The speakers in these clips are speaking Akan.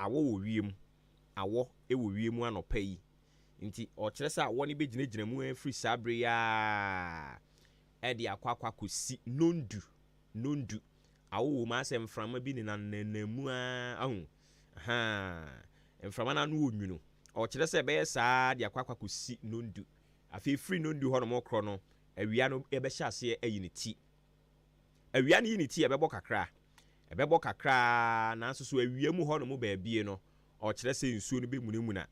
awo wiem awo ewo wiem anopa yi nti o kire se awo ne begina mu free sabre ya e de akwa kosi nondu awo ma se mframa bi ni nanamu ahu mframa na no onwunu o kire se be saa de akwa kosi nondu afi free nondu ho no mo kro no awia no e be hya ase ayi ne ti awia ne yi ne ti e be bo kakra na so awia mu ho no mo ba bie no o kire se nsuo no be munamuna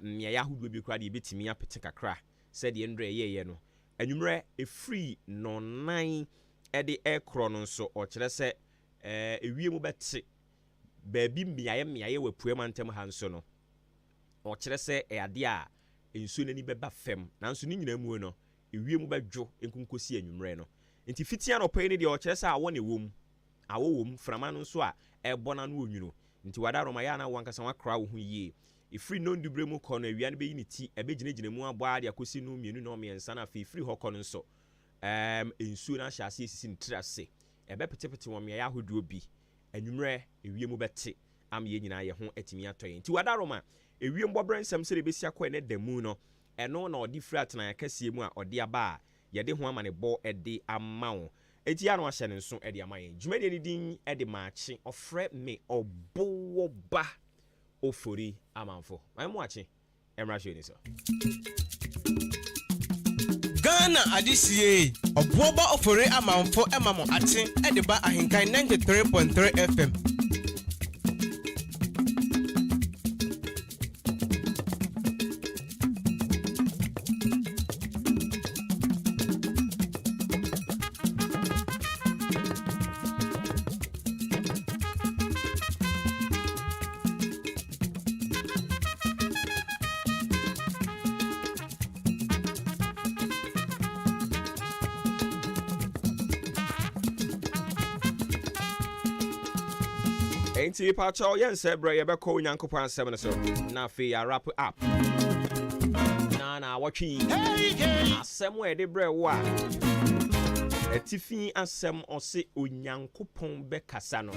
mmea ya hodo bi kra de betimi apete kakra se de ndre ye no anwumre e free no nan e de ekro no nso o kire se ewie mu bete ba bi mmea wapuam antem ha nso no o kire se ade a nsuo nani beba fam na nso ni nyina mu no ewie mu badwo enkunkosi anwumre no nti fitia no pay ne de o kire se awo ne wom frama no nso a ebona no onwuno nti wada roma ya na wankasa wakra wo hu yie ifri no ndubre mu kɔ no awia no be yini ti ebegyina mu aboa de akosi no mienu no miensa na fe ifri hɔ kɔ no nso ensuo na hya ase sisi ntrase ebe petepete wo ya ahoduo bi anwumre ewie mu bete am ye nyina ye ho atimi atɔye nti wada roma ewie mbɔbrɛ nsɛm sɛ de besi akɔ ne damu no ɛno na ɔde fri atena akasie mu a ɔde aba a ye de ho ama ne bɔ ɛde ama wo eti ya no ahyɛ ne nso ɛde ama ye dwumadi ne din ɛde maakye ɔfrɛ me ɔbowoba ofori amanfo maimo ache emra hwe ni so Ghana adisie oboba ofori amanfo emamo ache e ba ahenkan 93.3 FM Enti pacho yen se bra ye beko Onyankopon asem no so na fe ya wrap up na watwi asem we de bra wo a atifi asem ose Onyankopon bekasa no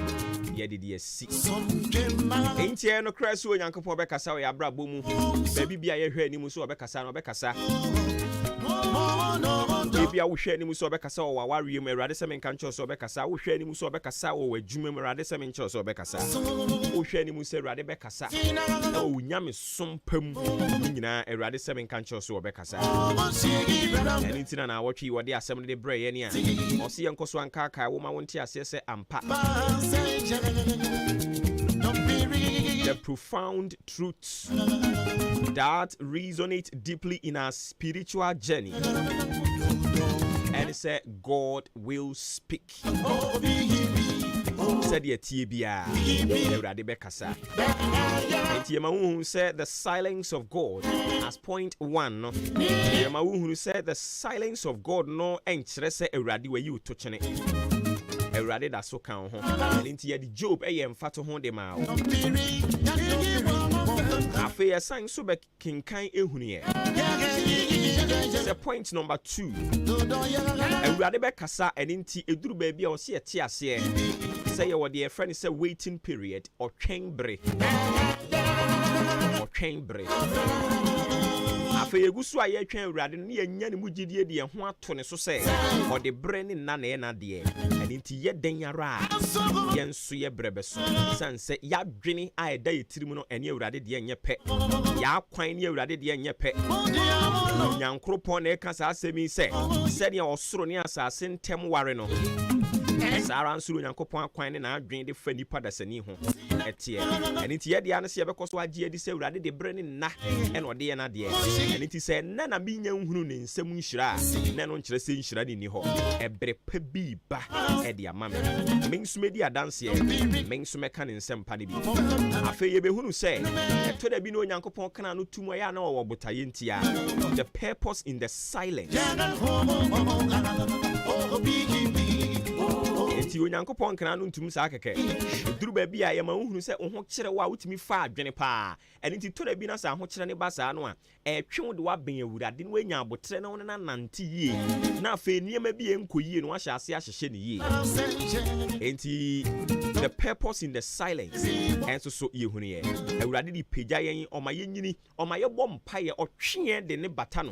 ye de asi enti no kraso Onyankopon bekasa we abra bomu ba bibia ye hwe animu so bekasa no bekasa bibia wo hwe animu so bekasa wo waware mu Awurade se menka ncho so bekasa wo hwe animu so bekasa wo wadwuma mu Awurade se mencho so bekasa wo hwe animu se Awurade bekasa wo nyame sompam nyina Awurade se menka ncho so bekasa eni tina na watwi wo de asem de bre ye ne a o se yenkoso anka aka wo ma wonte ase se ampa the profound truths that resonate deeply in our spiritual journey. And it said, God will speak. Said Yetibia, Radibekasa. And Yemahu said the silence of God as point one. Yemahu said the silence of God no entrese eradi where you touching it. Erade da so kan ho enti ye di Job mfato ho de ma wo afi ya san so be kinkan ehunu ye the point number 2 Erade be kasa enti eduru ba bia o se ete ase say ye wo de friend say waiting period or twenbre afi egusu aye twen Erade ne nya ne mugidie de ho ato ne so say o de bre ne na na de enti ye den yara yenso ye brebe so sanse ya dwene a eda yetirimu no ene Awurade de enye pe ya kwan ne Awurade de enye pe nyankropon na e ka sa asemi se de osoro ne asase ntem ware no Sara nsuru Nyankopon akwan ne na adwen de fa nipa dasani ho etie enti ye de ane se ye bekoso agye edi se Awurade de bre ne na ene ode ye na de enti se na na bi nya nhunu ne nsem nhira ne no nkire se nhira ni ho ebre pa bi ba e de ama me mensume di adanse mensume ka ne nsem pa ne bi afa ye behunu se eto da bi no Nyankopon kana no tumu ya na wo botaye ntia the purpose in the silence enti onyankopɔn kana no ntum saa kɛkɛ duru ba bi a yɛma wohunu sɛ wo ho kyerɛ wo a wotumi fa adwene pa ɛne nti tɔ da bi na sa ho kyerɛ ne ba saa no a ɛtwe wo de waben awurade no wanya abotre na wo ne nante yie na afei nneɛma bi ɛnkɔ yie no wahyɛ ase ahyehyɛ ne yie enti the purpose in the silence ɛnso so yɛhunu yɛ awurade de pagya yɛn ɔma yɛnyini ɔma yɛbɔ mpayɛ ɔtweɛ de ne bata no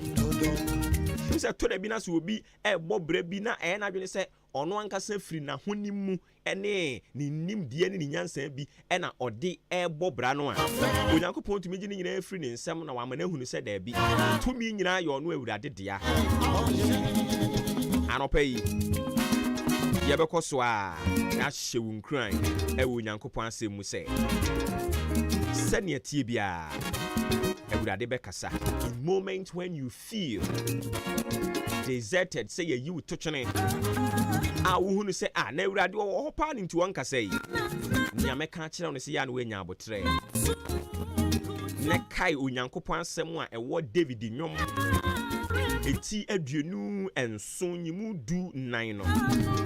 sɛ tɔ da bi na sɛ obi ɛbɔ brɛ bi na ɛyɛ n'adwene sɛ ɔno ankasa firi n'ahonim mu ɛne ne nimdeɛ ne ne nyansa bi ɛna ɔde ɛbɔ bra no a onyankopɔn tumi gye ne nyinaa firi ne nsɛm na wama no ahunu sɛ daabi tumi nyinaa yɛ ɔno awurade dea anɔpa yi yɛbɛkɔ so a ahyɛ wo nkran ɛwɔ onyankopɔn asɛm mu sɛ sɛnea tie biara awurade bɛkasa in moment when you feel deserted sɛ yɛyi wo totwene a wohunu sɛ na awurade wɔ hɔ paa ne nti wɔnkasa yi nea mɛka kyerɛ wo no sɛ yɛ a na woanya abotrɛ ne kae onyankopɔn asɛm a ɛwɔ David nnwom eti aduonu enso nyimu du nine no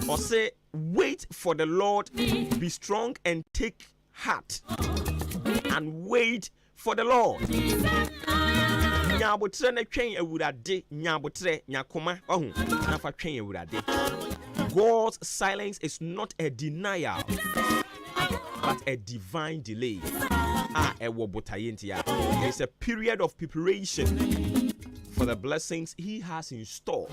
ɔsɛ wait for the Lord, be strong and take heart and wait for the Lord. Nyabotre na twen awurade nyabotre nyakoma ohu na fa twen awurade. God's silence is not a denial but a divine delay. Ewo botaye ntia. It's a period of preparation for the blessings he has in store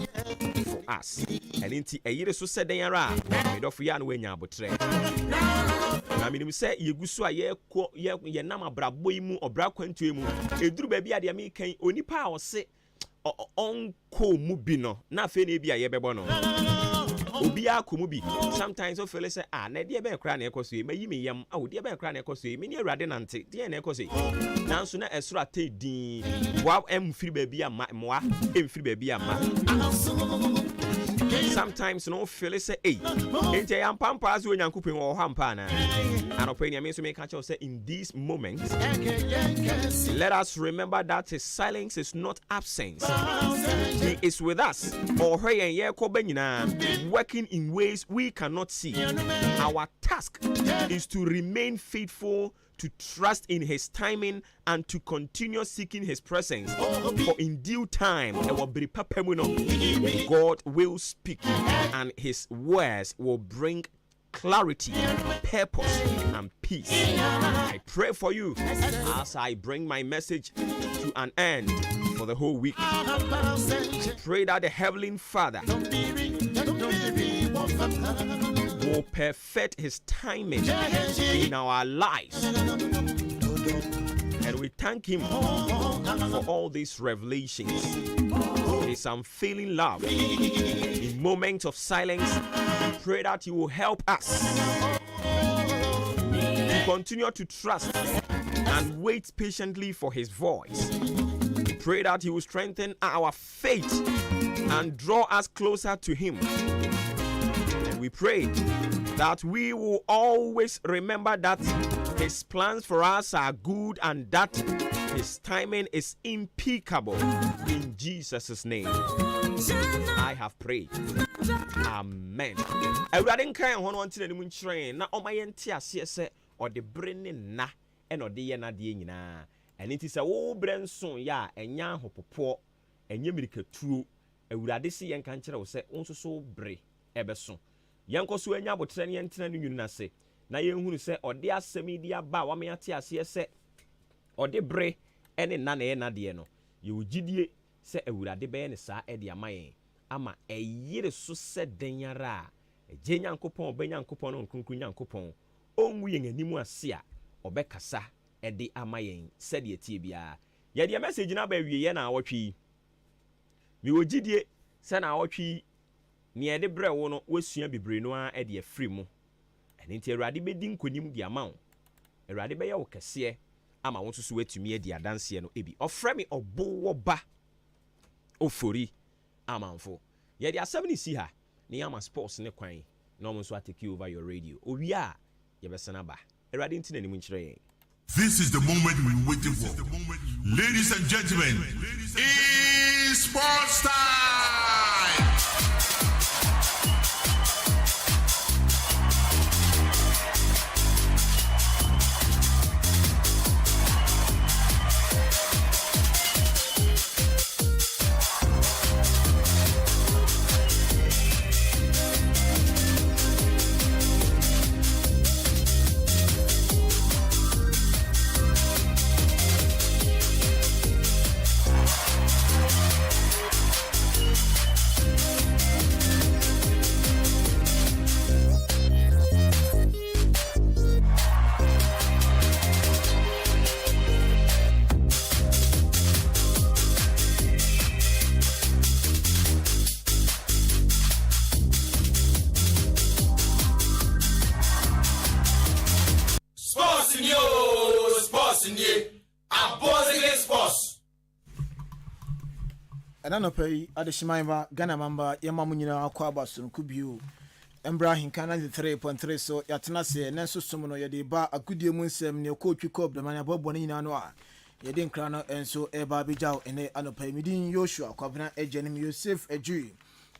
for us. And inti eyire so seden yara medofo ya no wanya abotre. Na minim se yegusu a ye nam abrabo yi mu obra kwantu mu eduru ba bi ade me kan onipa a ose onko mu bi no na afa na bi a ye bebo no obi akomu bi sometimes o feel say na de be kra na ekoso e mayi me yam de be kra na ekoso e me ni awurade nante de na ekoso nanso na esoro ate din wa emfiri ba bi ama moa emfiri ba bi ama sometimes no feel say ente yam pampa as onyankopon wo hampa na anopani me so me ka say in these moments let us remember that his silence is not absence. He is with us or working in ways we cannot see. Our task is to remain faithful, to trust in his timing, and to continue seeking his presence. For in due time God will speak and his words will bring clarity, purpose, and peace. I pray for you as I bring my message to an end for the whole week. I pray that the Heavenly Father will perfect his timing in our lives. And we thank him for all these revelations, his unfailing love. In moments of silence, we pray that he will help us to continue to trust and wait patiently for his voice. We pray that he will strengthen our faith and draw us closer to him. And we pray that we will always remember that his plans for us are good and that his timing is impeccable. In Jesus' name, I have prayed. Amen. Awurade nkan ho no ntena mu nkyerɛn na ɔmayɛnte ase sɛ ɔde brene na ɛna ɔde yɛ na de nyinaa. Ɛne nti sɛ wo brenso ya ɛnya hopopo ɛnyɛ mirikatuo awurade si yɛn kan kyerɛ wo sɛ wonso so bre ɛbɛso. Yɛnkɔ so anya botre ne yɛntena no nwunu nase na yɛnhunu sɛ ɔde asɛm di aba wa mayate ase sɛ ɔde bre ɛne na na yɛ na de no. Yɛ ogidie sɛ awurade bɛyɛ ne saa ɛde ama yɛn ama ɛyere so sɛ denyara ɛgye nyankopɔn ɔbɛnyankopɔn no nkronkron nyankopɔn onwu yɛn anim ase a ɔbɛkasa ɛde ama yɛn sɛdeɛ tie bia yɛde message na ba wie yɛ na awɔtwe mi ogidie sɛ na awɔtwe ne yɛde brɛ wo no wasua bibre no a ɛde afiri mu ɛne nti awurade bɛdi nkonim di ama wo awurade bɛyɛ wo kɛseɛ ama wo nso so watumi adi adanseɛ no ebi ɔfrɛ me ɔbo ba ofori amanfo yɛde asɛm ne si ha ne yama sports ne kwan na ɔmo nso atake over your radio owia yɛbɛsana ba awurade ntina ne mu nkyerɛ yɛn. This is the moment we waited for. Ladies and gentlemen, it's sports time! sports nie abozile sports. And I pay at the Shimaiva, Ghana Mamba, Yamamunina, Aquabas, and Kubu, Embra Hinkana 3.3. So Yatanase, Nenso Sumono, Yadiba, a good year Munsem, near Coach Cobb, the Manabo Bonina Noir. Yadin Crano, and so a Babijao, and a Anopay Midin Yoshua, Covina, a Jenim Yosef, a Jew,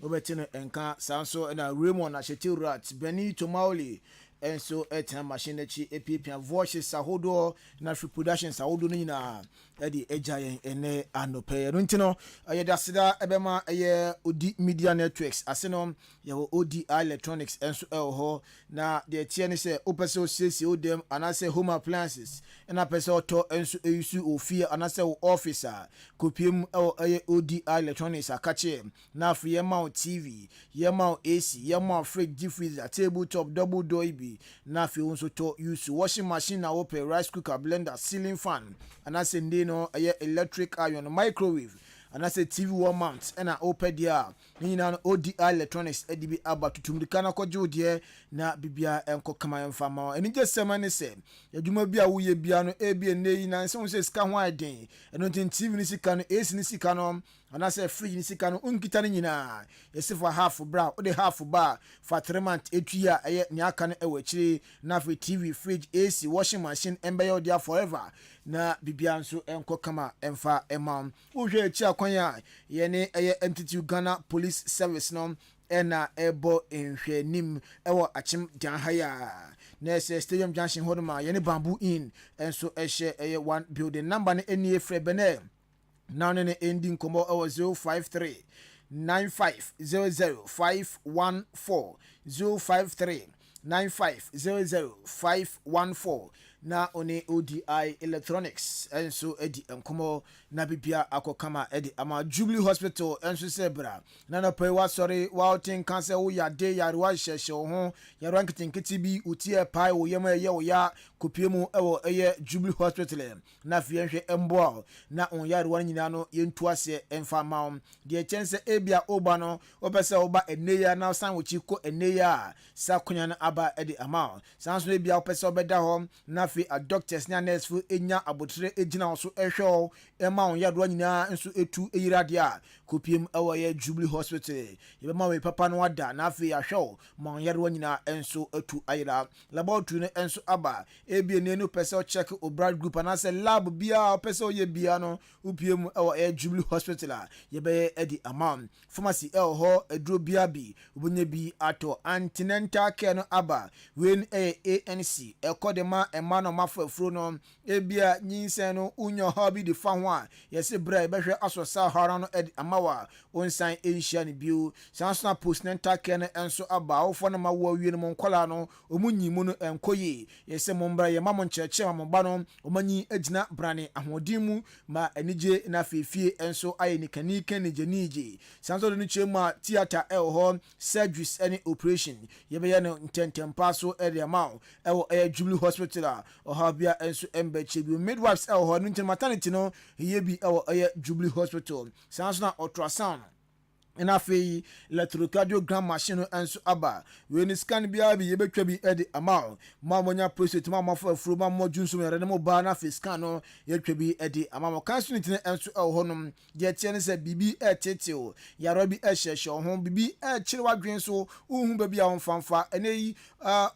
Obertina and Ka, Sanso, and a Raymond, a Shetil Rats, Benny Tomauli. And so at a machine that she a voices Sahodo, natural production Sahodo Nina, Eddie Ejayan, and Anope. Runtino, Ayadasida, Ebema, a OD Media Networks, Asenom, Yaw ODI Electronics, and so Elho. Now the TNS Opeso says you them, and I say home appliances, and I peso to and so you fear, and I say officer, Copium ODI Electronics, a catcher, now for Yamau TV, Yamau AC, Yamau fridge, diffuser, tabletop, double doibi. Na fi unso to use washing machine na open rice cooker blender ceiling fan and I say no electric iron microwave and I say TV wall mount and I open there ni na ODI electronics edibi aba tutumrika na kojo de na bibia enko kama mfama eni je semane se adwuma bia wo ye bia no ebi nei na se unse ska ho aden eno tin TV ni sika no AC ni sika no and I say fridge ni sika no unkita ni nyina yesi for half bra o de half bar for 3 months etua eye ni aka no ewachiri na for TV fridge AC washing machine embe yo there forever na bibia nso enko kama emfa emam wo hwe echi akwan ya ye ne eye entity Ghana Police Service no ena ebo enhwenim ewo achim dan haya na se Stadium Junction hodoma ye ne Bamboo Inn enso ehye eye one building number ne eni efre bene now ne ending komo ewo 053 9500 514 053 na one ODI Electronics enso edi enkomo na bibia akokama edi ama Jubilee Hospital enso sebra na na pay wa sorry wa tin cancer wo ya de ya ro hyehye ho ya ro nkitinkiti bi utie pai wo yema ye wo ya kopiemu ewo eye Jubilee Hospital na fienhwe embo na on ya ro nyina no yentu ase emfa ma de chense ebia oba no opese oba eneya na san wo chiko eneya sa kunya na aba edi ama sanso ebia opese obeda ho na a doctors na nurse fu enya abotre ejina so ehwe ema on yado nyina nso etu eyirade a kopiem ewo ye Jubilee Hospital ye ma we papa no wada na afi ahwe ma on yado nyina enso etu ayira laboratory no enso aba ebie ne no person check obra group na say lab bia person ye bia no upiem ewo ye Jubilee Hospital ye be edi amount pharmacy elho edro bia bi obonye bi ato antenatal care no aba when ANC ekodema ema no mafafro no ebia nyinsen no unyo hobby de fa ho a yesi bra behwe asosa hara no edi amawa onsan Asia ni biu sansona postnatal care no enso aba ofo no ma wo wie no monkola no omunyimu no enkoye yesi mombra ye mamon cheche mamba no omanyi agina brane ahodimu ma enije na fefie enso aye ni kanike ni jenije sanso no chema theater elho surgeries any operation yebe ye no ntentempa so edi amawo ewo Jubilee Hospital ohabia enso embeche bi midwives elho no maternity no ye bi ewo Jubilee Hospital sansona ultrasound ena fe electrocardiogram machine enso aba we ni scan bia bi yebetwa bi edi amount ma monya prostate ma mafo afro ma modunso mere ne mo ba na fe scan no yetwa bi edi amount cancer ni enso ho nom je tie ne se bibi etete o yaro bi ehyehyɛ ho bibi kire wadwen so uhu ba bia onfanfa eneyi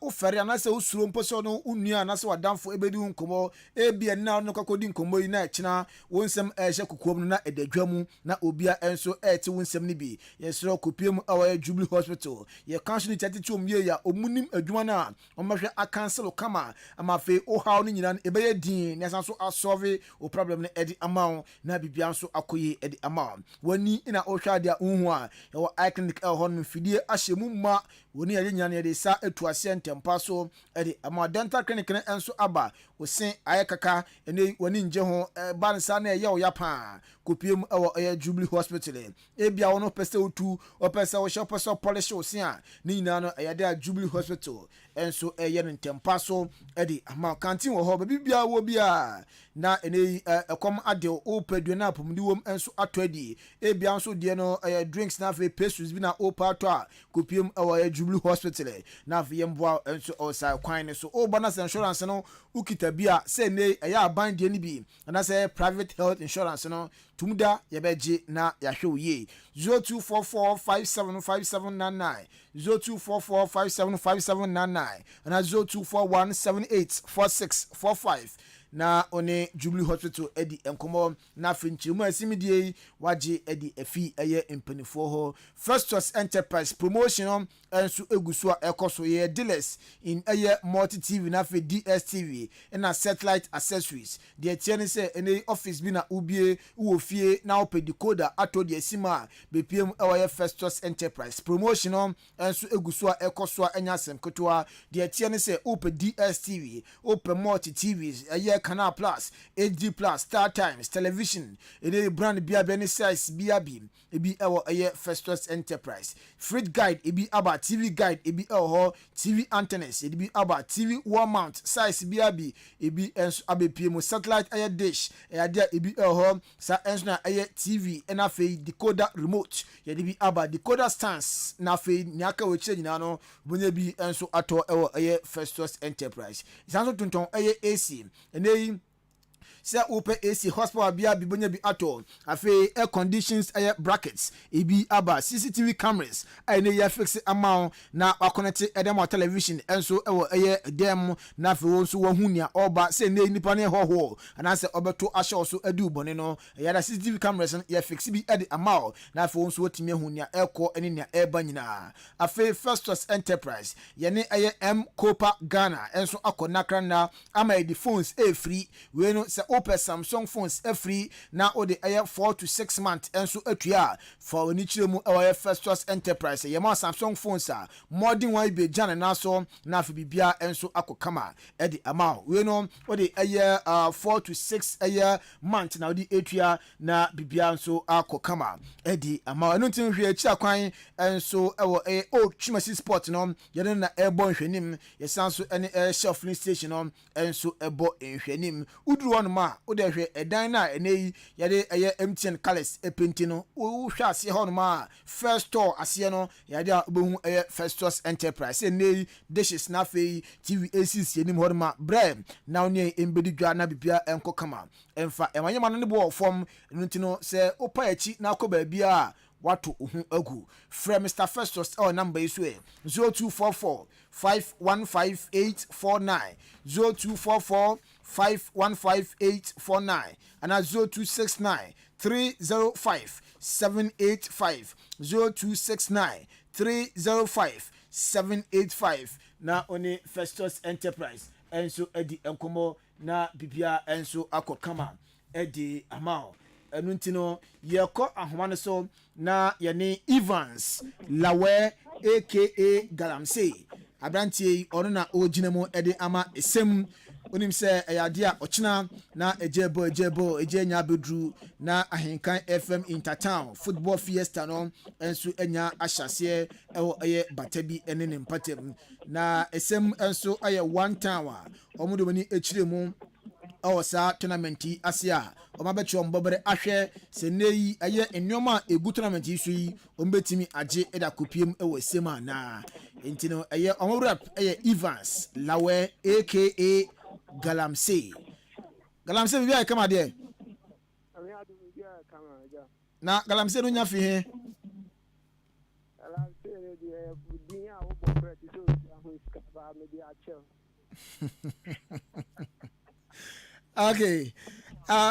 o fere na se usuro mposo no unua na se wadamfo ebedi nkomo ebia na no kakodi nkomo yi na ekina wonsem ehye kokom no na edadwamu na obia enso eti wonsem ni bi yesro kopiem awa Jubilee Hospital ye kanso ni tatitum ye ya omunim adwuma na omahwe akansel kama amafe o haw ni nyina ebeye din na sanso asolve o problem ne edi amaw na bibia nso akoye edi amaw wani ina o hwade a unhu a ye wo iconic hon mfidie ahyemu ma woni ye nyina ne de sa etu ase ntempa so edi amaw dental clinic ne enso aba wosen ayekaka ene wani nje ho bansa na ye wo ya pa kopiem awa Jubilee Hospital ebia wono pese otu opese wo shop so polish wosen a ni nyina no eyade a Jubilee Hospital enso eye no ntempa so edi ama kantin wo ho baby bia wo bia na ene ekom ade o pedua na pomdi wom enso ato adi e bia nso de no drinks na fe pastries bi na o pato a kopiem e Jubilee Hospital na fe yemboa enso o sai kwan ne so o bonus insurance no ukita bia se ne eya aban de ni bi na se private health insurance no tumuda yebeje na yahwe ye 0244575799 0244575799 na 0241784645 na one Jubilee Hospital edi enkomo na finchimu asimidie waje edi efi eye empanifo ho Festus Enterprise Promotion ensu egusu a ekoso ye dealers in eye multi TV na fe DSTV na satellite accessories de tiene se ene office bi na ubie wo fie na ope decoder ato de sima bepiem eye Festus Enterprise Promotion ensu egusu a ekoso enya semkotoa de tiene se ope DSTV ope multi TVs eye Canal Plus, HD Plus, Star Times, Television, ene brand bia beni size bia bi ebi ewo eye Festus Enterprise. Fridge guide ebi aba TV guide ebi ewo TV antennas ebi aba TV wall mount size bia bi ebi enso abepiem satellite eye dish dia ebi ewo sa enso na eye TV ena fe decoder remote bi aba decoder stands na fe nyaka we che nyina no bonya bi enso ato ewo eye Festus Enterprise. Isanso tonton eye AC ene se ope AC hospital bia bibonya bi ato afi air conditions air brackets ebi aba CCTV cameras ene ya fix amount na connect edem television enso ewo eye dem na fi wonso wahunia oba se ne nipa ne hoho anase obeto ahye so adu bone no ya da CCTV cameras ya fix bi ede amount na fi wonso wotimi ahunia eko ene ne eba nyina afi Festus Enterprise ye ne eye M Copa Ghana enso akonakra na ama the phones free we no se open Samsung phones free na ode aye 4 to 6 months enso atua for oni chiremu aye Festus Enterprise ye ma Samsung phones a modern one be jana na so na fi bibia enso akokama edi ama we no ode aye 4 to 6 aye month na ode atua na bibia enso akokama edi ama eno tin hwe achi akwan enso ewo o Chimasi Sport no ye na ebo nhwenim ye sanso ene shelf station no enso ebo nhwenim uduru won ma o de hwe edan na enei yade eye MTN colors epenti no wo hwe ase ho no ma first store ase no yade obehu eye Festus Enterprise enei dishes na fe TV ACs yenim ho no ma bre na oni embedi dwa na bibia enko kama emfa emanyema no ne bo form ntino se opa echi na akọ ba bia watu uhu agu from Mr. Festus number is 0244 515849 0244 515849 and 0269 305 785 0269 305 785 na oni Festus Enterprise enso edi enkomo na bibia enso akokama edi amao enuntino yeko ahoma so na yene Evans Lawe aka Galamsey abrantie ono na oginamo ede ama esem onim se eyade a ochina na ejebo ejenya bedru na Ahenkan FM Intertown football fiesta no enso enya ahyase ewo eye batabi ene ne mpatem na esem enso aye one time a omudomani echiremu awasa tournament asia omabecho mbobere ahwe se neyi aye enwoma egu tournament isu yi ombetimi age eda kopiem ewo sema na entino aye omrap aye Evans Lawe aka Galamsey bi ay kama de na Galamsey no nya fi he Galamsey de budin a wo bo practice so ahun skaba me di ache. Okay.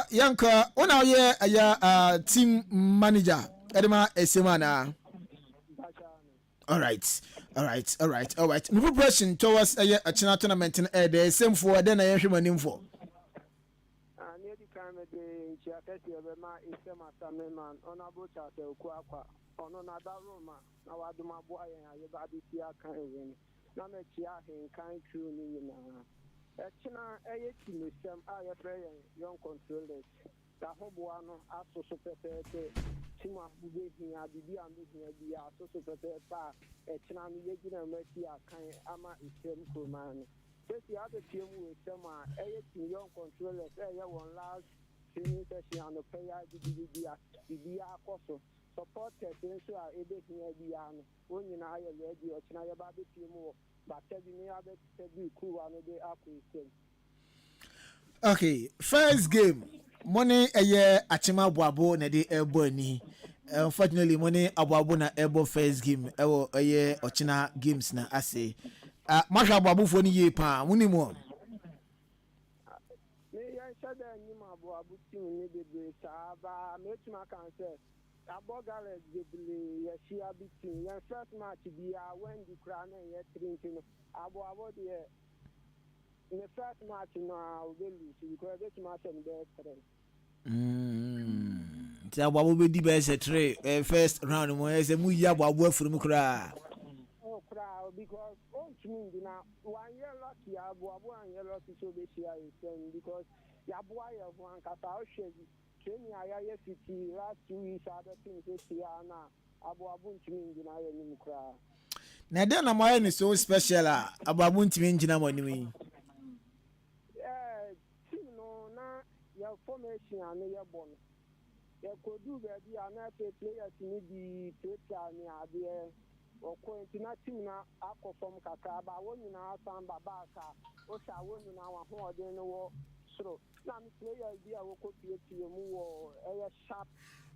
Yanka, ona ye aya team manager. Edema Esemana. All right. My preparation towards a China tournament in the same for then I am human for. Near the time of the Chiatati of my Isema Saman on a boat at the Quaqua on another Roma. Now I do my boy and I have a Tia kind win. None of Chia in kind true. China ayeti musem a yefre young controllers Kahobuano, also so prepare Tima Buhia, Bibi and Buhia, so prepare a Chinami Yagina Mercy, Ama is Tim Kuman. First, the other team with some 8 young controllers, one last training session on the player, the Koso. Supported things are able to be on when you are ready or China Baby more, but tell me about to be cool on the day after. Okay, first game. Money a year Achima Boabo na de Ebony. Unfortunately, money Aboabo na Ebo first game. Ewo a year Ochina games na ase. Masha Babu for ni pa. Muni mo. Me ya shada ni Aboabo team ni de Saba. Me tuma kan say Abogale de Yeshia team. Your first match be when the crown and yet drinking Aboabo de. In the first match now, we lose because this match and best. Aboabo be di best three first round mo ese mu ya Aboabo from kra. Oh crowd because now 1 year lucky Aboabo and year lucky so be share is because Yaboa ya one kata Kenya ya city last 2 weeks other things this year na Aboabo ntumi na ya nim kra. Na dey na mo ni so special Aboabo ntumi ngina mo ni. Your formation and your bonus. You could do baby and I players need the paper near or going to not aqua from Kakaba, one in our son Babaka, or shall one in our home, then no so. Now, players be a local to your move a sharp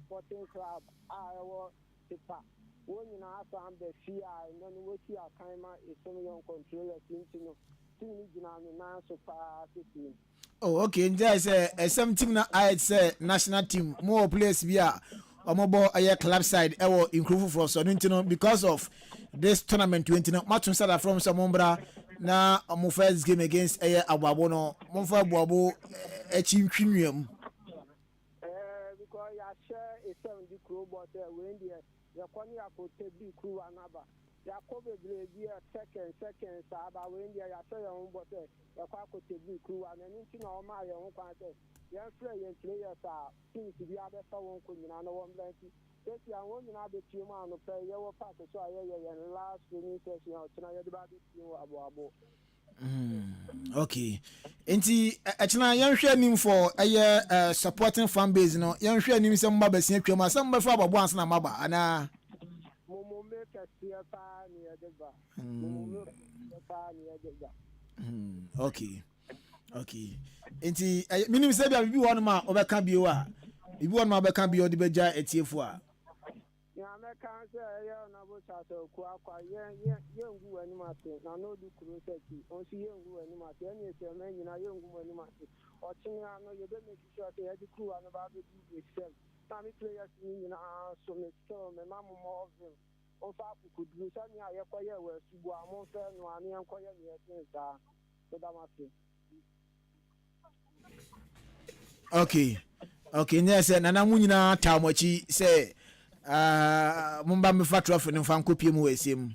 sporting club, Iowa, Tipa. One in our son, the CI, and then we see our timer is some young controllers into no so far. Oh, okay. There is some team na I say national team more players be a omobo aye club side ewo improve for so because of this tournament 20 match start from Samombra na omo first game against aye Aboabo no mo fa Aboabo echintwinwem because ya share a 70 crew but when the kwani akote bi crew anaba ya kobe grade second aba when the ya share on but ya akote bi crew and anything na o ma ya ho kwan say ya players are things to be able to won ko nyina no won plenty this ya won nyina be team an no play ya wo pass so ya last training session o tena ya de ba be team Aboabo. Okay. Enti achina yanhwe nim for aye supporting fan base no yanhwe nim se mba besia twam asem be fa Aboabo ansa na maba ana Momo make a pa ni edeba. Momo pa ni edeba. Okay. Enti minim se bia bibi won ma obeka bio a bibi won ma obeka bio de beja etiefo a ya me kan se ya na bo cha so ku akwa ye ngu ani ma te na no du kuro se ti on si ye ngu ani ma te ani se me nyina ye ngu ani ma te o chin ya no ye be make sure say ye di kuro an ba be do the same na me players ni nyina so me so me ma mo of them on fa ku du sa ni aye kwa ye we subu amon fe no ani en kwa ye ni e tin sa so da ma te. Okay, yes, nana mu nyina tamochi say mumba me fa trophy no fa nkopie mu wasem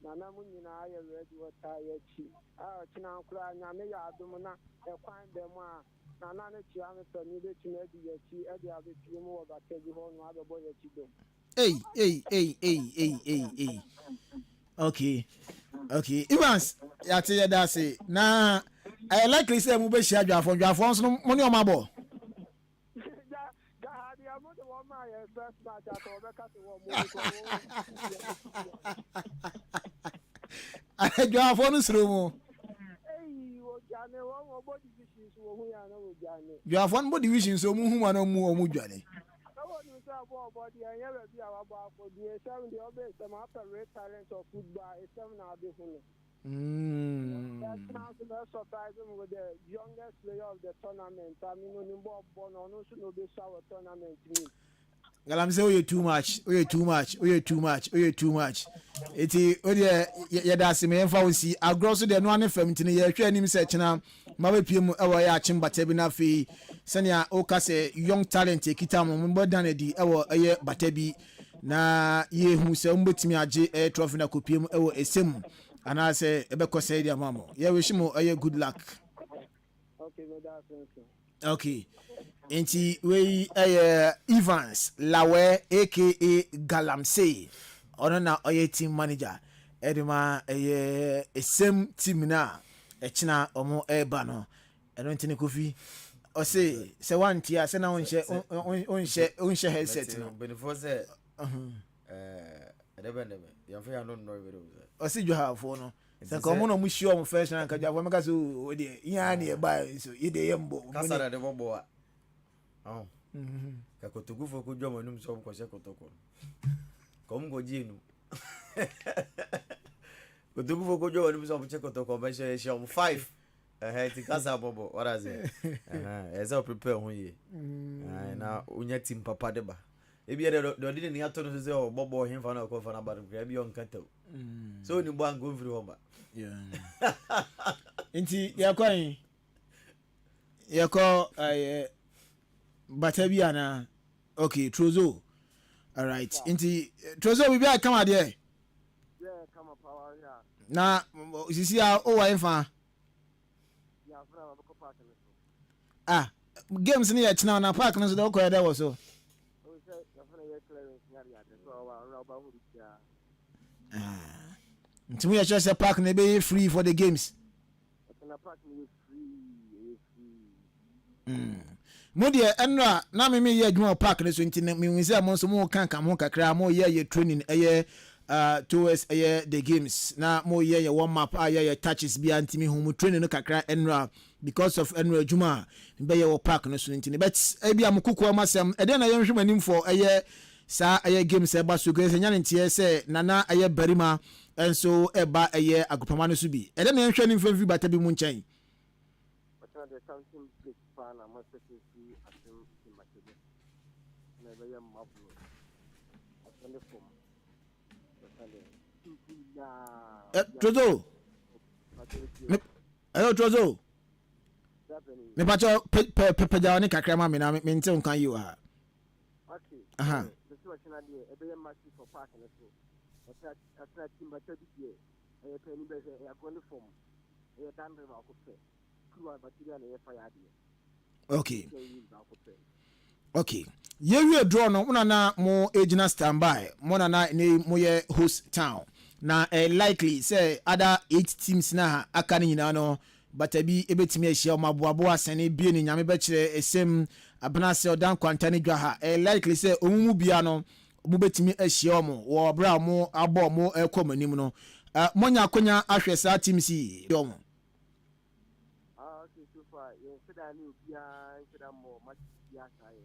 nana mu nyina aye ready water ya chi china nkura nya me ya adum na e kwan be mu a nana ne chi ame pe ni be chi na di ya chi e di abetire mu wo ba te bi ho no abebo ya chi do. Hey. Okay. Evans ya te ya da say na I likely say mu be shia dwafo so mo ne o mabo I draw for the room. You have one body wishing so who are no more mujane. Surprising with the youngest player of the tournament. I mean, when you born on also no be shower tournament. I'm saying you're too much. It's yeah, that's me. If I will see, I'll grow so the no one from Tinia, training search now. My PM, our yachim, but Ebina fee. Sanya Okase, young talent, Kitam, more than a D, our year, but Ebi. Na ye who say, me a J. Trophy na copium, a sim. And I say, Ebeko say, dear mamma, yeah, wish him a good luck. Okay, Okay. Inti we Evans Lawe aka Galamsey. Ono na oye team manager. Edema same team na echina omo eba no. Eno ntine Kofi. O say one tia say na onhye headset no. Before say edebe you feel no know very well. O say you have for no. Say ko mo no mu show mo first na kaja for make so we dey yan na e ba so ye dey yembo. Kasara de bobo a. Oh. Ka kotogu fo ko dwo manum so ko se kotoko. Kom go jinu. Kotogu fo ko dwo manum so ko se kotoko ba she 5. Ti kasa bobo what is it? Eza prepare ho ye. Na unya team papa de ba. Ebi e de didn't ni ato no se o bobo himfa na ko fa na ba de bi on kata. So ni bo an go free home. Yeah. Inti yakwan yako Batabiana. Okay, Trozo. All right. Inti Trozo we be come out there. Yeah, come up power yeah. Na you see how wa fa. Yeah, from a park. Ah, games ni ya china na park no so do ko there was so. We say your friend here clearance area so our who yeah. Ah. Inti we just say park na be free for the games. Na park ni free. Modi enra na me ye adwuma park ne so nti me nwise mo so mo kanka mo kakra mo ye training towards the games na mo ye warm up ye touches bi antimi hu mo training no kakra enra because of enra adwuma be ye wo park ne so nti but e bia mo kuku amasem e den na ye nhwe manim for sa games e ba so go se nya ntie se nana barima enso e ba agopama no so bi e den na ye nhwe nim fa bata bi mu nchen. There's something big fan I must say see at in my children. Never am marvelous. I send it from. Trozo. Hello Trozo. Me pacho pe jaw ni kakra ma me na me nte nkan yi wa. Okay. The situation there e be match for park na so. Atra team ba tabi die. E pe ni be e akon form. E dan be ba ko fe. Okay. You draw no na mo agent standby. Mo na mo ye host town. Na likely say other 8 teams na aka ni nyina no but abi ebetimi ahia maboabo asane bie ni nyame be kire esem abna se odan kwanta ni dwa ha likely say omumu bia no mo betimi ahia mo wo bra mo abo mo ekomanim no mo nya akonya ahwe sa teams yi yo I knew behind more much yes, I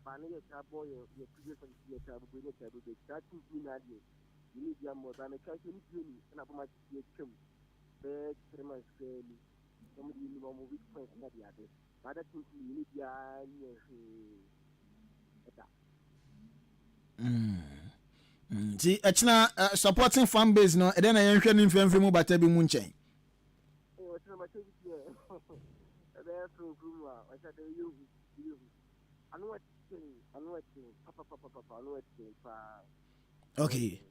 finally a boy, your previous theater, that is you need your more than a catching dream, and up much chum. Bed, 3 months fairly. Somebody in the week point, not the other. But I think you need your see, achina supporting fan base no, and then I am training from Batabi Munchain. Okay.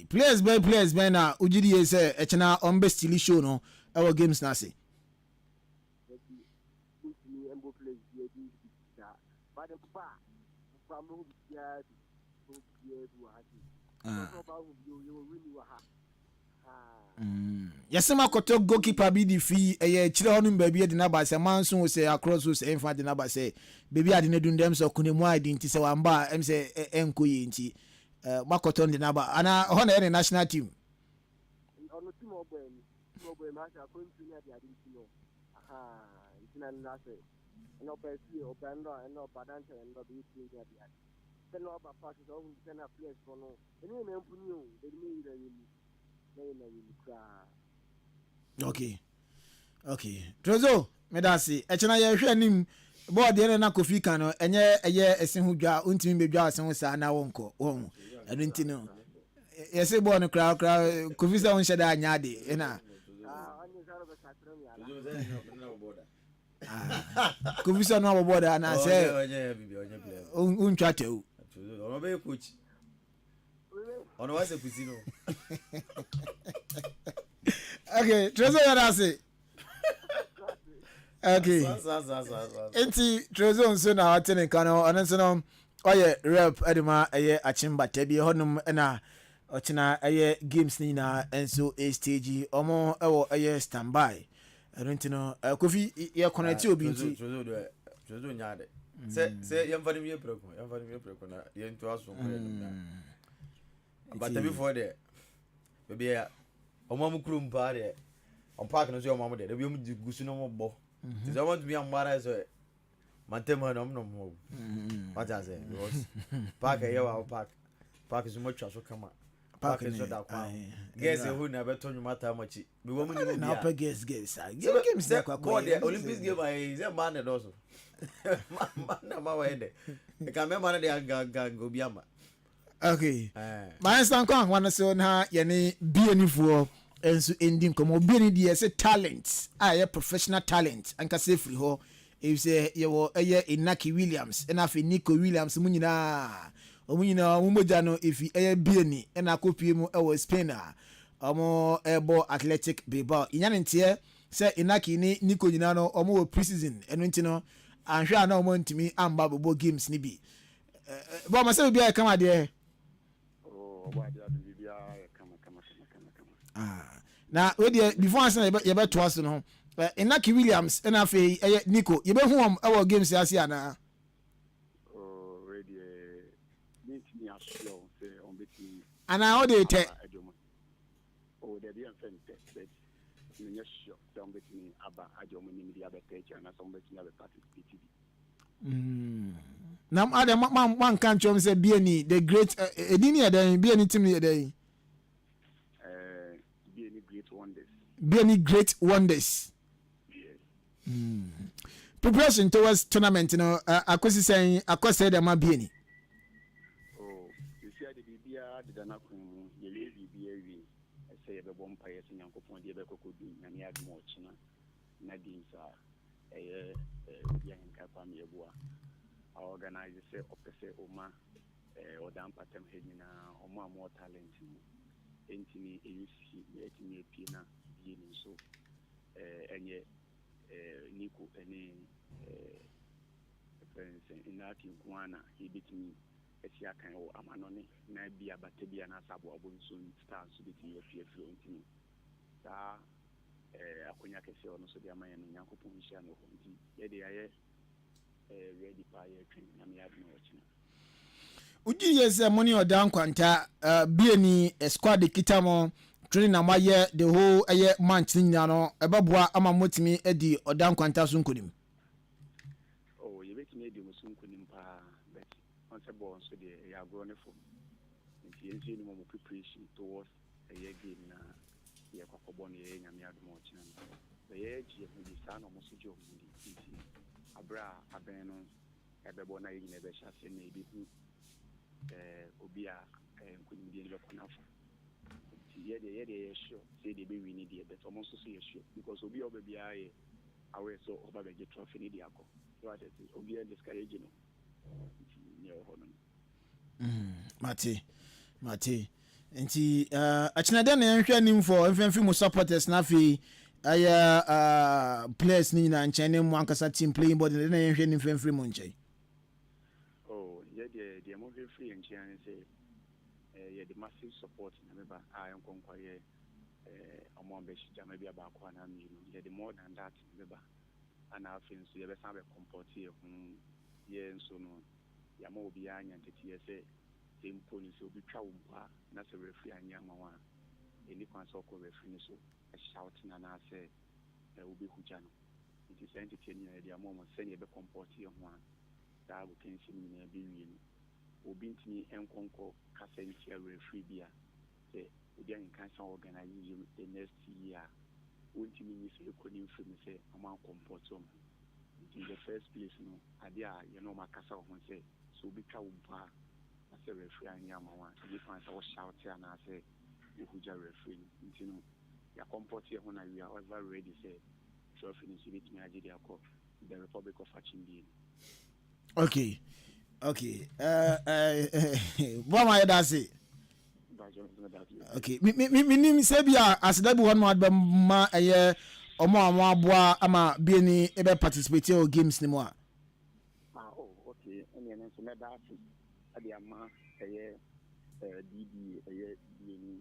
Players by now. Ujidi say echna on best TV show no. Our games na say. Yasema koto goalkeeper bi di fi chire honum ba bi de na ba se manso se across so enfa de na ba se baby ade ne dundem so kunemu ade nti se wamba em se enkoye nti makoto de na ba ana ho na the national team ono team obo ma sha continue ade ade nti no itina na se no ba si o bando no badante no bi team ade ade se no ba pass so we na players for no eni me mpuni o de me ira yimi. Okay. Trozo, medasi. Echena ye hwe anim board ye na Kofi kan no enye eye ese ho dwa ontimi bedwa ase ho sa na wonko. Won. Eno ntino. Yese board no kra Kofi sa won sheda anya ade ena. Kofi sa no board na say. Untwa tew. Ono be coach. Ono wase kusino. Okay, Trozo medasi. Okay. Enti Trezo nso na watene kano anenso no oye rep edema eye achimba tebi honum na ochina eye games ni na enso a stage omo ewo eye standby. Enti no Kofi ye connect obi nti Trezo nyaade. Se yamfani mi preko na ye nto aso ko ye na. But before there baby ya omo mukuru mpa there on park no so omo there be omo gusu no mo bo. Is I want to be amara so mantema no mo. What I say because park here park is much so come park is so that kwa. Guess who na beto nyumata machi. Be wo mu ni na pe guess games na kwa kwa Olympics game is a man and also. Man ma wa ede. E ka me man dey go biama. Okay. My stand kwa wana so na ye ni bienifo enso ending komo bieni die say talent a professional talent anka say free ho if say ye wo Inaki Williams and afi Nico Williams mu nyina mu moja no if bieni and akopie mu e wo Spain omo ebo Athletic Bilbao inyane ntie say Inaki ni Nico nyina no omo wo preseason eno nti no anhwa na omo ntimi amba bobo games ni bi bo ma say bia kama de na we dey before I say you better us no Inaki Williams and afi Nico you be hu am our games ase ana already meet me assure say on betting and I how they take they dey friend but you sure on betting aba ajomo ni media be take and some betting aba participate nam adam man kan chom say bieni the great edini eden bieni team eden bieni great wonders yes preparation towards tournament no akosi saying akose dem bieni you see the bibia the na kun ye le bibia wi say be bom pa yes nyankopon de be kokodu nyame admo china na dinsa Ahenkan Fm yebua I organize say opese oma odam patem hedina oma more talent entini eyusi etini epina yini so enye Nico ene friends Inaki Kwana ebitimi etia kan o amanone na bia batebia na sabo abonso stars bitimi efie ontini sa akonya kese ono so dia mayen nyankopon hia no honti ye de aye ready pa ye twin na me adno ochina uji yes money odan kwanta bieni squad kitamo training na maye the whole month nya no ebeboa ama motimi edi odan kwanta so nkonim ye betimi edi so nkonim pa but on se bo so de ya grow ne for nti enzi ni mo preparation towards ye game na ye kwakobon ye nyame admo ochina ye ji di sana mo so jo di abra abeno ebebo na yin ebe sha se na ebihu obi a nkunim die be konafa ye de sure say de be win die but almost so ye sure because obi obi aye awe so oba be get trophy ni dia ko so that obi and discourage no ye ho no mate nti achina de na nhwe nim for mfemfi mu supporters na fi players ni na nchene mu ankasa team playing body na nhwe nim mfemfi mu nchai the more free and chance say the massive support na meba nkonkwa ye among be shija maybe about kwana miru the more than that meba and I feel so ye be sabe comport ye ye nso no ya ma obi anya ntete ye say tempo ni so bi twa umpa na se referee anya nwa any kwan so ko referee so shout na na say obi huja no it is entity ni ya dia mo say ye be comport ye ho da go kensi ni na be wi no obi ntini enkonko kasenti referee bia say obi Ahenkan Fm organize the next year untimi ni say konim film say ama comport in the first place no adia you know makasa ho say so obi twa umpa na say referee anya mawa you find so shout ya na say huja referee ntino ya comport ye ho na we are ever ready say trophy ni sibit mi agidi akọ the Republic of Achimbi. Okay. What my that say? Okay. Me nim say bia as that be one more ma omo amwa aboa ama bieni ebe participate in games ni mo a. Okay. Any and so that ade ama DB any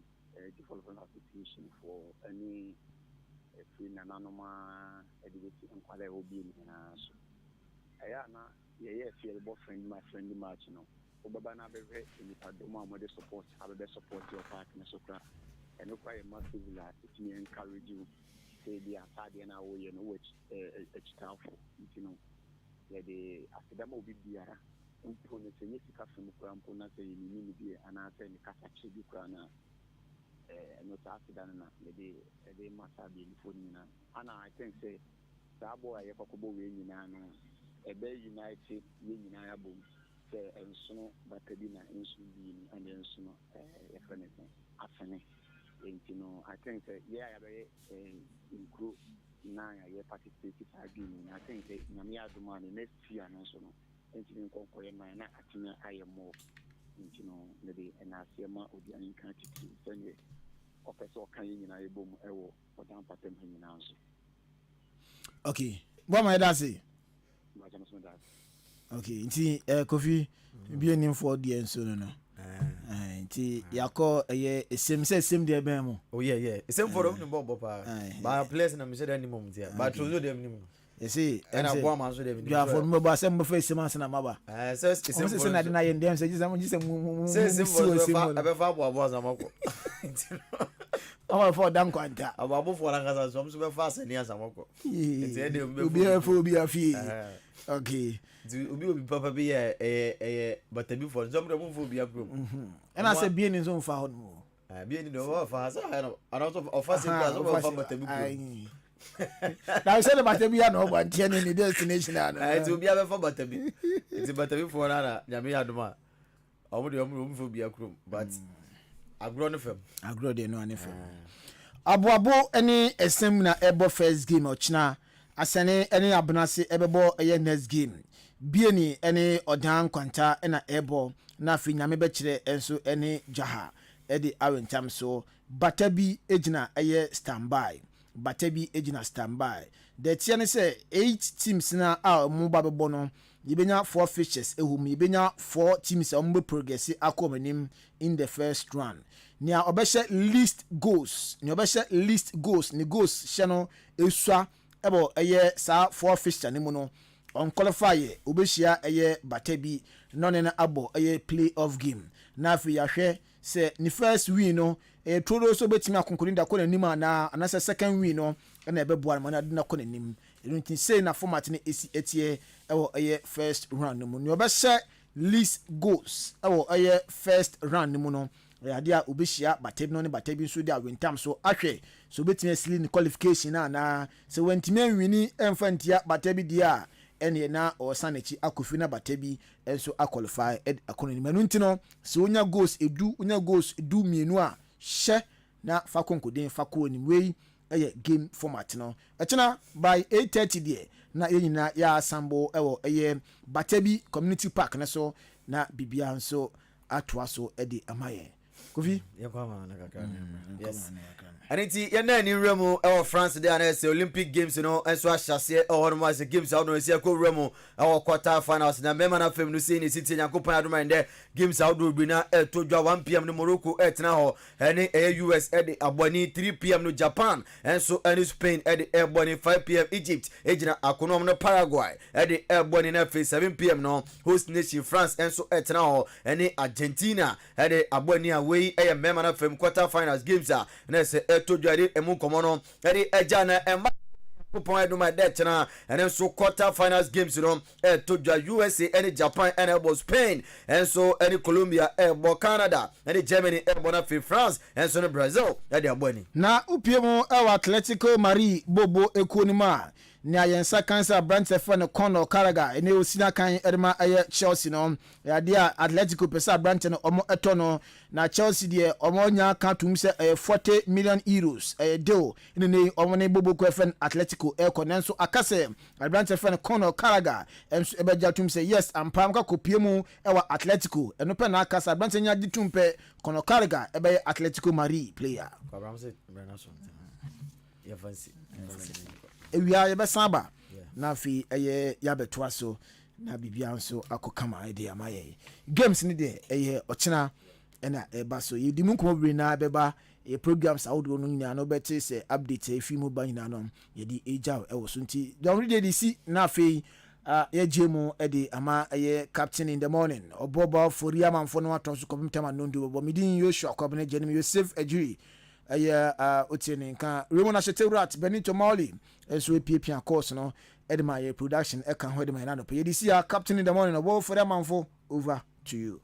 development association for any free nanoma education and quality obi na so. Aya na ye feel boyfriend my friend match no. Obaba na be ni padoma mo de support your partner so kra. And no quite massive that it may encourage you say the asade na wo ye no which staff you know the academic will be there. Until say yes, you can from na say you need be and I say you can achieve you can not accident na the matter be before you na and I think say that boy I have we ni na no e be united ye ni na abom say enso but be na enso bi and enso e friend afene you know I think say yeah I be improve na ya participate again I think say na me aduma next year no so no enti nkonkoye na atina ayemo enti no maybe na asiema odi an kan titi sene opeso kan nyina ebom ewo odan patem nyina nso. Okay, what my dad say? Ma jama so that. Okay, nti Kofi bi enim for the enso no. Nti yakọ esem de ben mo. Oh yeah esem for them bobo pa ba place na me say dem mum dia ba trozo dem nim. You see, and I want to them. You are for me, but some face and maba. So it's simple. I didn't them say say simple. I be fa bo boss amako. Our for damn quanta. Ababo for la so be fa se ni asamako. It's be a fee. Okay. Obi papa be but be for some dem for be a group. And I say be in zone for hon. Be in the for us. I don't offer for but be. Now say about to be an over and the destination. It will be a for but be. It's about to be for another Yami Aduma. I would room for be a crew, but I grow the film. I grow the no any film. Abuabo any SM na ebo first game or china. Asane any abnasi ebebo a next game. Bieni any odan kwanta ena ebo na fi nyame be kire enso any jaha. Edi awentam so batabi ejina aye standby. Batabi ejina standby. The tiane say 8 teams na mo ba bebo no yibenya 4 fixtures ehum yibenya 4 teams ombe progress akomanim in the first round. Nia obeshe list goals ni goals shano eswa ebo eye sa 4 fixture ni mu no on qualify obeshia eye batabi none na abo eye playoff game na fi yahwe se ni first win no todo so betimi akonkorinda ko nanim na second win no na ebeboa na na ko nanim enunti say na format ni esi etie ewo eye first round no mu ni obeshe list goals ewo eye first round ni mu no yadia obeshia batabi no ne batabi so dia wintam so ahwe so betimi asili ni qualification na se wentimi wini emfantia batabi dia ene na osanechi akofi na batabi enso aqualify akononi manunti no se onya goals edu mienu a hye na fa konkoden fa ko ni wei eye game format no echena by 8:30 there na yenyina ya sambo ewo eye batabi community park na so na bibia nso atwa so edi amaye kofi yakwa na kaka yes aniti yana ni remo e France dey na say Olympic Games no enso ahyase e ho no ma say games out no say ko remo e quarter finals na mema na fam no say ni city nyankopon adoma inde games out do bi na e to dwa 1 pm no Morocco e tena ho ene US e de aboni 3 pm no Japan enso ene Spain e de aboni 5 pm Egypt e gina akonom no Paraguay e de aboni na 7 pm no host nation France enso e tena ho ene Argentina e de aboni away e mema na fam quarter finals games a na say to dware emu komono eri eja na emma kupon eduma det na and so quarter finals games no to dwa USA and Japan and ebo Spain and so any Colombia ebo Canada and Germany ebo na France and so Brazil e de aboni na upiemu e Atletico Madrid bobo ekonima ni ayensa kansa branch for no corner Karaga ene osina kan edema aye Chelsea no ya dia Atletico pesa branch no omo etono na Chelsea de omo nya kan tum se 40 million euros deal ene omo ne bobo ko fen Atletico e konenso akase branch for no corner Karaga enso ebeja tum se yes ampam ka kopiemu e wa Atletico eno pe na akasa branch nya di tum pe corner Karaga ebe Atletico Madrid player Abraham say Yeah, fancy. Ewia ye besan ba. Na afi eye ya betoa so na bibia nso akokama ide amaye. Games ni de eye ochina na eba so yedi mu nkomo na beba e programs audio no nyina no beti se update e fi mu ba nyina no yedi eja e wo so nti don read dey si na afi ye jemu ede ama eye captain in the morning obobo foria manfo no aton so kopim tema no ndu bo midin Yoshua kwabene jenim Yosef Ejiri eye otieni nka Raymond Asheterat Benito Mauli enso epiepia course no edema ye production e kan ho edema na no pe yedi si captain in the morning obobo foria manfo over to you.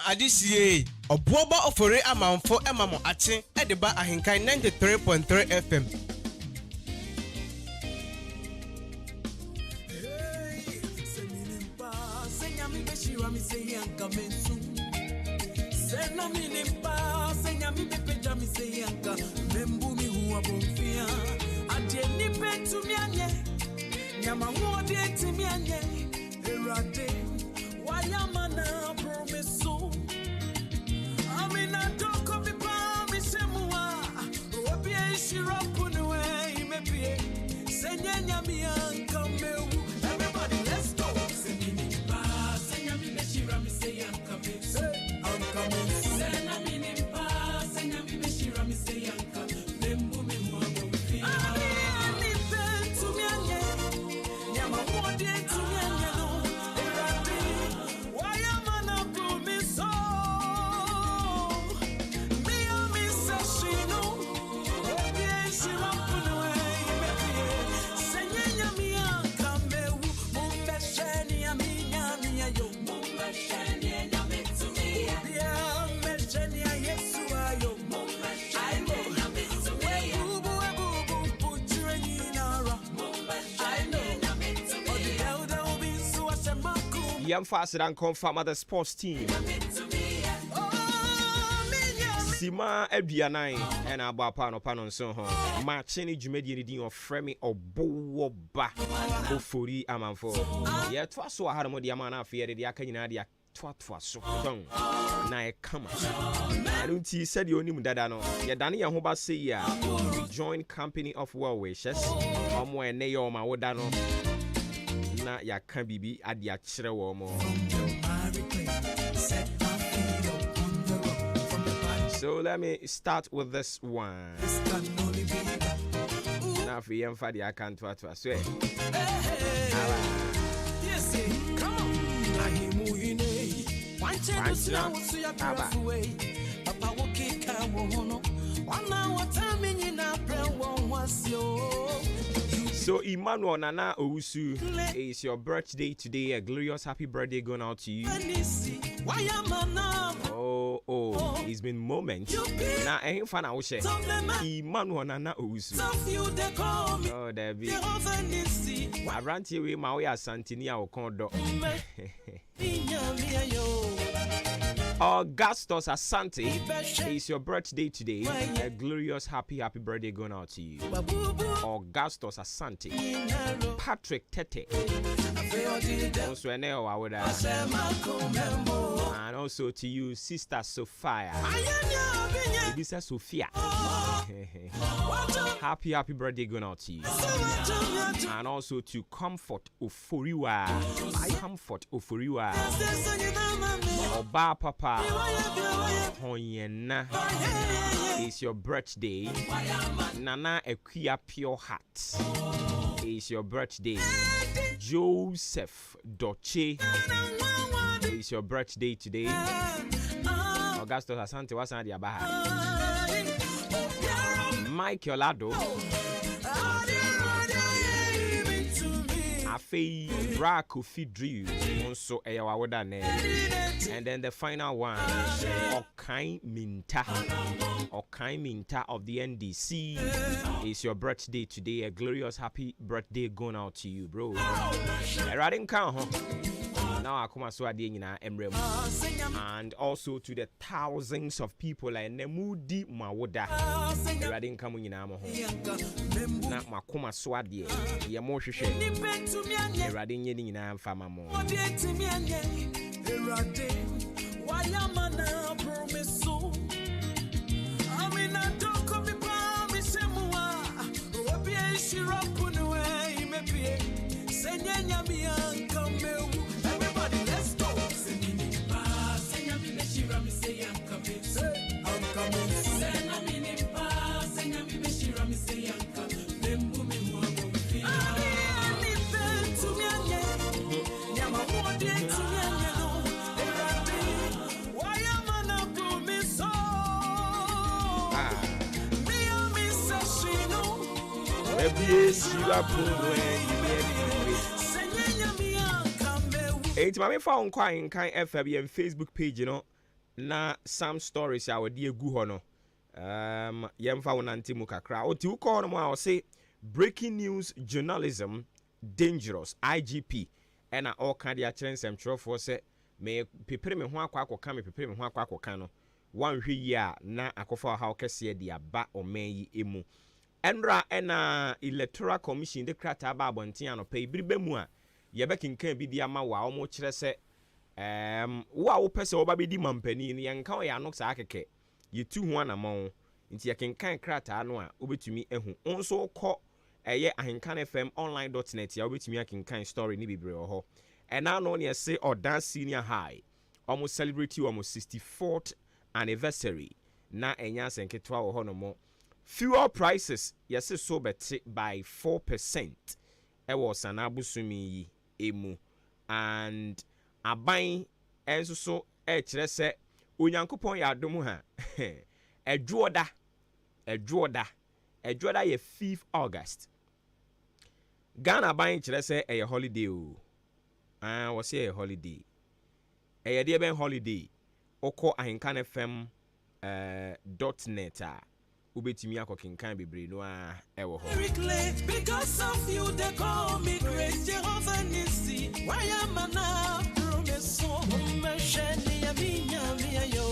Adisiye obuoba ofore amanfo emamo ache edeba Ahenkan 93.3 FM. Everybody, let's go. Young faster than confirm at the sports team. Sima Edianai and Abapano Panon ho. Machini Jumedi din of Fremi or Boba Ofuri Amanfo. Yet twas so hard Modiamana fear the Akaninadia twatwa so. Na e kama. I don't see said you only mudadano. Ya Dani Yahoba say ya. Join company of well wishes. Omo ene yo ma wodano. Na ya kan bibi adi a chire wo mo. So let me start with this one. Now for you for the account to swear. So Emmanuel Nana Owusu, it's your birthday today. A glorious happy birthday going out to you. Oh, it's been moments. Now I ain't fan out share. Emmanuel Nana Owusu. Oh, there be. I ran to you, my way at Santinia or Condo. Augustus Asante, it's your birthday today. A glorious happy birthday going out to you. Augustus Asante, Patrick Tete, also and also to you, Sister Sophia. This is Sophia. Happy birthday going out to you. And also to Comfort Oforiwa. Comfort Oforiwa. Oba Papa Honyena. It's your birthday. Nana Equia Pure Heart. It's your birthday. Joseph Doche. It's your birthday today. Augustus Asante was on the Abaha. Mike Yolado. Afe Rakofi Drew. Also Ayawada. And then the final one, Okai Minta. Okai Minta of the NDC. It's your birthday today. A glorious happy birthday going out to you, bro. Riding count, now I come as and also to the thousands of people like Nemudi Mawoda. Riding coming in Amo. Not Makuma Swadi, Yamoshe. Riding in Am Famamo. Why am I now promise so? I mean, I don't come to promise him. What be a shirop on the way? Maybe send me and come. Everybody, let's go. Send me the pass, send me the shiram, say I'm coming. I'm coming. Send me the pass, send me the shiram, say I'm coming. Then boom, me more. I need to me again. Yama, what did to me? It's my phone crying kind FM Facebook page, you know. Na some stories our dear Guhono. Yemfa Wananti Mukakra. Or to call them, I'll say breaking news journalism dangerous IGP. And all kind of chance I'm sure for say may prepare me one quack or come prepare me one quack or cano. 1 year na akofa how kese dia ba o meyi emu. Enra ena electoral commission de krata ba abonten anopa ibiribe mu a ye bekinkan bi dia ma wa omo kire se wo a wo pese wo ba be di mampani ne yanka o ya no sa akeke ye tu ho anamon nti ye kinkan krata no a obetumi ehu onso kọ eye Ahenkan FM online.net ya obetumi akinkan story ni bibre ho ena no ne se odan senior high almost celebrate almost 64th anniversary na enya senketwa wo ho no mo. Fuel prices yes so beti by 4% ewo sanabusumi emu and aban enso so kire se onyankopon ya adom ha edwoda ye 5th August Ghana aban kire se eye holiday o wo se eye holiday eye de ben holiday oko Ahenkan FM .net ubetimi akokinkan bebre no a ewo ho because of you they call me great Jehovah Nisi why am I now promise so meshani ya yo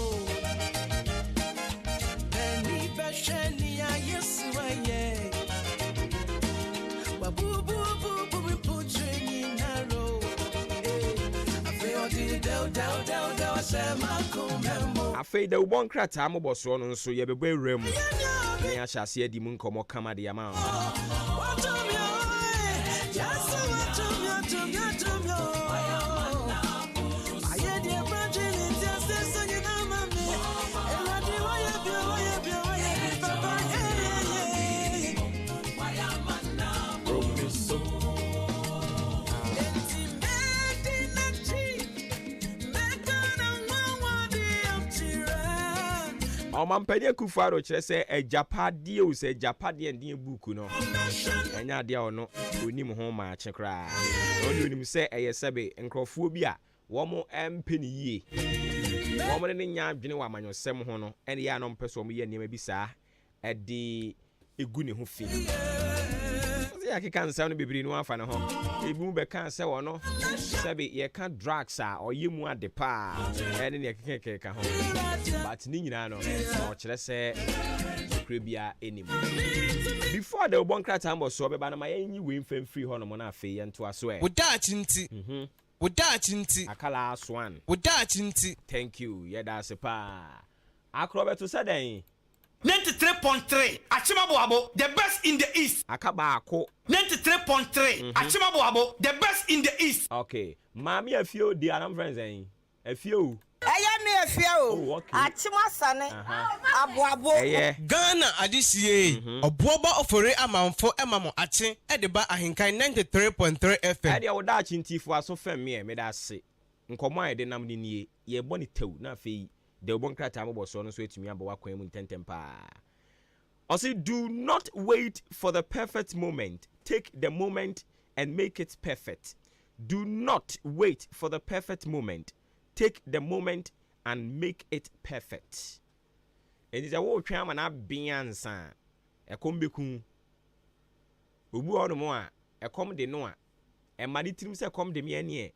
afei da ubon krata mo boso no nso ye bebe rem ne ya hyase adi mu nkomo kama de ama Omampanye Kufaro kyerɛ sɛ agyapadeɛ o sɛ agyapadeɛ ndin buku no ɛnya adeɛ ɔno onim ho ma akye kra ɔno onim sɛ ɛyɛ sɛbe nkrɔfoɔ bi a wɔn mpɛ ne yie wɔn ne nya adwene wɔ amanyɔsɛm ho no ɛne yɛ anom pɛ so wɔn yɛ nneɛma bi saa ɛde egu ne ho fi sɛ akeka nsɛm no bebree no afa ne ho ebi mu bɛka sɛ wɔ no sɛbe yɛka drugs a ɔyɛ mu ade pa ɛne ne kekeka ho but ni nyina no ɔkyerɛ sɛ krebia enim before the obonkrata ambo so beba na ma yenyi we mfam free ho no mo na afei yento aso e Wodaachinti. Wodaachinti. akala swan Wodaachinti. thank you yeda sepa akrobeto sadan 93.3 Achimaboabo, the best in the east. akaba ako 93.3 Achimaboabo, the best in the east. okay mami afio di anam friends en afio Eye me afia o. Oh, okay. Achima sane. Aboabo. eye Ghana adisiye. Obuoba ofore amanfo emamo ache edeba ahenkan 93.3 FM. ade oda chintifo aso fam me da se nkomo ayede nam ni nie ye boni tew na afei de obonkrata ambo so no so etumi abawa kwan mu ntentem pa also do not wait for the perfect moment, take the moment and make it perfect. Do not wait for the perfect moment, take the moment and make it perfect. And is a wo twa ma na biansa ekom beku obu ono mo a ekom de no a e ma de tirim se ekom de me ane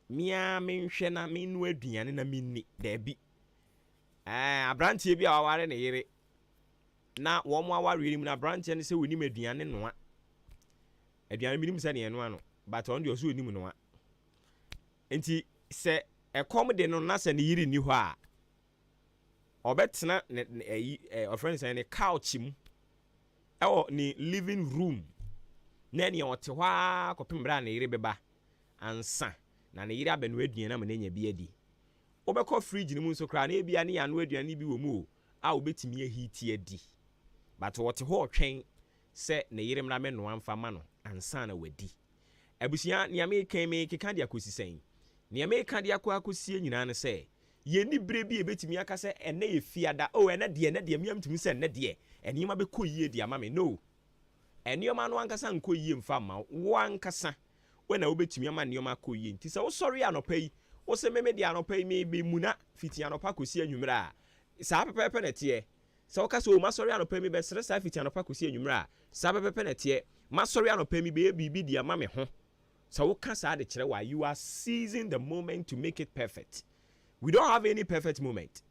mia menhwe na menu aduane na minni da bi abrantie bi a waware ne yere na wo mo aware mu na abrantie ne se wonim aduane no aduane minim se ne no ano but on de oso wonim no a enti se ekom de no na se ne yiri ni ho a obetena a friend say ne couch mu ni living room na ne ote hwa kopem bra na yire beba ansa na ne yire abenu aduane na me nya bi adi obekọ fridge ni mu nso kra na ebia ne ya no aduane bi wo mu a obetimi ahiti adi but wote ho otwen se ne yire mra me no amfa ma no ansa na wadi abusia ne ame kan me keka dia kosisen ne ame kan dia akosie nyina ne se ye ni bre bi ebetimi aka se ene ye fiada o ene de miam tumi se ene de enima be koyie di ama me no enima no ankasa nkoyie mfa ma wo ankasa we na obetimi ama enima koyie nti se wo sorry anopai wo se meme de anopai me be muna fiti anopa kosie anwumra sa pepepe na tie se wo ka se o ma sorry anopai me be sere sa fiti anopa kosie anwumra sa pepepe na tie ma sorry anopai me be bibi di ama me ho se wo ka sa de kire wa you are seizing the moment to make it perfect. We don't have any perfect moment.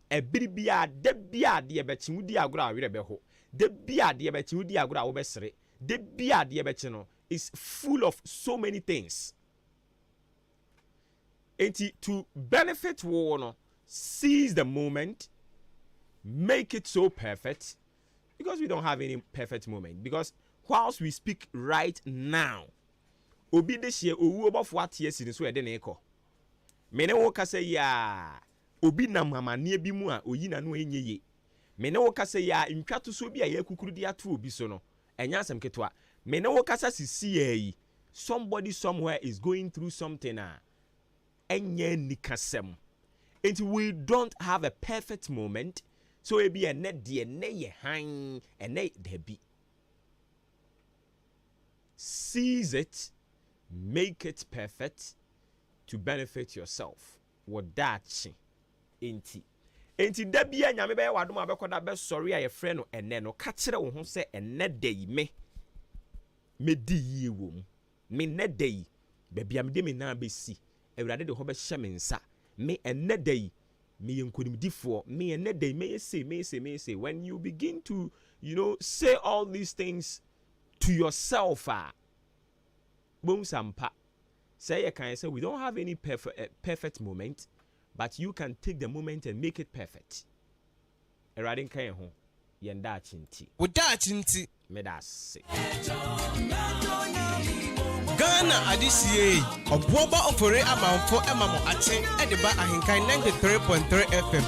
Ebiribia de bia de bechi wudi agora awere be ho. De bia de bechi wudi agora wo be sere. De bia de bechi no is full of so many things. Enti to benefit wo no, seize the moment, make it so perfect, because we don't have any perfect moment. Because whilst we speak right now, obi de hie owu obofo atie si so e de na eko. Mene wo kasa ya obi na mamane bi mu a oyi na no enyeye. Mene wo kasa ya ntwato so bi a ya kukuru di ato obi so no enya asem ketwa. Mene wo kasa sisi yi somebody somewhere is going through something enye nikasem. And we don't have a perfect moment, so e bi ene de ene ye han ene de bi. Seize it, make it perfect to benefit yourself. Wadachi enti da bia nyame be wadom abekoda be sorry a ye frɛ no ene no ka kire wo ho sɛ ene dai me di yie wo mu me ne dai be bia me de me na be si awurade de ho be hye me nsa me ene dai me yenkonimdifo me ene dai me say when you begin to say all these things to yourself bom sampa say you can say we don't have any perfect moment, but you can take the moment and make it perfect. Eradin kan ho yenda chinti. Woda chinti. Medase. Ghana adisiye obuoba ofore amanfo emamo ache ediba ahenkan 93.3 FM.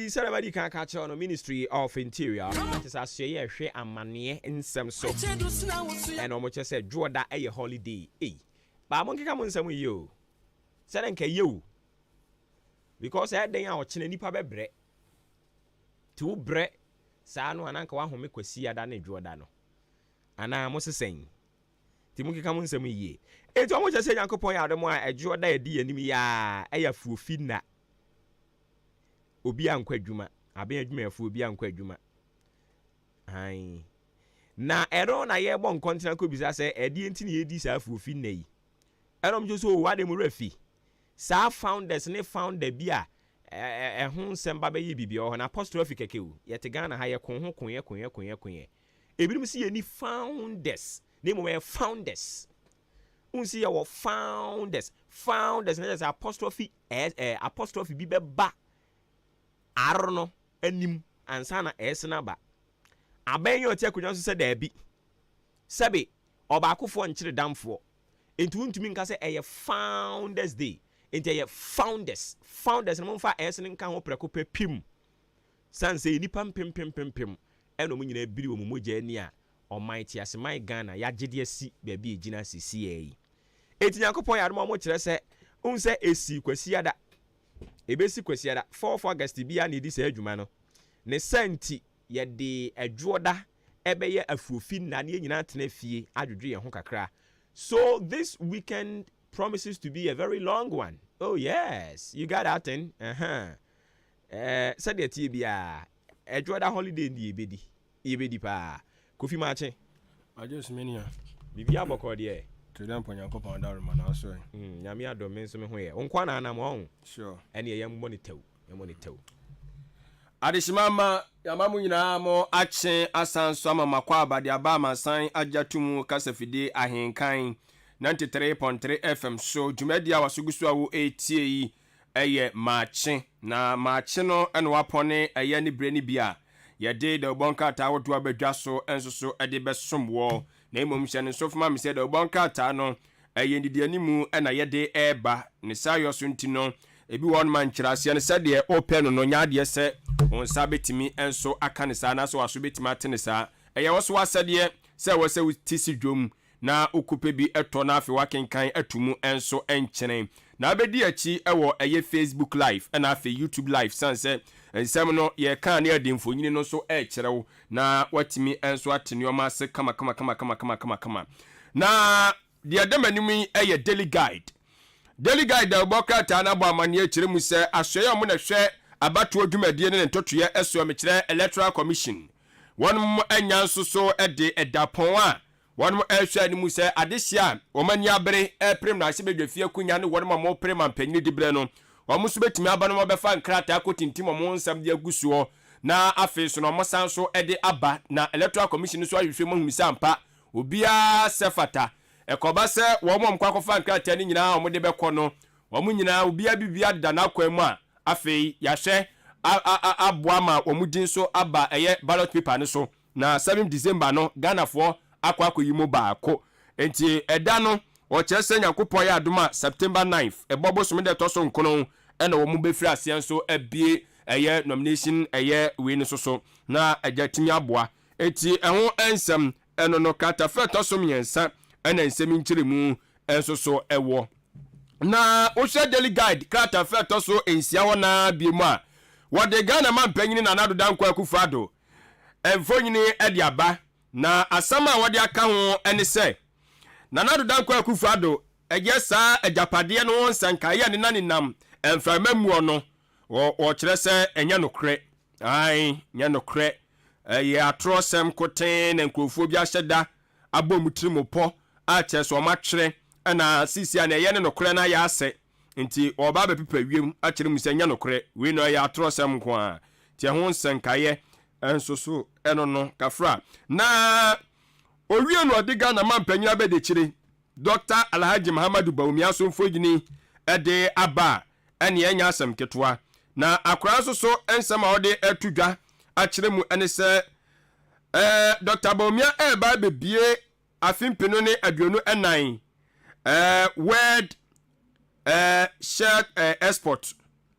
Somebody can catch on the Ministry of Interior. That is as you share a money in some so. And almost just said, draw that a holiday. But I'm going to come on some with you. Say, you. Because I day out in any pub bread. 2 bread. Sano and Uncle who make see a dane Jordano. And I must saying, Timuki come on some ye. It's almost just saying, Uncle point out the more a Jordan enemy. A full finna. Obi ankwa adwuma aben adwuma afo obi ankwa adwuma ai na ero na ye bon kontina ko bisa se edi enti na yedi sa afo fi nayi erom jo so wade mu rafi sa founders ne founder bia ho semba be ye bibia ho na apostrophe keke o yete Ghana ha ye konye ebirim si ye ni founders ne mo founders unsi ye wo founders na just apostrophe apostrophe bi be ba Arono anim ansana esna ba aben yo tie akunwa so se da bi sebe obakofo nkyere damfo entu ntumi nka se eye founders day enti eye founders no mfa esne nka ho preko pepim sanse nipa pem eno mu nyina biri wo mu mogya ani a almighty asemai Ghana ya gede asi ba bi egina sisi yi enti yakopon ya adom mo kire se unse esi kwasi ada ebesi kwasiada 4 August bia na edi sa adwuma no ne santi ye de adwoda ebeye afuofi na ne nyina tena fie adwodwe ye ho kakra. So this weekend promises to be a very long one. Oh yes, you got that thing. Said the tie bia adwoda holiday ndi ebedi pa Kofi Maakye I just mania bibia bokọ de Tredam Ponyankopon da rema na so. Nyame adom me nso me ho ye. Onkwa na anam ho. Sure. Ene ye monitor. Adishimama yamamu nyina mo ache asanso ama makwa abade aba masan agatumu kasafide ahenkan 93.3 FM so dwumadi awasogusu awo etie yi eye Maakye na Maakye no ene wapone eye ne bre ne bia ye de bonka ta wodo abadwa so enso so ede besomwo na emom hye ne so fuma me se de bonka ta no eye ndidi animu ena ye de eba ne sayo so ntino ebi won man kirase ne sede open no nya de se on sabetimi enso aka ne sa na so waso betimi atene sa eye woso wasede se wose tisi dwom na okupe bi eto na afi wakenkan atumu enso enkyene na abedi achi ewo eye Facebook live na afi YouTube live sanse ensem no ye kan ne ademfo nyini no so ekyerɛw na watimi enso atene o ma se kama na de adamanimi eye daily guide da boka ta na bo amane ekyere mu se asoye mo na hwɛ abato adwumadie ne ntotoye eso mekyerɛ electoral commission wonum anya nso so ede edapon a wonum ehwɛ ni mu se adehia omani abere prem na ase bedwafie kunya ne wonum mo prem ampanyini dibre no omo so betimi aba no mo befa nkrata akotintim mo nsam de agusuo na afi so no mo san so ede aba na electoral commission so ahwehwɛ mo humisa ampa obia sefata ekoba se wo mo mkwa kofa nkrata ni nyina omo de bekɔ no wo mo nyina obia bibia da na kwa mu a afi yahwɛ aboa ma omudin so aba eye ballot paper ne so na 7 December no Ghana fo akwa yimo baako enti eda no o kyerese Nyankopɔn ya adoma September 9th ebobo so me de toso nkono ena wo mu befiri ase so abie eye nomination eye we ne so na agyatimi aboa enti eho ensem eno no kata fe toso myensa ena ensem nkyeremu enso so ewo na o hwe daily guide kata fe toso ensia wona biemu a wode Ghana man panyini na nado dankwa akufado emfonyini edi aba na asama wode aka ho ene se na nado dankwa akufado eje sa ajapade no nsanka ya ne naninam emframamu no wo kyerɛ sɛ enya nokre ai nya nokre ye atrosem koten na nkrofo bi ahyeda abomutrim po a cheso matwere na sisia na ye ne nokre na ya ase nti oba be pepa wiem a kire mu se nya nokre we no ye atrosem ko a tie ho nsenkaye ensoso eno no kafra na owie no odiga na mampanyina be de kire Dr. Alhaji Muhammadu Bawumia so mfogini ede aba ene enya asem ketwa na akora so ensem a ode atudwa a kire mu ene se Dr. Bawumia ba bebie afimpino ne aduonu enan word share export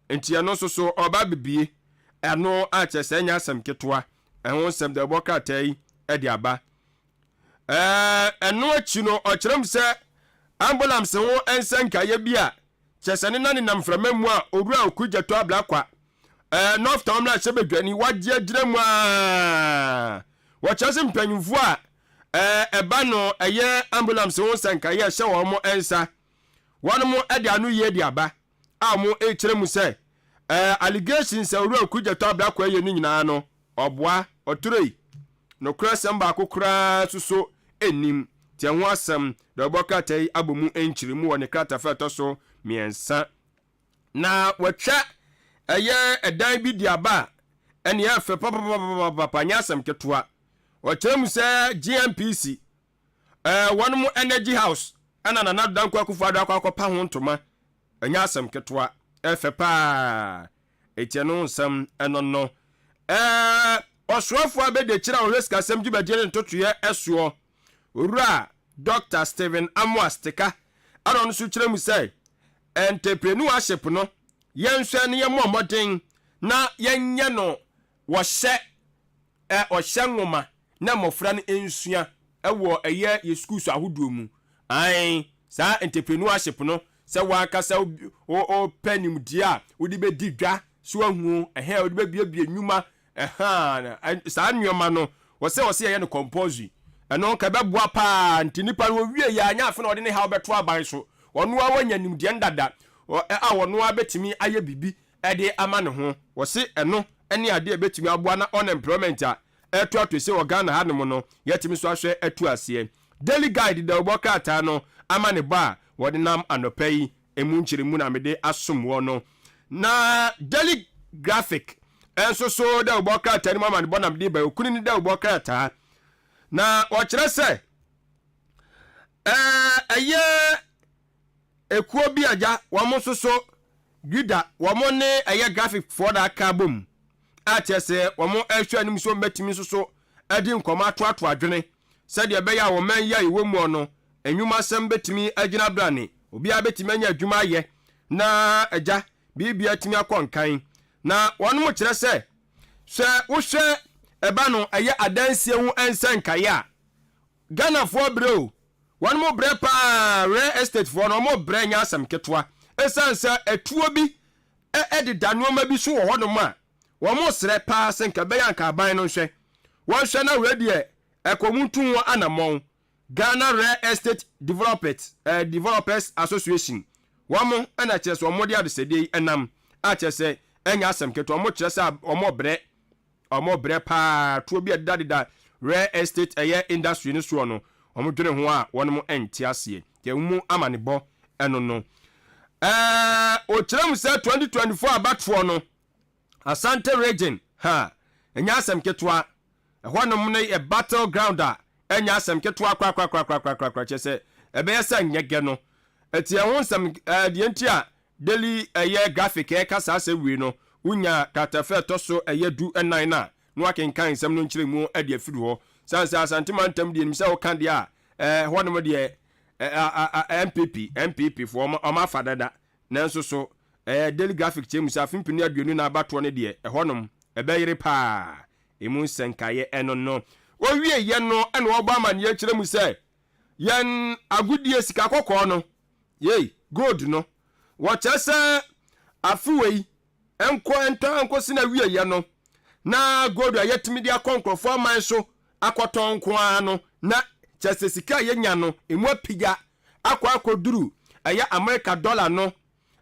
enti eno so oba bebie eno a chese enya asem ketwa ehon sem de boka tai ede aba eno achi no okyerem se ambulance ho ensanka ye bia chesane na ne namframa mu a owura okugyato ablakwa north town na sebedwani wagye agire mu a wachase mpanyimfo a eba no eye ambulance ho sanka ye hye wo mo ensa wonu mo ede anu ye de aba a mo ekyerem se allegations owura okugyato ablakwa ye ni nyina no oboa oturei no krasem ba kokura suso enim tie ho asem de boka tai abomu enkyirimu woni krata feto so miensa na watwa eye edan bi di aba ene ya fe papa nyasem ketwa wakyerem se GMPC one mo energy house ana na nadan kwa kufu ado akwa pa ho ntoma anyasem ketwa efe pa etieno nsem enono osrofo abede kira oreska sem gibagere ntotoye esuo owura Dr. Steven Amwastika aron su kire mu say entrepreneurship no yenhwe ne yemomoden na yenye no wo hye ohye nwoma na mofra no ensua ewo eye ye schools ahodo mu ai sa entrepreneurship no se wakasa o penim dia odi be didwa so ahu odi be bia nwuma sa nwoma no wose ye no compose eno ka beboa pa ntinipa wo wie ya anya afa na ode ne ha obeto aban so ono a wanya nimde ndada a wono a betimi aye bibi ede ama ne ho wose eno ene ade betimi aboa na unemployment a eto atose Ghana ha ne mo no yetimi so ahwe etu ase daily guide da oboka ata no ama ne ba wode nam anopai emu nkyirimu na mede asomwo no na daily graphic enso so da oboka ata ni mama ne bona mede ba okuni ni da oboka ata na wakire se eye ekuo bi aja wamo soso gida wamo ne eye graphic for da carbon atese wamo ehwe anim so metimi soso adi nkoma ato adwene se de be ya wo man ya iwo mu ono enwuma sem betimi agina brane obi abetimi anya adwuma ye na aja bibia timi akonkan na wonu mo kire se wo hwe eba no eye adansie hu ensanka ya Ghana for bro one mo bre pa real estate for no mo bre nya asem ketwa esansa etuo bi de danuoma bi so wo hono ma wo mo sre pa senka be yanka aban no hwe won hwe na we de ekomuntun wo anamon Ghana Real Estate Developers Association wo mo na chese wo mo de adesede enam a chese enya asem ketwa mo chese wo mo bre pa tuo bi dadida real estate industry ni so no omo dwene ho a wono enti ase ye mu amanebo eno no o kirem se 2024 abatfo no Asante region enya asem ketwa ehwonom ne battle ground a enya asem ketwa kwa chese ebe yesa nyege no eti ehwo nsem de enti a daily graphic kasa ase wi no unya katafe to so du enan na no akenkan nsem no nkyire mu ade afiri ho sansa Asante mantam de nimsa wo kan de a honom de MPP for oma fadada nanso so daily graphic chemu sa fimpini aduonu na abato ne de honom ebe yire pa emu senkaye eno no wo wie ye no ene wo ba man ye kire mu se yen agudie sika kokko no yei gold no wo chese afuwei enko sina wie ye no na gold ayetimi dia konkrofo man so akoton ko ano na chese sika ye nya no emu apiga akoduru aya America dollar no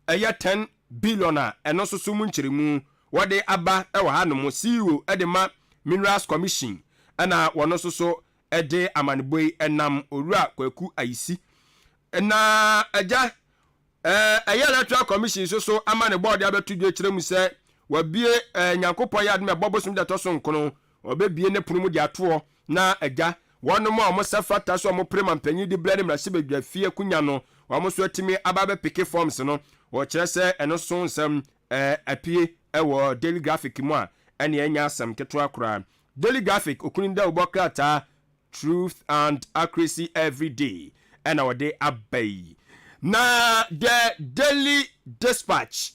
aya 10 billion eno so mu nkyeremu wɔde aba ɛwɔ ha no mo CEO ɛde ma Minerals Commission ɛna wɔno nso so ɛde amanebo yi ɛnam owura Kwaku Ayisi na agya ɛyɛ Electoral Commission so ama ne board abetu dwe kyerɛ mu sɛ wabie Nyankopɔn yɛ adom ɛbɔ bosom de toso nkono obebie ne punu mu de atoɔ na agya wɔnom a ɔmo sɛfata so ɔmo prema mpanyin de brɛ ne mmarahyɛ badwa fie kunya no ɔmo so atimi aba bɛ peke forms no wɔkyerɛ sɛ ɛno so nsɛm apie ɛwɔ Daily Graphic mu a ɛne ɛnya asɛm ketewa koraa Daily Graphic okunin da ubɔ krataa truth and accuracy every day ɛna wɔde abai na the Daily Dispatch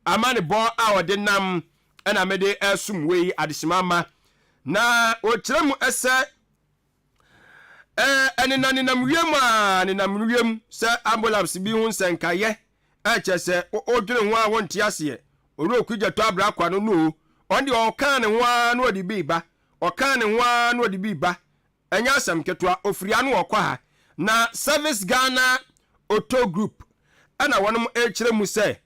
amane bɔ a wɔde nam ɛna mede ɛsum wei adesimama na wɔkyerɛ mu ɛsɛ ɛnenam wiem sɛ ambulance bi ho nsɛnkaeɛ ɛkyɛ sɛ ɔdwene ho a wɔnte aseɛ ɔre okugya tɔ abra kwa no no ɔde ɔka ne ho a na ɔde bi ba ɔka ne ho a na ɔde bi ba ɛnyɛ asɛm ketewa ofiri ano ɔkɔ ha na Service Ghana Auto Group ɛna wɔnom ɛkyerɛ mu sɛ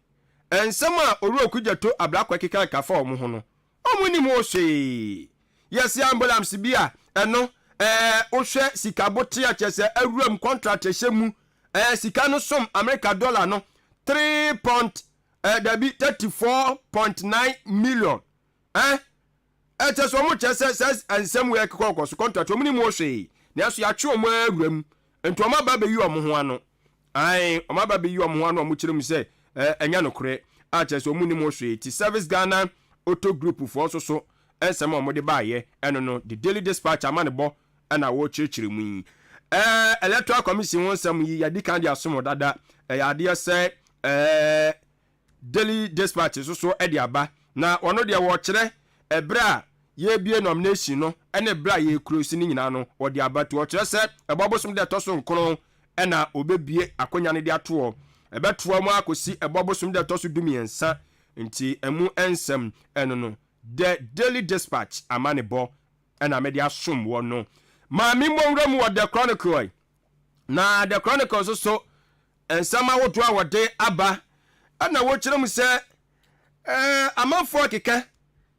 nsɛm a ɔre okugya tɔ abra kwa keka kafa ɔmo ho no ɔmo ni mo hwee yɛsi ambulance bi a ɛno wohwɛ sika bote a kyɛ sɛ awuram contract ɛhyɛ mu sika no som America dollar no 34.9 million ɛkyɛ sɛ ɔmo kyɛ sɛ nsɛm wɔ ɛkekɔ so contract ɔmo ni mo hwee na ɛso yɛatwe ɔmo awuram nti ɔmo aba bɛyi ɔmo ho ano ɔmo aba bɛyi ɔmo ho ano ɔmo kyerɛ mu sɛ ɛnya nokorɛ a kyɛ sɛ ɔmo ni mo hwee ti Service Ghana Auto Group foɔ so ɛnsɛm a ɔmo de baayɛ ɛno no the Daily Dispatch ama ne bɔ ɛna wɔkyerɛkyerɛ mu yi Electoral Commission ho nsɛm yi yɛde kan de asom dada ɛyɛ adeɛ sɛ Daily Dispatch so ɛde aba na ɔno deɛ wɔkyerɛ ɛbrɛ a yɛbie nomination no ɛne ɛbrɛ a yɛkurosi no nyinaa no wɔde aba to wɔkyerɛ sɛ ɛbɔ bosom de ɛtɔ so nkono ɛna obɛbie akonya no de atoɔ ɛbɛtoa mu akɔsi ɛbɔ bosom de ɛtɔ so dumiɛnsa nti ɛmu ɛnsɛm ɛno no the Daily Dispatch ama ne bɔ ɛna mede asom wɔ no maame mbɔnwura mu wɔ The Chronicle na The Chronicle so nsɛm ahodoɔ a wɔde aba ɛna wɔkyerɛ mu sɛ amanfoɔ keka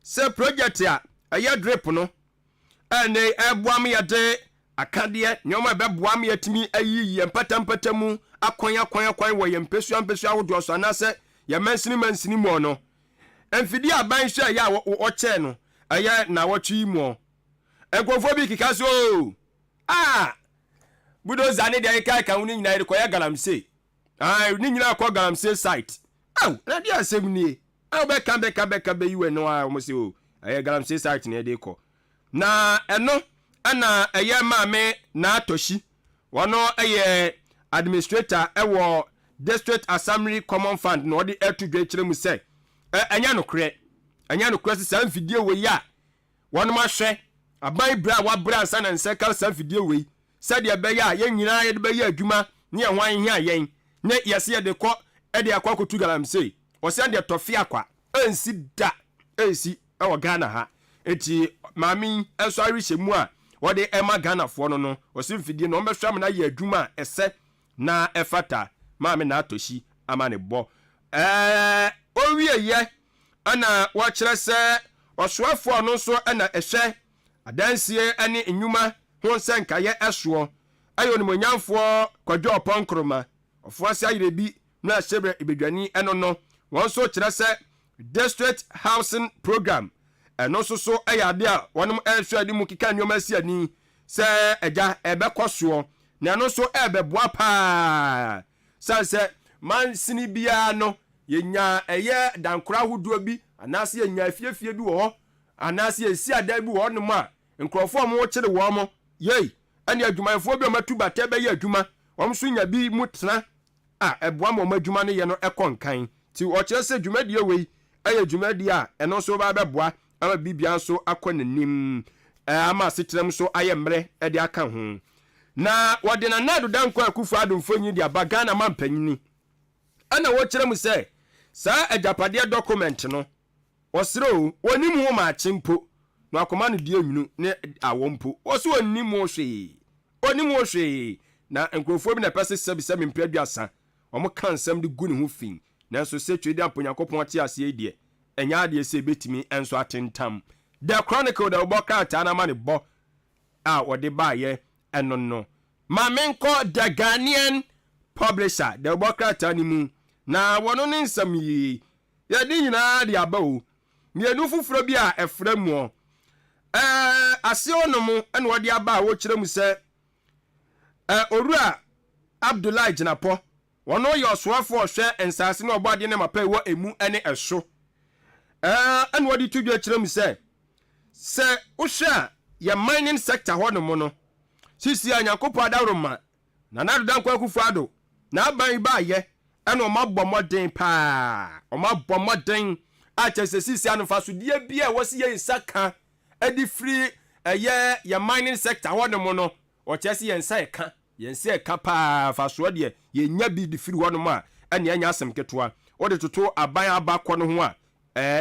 sɛ project a ɛyɛ drip no ɛne ɛboa me yɛde akadeɛ nneɛma ɛbɛboa me yɛtumi ayiyi yɛn mpatampata mu akwan wɔ yɛn mpɛsua ahodoɔ so anaasɛ yɛn mansini mu no mfidie aban hwɛ ɛyɛ a wɔkyɛɛ no ɛyɛ na wɔtwe yi mu nkurɔfoɔ bi keka so budoza ne deɛ ɛka ho no nyinaa yɛde kɔyɛ galamsey ne nyinaa kɔ galamsey site na deɛ asɛm nie wobɛka bɛyi wɔ no a wɔm sɛ ɛyɛ galamsey site ne yɛde kɔ na ɛno ɛna ɛyɛ maame na atɔhyi wɔno ɛyɛ administrator ɛwɔ District Assembly Common Fund na ɔde ɛto dwa kyerɛ mu sɛ ɛnyɛ nokorɛ sɛ saa mfidie wɔ yi a wɔnom ahwɛ aban bra wabra ansa na nsɛ ka saa mfidie wɔ yi sɛdeɛ ɛbɛyɛ a yɛn nyinaa yɛde bɛyɛ adwuma ne yɛn ho ahia yɛn ne yɛse yɛde kɔ ɛde akɔ akɔtu galamsey ɔsɛ deɛ tɔfe akwa ɛnsi ɛwɔ Ghana ha eti maame nso arehyɛ mu a wɔde ɛma Ghanafoɔ no ɔsɛ mfidie no ɔmbɛhwɛ am na yɛ adwuma a ɛsɛ na ɛfata maame na atɔhyi ama ne bɔ owieyɛ ana wɔkyerɛ sɛ ɔsoafoɔ no nso ɛna ɛhwɛ adansie ɛne nnwuma ho nsɛnkaeɛ ɛsoɔ ɛyɛ onimonyamfoɔ Kwadwo Ɔpɔnkroma ɔfoɔ ase ayerɛ bi na ahyɛbrɛ ibedwani ɛno no wɔn nso kyerɛ sɛ District Housing Program ɛno nso so ɛyɛ ade a wɔnom ɛhwɛ de mu keka nneɛma si ani sɛ agya ɛbɛkɔ soɔ na ɛno nso ɛbɛboa paa sɛ mansini biara no yɛnya ɛyɛ dankora ahodoɔ bi anaasɛ yɛnya afiefie bi wɔ hɔ anaasɛ yɛsi adan bi wɔ hɔ nom a nkurɔfoɔ mo kyere wɔn mo yei ɛne adwumayɛfoɔ bi a matu batɛ bɛyɛ adwuma wɔn nso nya bi mu tena a ɛboa ma wɔn adwuma no yɛ no ɛkɔ nkan nti ɔkyerɛ sɛ dwumadie wei ɛyɛ dwumadie a ɛno nso bɛboa ama bibia nso akɔ n'anim ama asekyerɛm nso ayɛ mmerɛ ɛde aka ho na wɔde Nana Addo Akufo Addo nyi de aba Ghana mampanyini ɛna wɔkyerɛ mu sɛ saa agyapadeɛ document no wɔsrɛ wɔnim ho maakye mpo na akoma no die nwunu ne awɔ mpo wɔso wɔnim ho hwee na nkurɔfoɔ bi na pɛsɛ sɛbisɛbi mpɛduasa wɔn ka nsɛm de gu ne ho fin nanso sɛ twedi Nyankopɔn te aseɛ deɛ enya ade se betimi enso atentam the chronicle da oboka ta na ma ne bo a wode ba ye eno no ma menko the Ghanaian publisher the oboka ta ni mu na wono ne nsam yi ye di nyina de aba o mienu fufuro bi a efra mu ase onom ene wode aba a wo kire mu se Orua Abdullahi Jinapo wono yo soafo hwe ensase na obade ne mapa wo emu ene eso ene wode tudwa kire mu se uhwe ya mining sector hono mo no sisi anyakopo adaroma na nadodan kwa kufuado na aban ba ye ene o mabomodin pa o mabomodin a chese sisi anfa so die bia wo se ye nsaka edi free ya mining sector hono mo no o chese ye nsaka yense kapa faso de yenya bi de firi wono ma ene anya asem ketwa wo de toto aban abakọ no ho a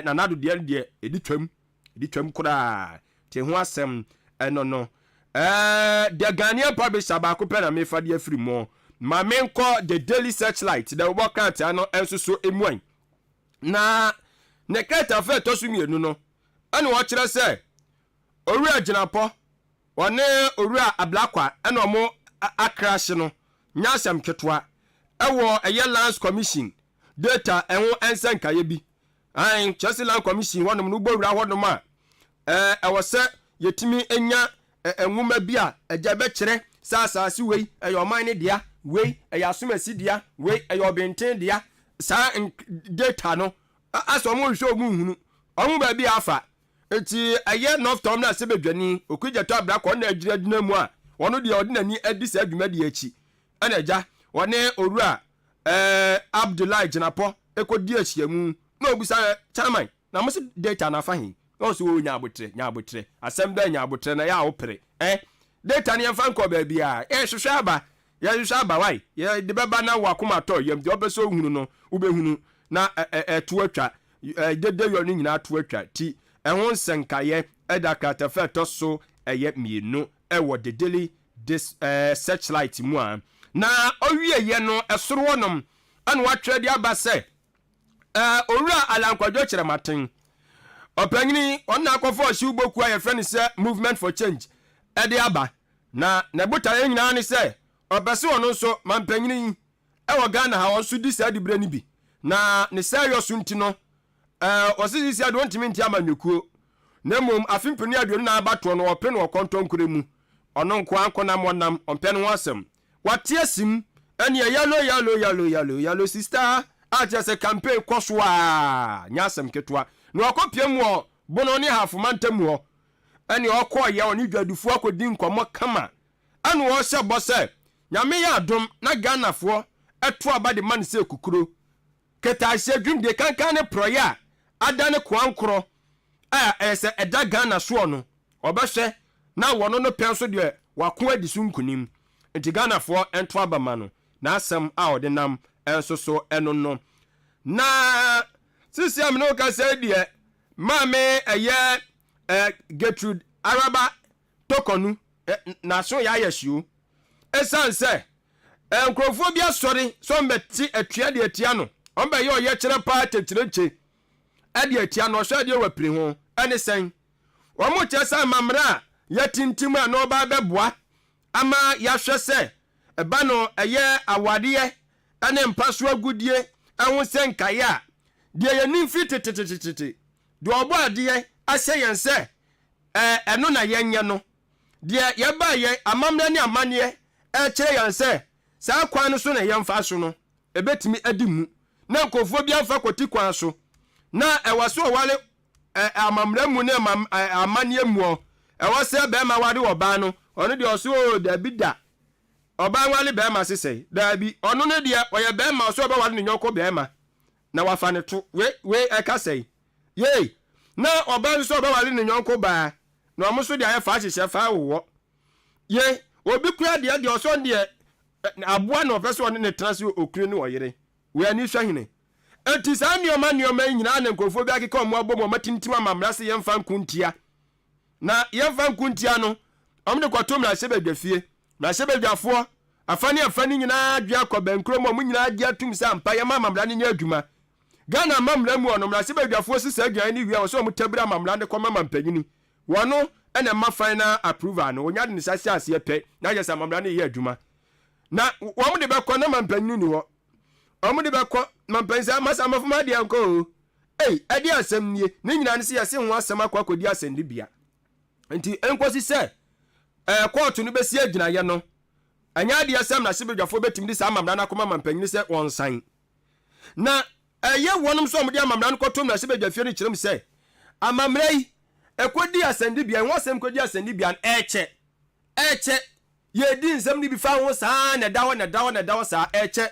na nado de edi twam kura te ho asem eno no the Ghanaian publisher ba ko pe na me fa de afiri mo ma menko the Daily Searchlight the workout ano enso so emuan na ne keta fa to so mienu no ene wo kire se Orua Jinapo wone Orua Ablakwa ene omo akrash no nyasam ketwa ewo Lands Commission data enwo ensan kaye bi Chelsea Land Commission wonom no gbowura hodom a ewo se yetimi enya enwuma bi a eja be kire saasase wei eyoman ne dia wei eyasomasi dia wei eyobenten dia sa data no aso mo hwe omuhunu omu ba bi afa eti North Tom na sebedwani okugyeto Ablakwa na agyira dina mu a wono de ordinary edisa adwuma de achi anaja wone Orua Abdullahi Jinapo ekodi achiamu na obusa chairman na mo se data na fahin no so nya abotre asem da nya abotre na ya opere data ne yemfa nko ba bia hwehwe aba wai ye de beba na wakoma to yem de obeso hunu no ubehunu na to atwa dede yo ni nyina to atwa ti ehon senkaye edaka tafa to so mienu ewo the Daily Searchlight mu a na owie ye no esoro wonom ane watwe de aba se Orua Alankwadwo Kyerematen opanyini onna akofo hye uboku a ye friend se Movement for Change ede aba na nebota nyina ne se obese wono so mampanyini ewo Ghana ha wonso di sa dibre ni bi na ne serious nti no osisi ade wontimi nti amanyekuo na mom afimpani aduonu na abato no ope no kontonkure mu ono nko ankona monam ompe no asem wate asim ene yalo sister a just a campaign koswa nyasem ketwa no okopia mu bono ne hafu mantam ho ene okoye oni dwadufu akodi nkomo kama anu wo hye bose nyame ya adom na Ghanafo eto abade man se kukuro keta hye dwum de kankan ne proya adane kwankro ese eda Ghana so no obehwe na wono no penso de wako adisu nkunim enti Ghanafo ento abama no na asem a odinam enso so eno no na sisi am no ka say de mame Gertrude Araba tokonu na so ya yeshu esanse enkrofo bia sori so mbeti atua de atia no ombe ye oye kire pa tekireche ade atia no hwe de wapiri ho ene sen wo mo chesa mamra yatintim a no ba beboa ama ya hwe se eba no eye awade ene mpaso agudie ehun senkaya de ye nimfi tetetetete de obo ade ahye yense eno na yenye no de ye ba ye amamra ni amane kire yense sa kwan no so na yemfa so no ebetimi adimu na nkofo bia fa koti kwan so na ewaso wale amamra mu na amane mu ewo se be ma wade oba no ono de oso da bida oba wale be ma sesei da bi ono ne de oye be ma so be wade ne nyoko be ma na wafa ne to we eka sei ye na oba so be wale ne nyoko ba na omo so de aye fa hyehyɛ fa wo ye obi kura de oso de aboa na opeso one ne trans okure ne oyere we ani hwahene enti sa nioma nyina na nkofo bi akeka omo abom matintim amamra se yemfa nkuntia na yemfa nkuntia no omde kwatom na hyebadwafie na hyebadwafo afani nyina adwa koba nkrom omo nyina agya tum sa mpa yema amamra ne nya adwuma Ghana mamra mu ono mrase badwafo sisa adwan ni wia wo so mo tabira mamra de koma mampanyini wono ena ma final approval no wonya de sase ase pe na yesa mamra ne ye adwuma na wo mo de be kɔ na mampanyini ni wo o mo de be kɔ mampansa masa mafuma de anko ade asɛm nie ne nyina ne se yɛse ho asɛm akɔkɔdi asɛndi bia nti enkosi sɛ court no besi agyina ye no anya de asɛm na sebedwafo betim de sa mamra na koma mampanyini sɛ wonsan na ɛyɛ wɔnom so ɔmde amamra no kɔtom na sebedwafie no kyerɛm sɛ amamra yi ekodi asɛndi bia ho asɛm kodi asɛndi bia ɛkyɛ yɛdi nsɛm ni bi fa ho saa na dawo saa ɛkyɛ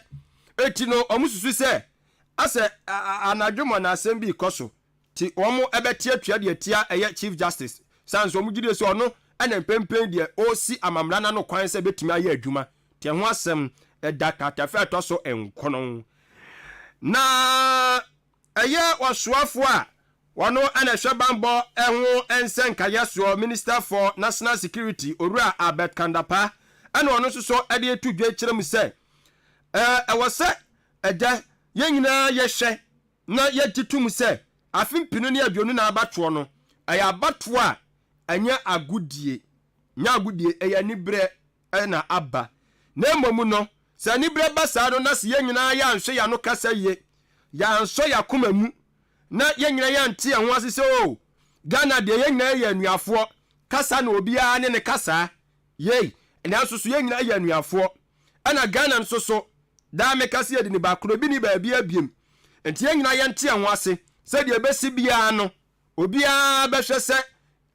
eti no omususu sɛ asɛ anadwomo na asɛm bi kɔso ti wɔn ɛbɛte atua de atia ɛyɛ chief justice sanso ɔmo gide so ɔno ɛna mpempen de osi amamra na no kwan sɛ betumi ayɛ adwuma te ho asɛm ɛda katafa ɛtɔ so enkono na ɛyɛ ɔsoafo a wɔno ɛna hwɛ bambɔ ɛho ɛnsenkaye so minister for national security owura Albert Kandapa ɛna ɔno nso so ɛde etu dwa kyerɛm sɛ ɛwɔ sɛ ɛda yɛnyina yɛhwɛ na yɛtitum sɛ afimpinu ne aduonu na abatoɔ no ɛyɛ abatoɔ a ɛnyɛ agudie ɛyɛ nibrɛ ɛna aba na mmom no sɛ nibrɛ ba saa no na sɛ yɛnyina yɛanhwɛ yɛ no kasa yie yɛansɔ yɛakoma mu na yɛnyina yɛnte ɛho ase sɛ o Ghana deɛ yɛnyina yɛ anuafoɔ kasa na obiara ne ne kasa yei nanso so yɛnyina yɛ anuafoɔ ɛna Ghana nso so da me kasa yɛ de ne bakoro bi ni baabi abiem enti yɛnyina yɛnte ɛho ase sɛ deɛ bɛsi biara no obiara bɛhwɛ sɛ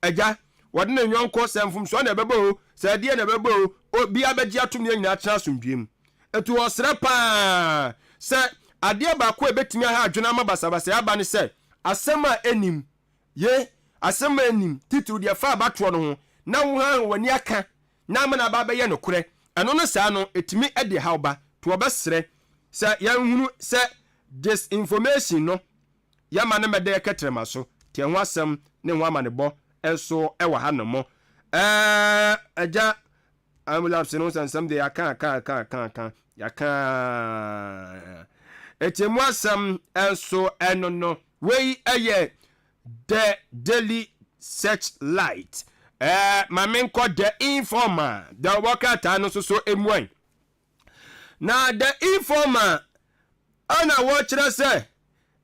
agya wɔde ne nyɔnko sɛmfom so na ɛbɛbɔ o sɛ deɛ na ɛbɛbɔ o obiara bɛgye atom yɛnyina atena asomdwem etu ɔsrɛ paa sɛ adeɛ baako ebetumi aha adwena ama basabasa aba ne sɛ asɛm a enim titiri deɛ fa abatoɔ no ho na wo ha wani aka na ama na ba bɛyɛ no korɛ ɛno no saa no etumi ɛde hawba to ɔbɛsrɛ sɛ yɛnhunu sɛ disinformation no yɛma ne mɛdɛ kɛtrɛma so tie ho asɛm ne ho ama ne bɔ ɛso ɛwɔ ha no mo agya ambulance no sansam de yaka etiemu asɛm ɛso ɛno no wei ɛyɛ the daily searchlight mamenkɔ the informer the worker ta no so emuan na the informer ana wɔkyerɛ sɛ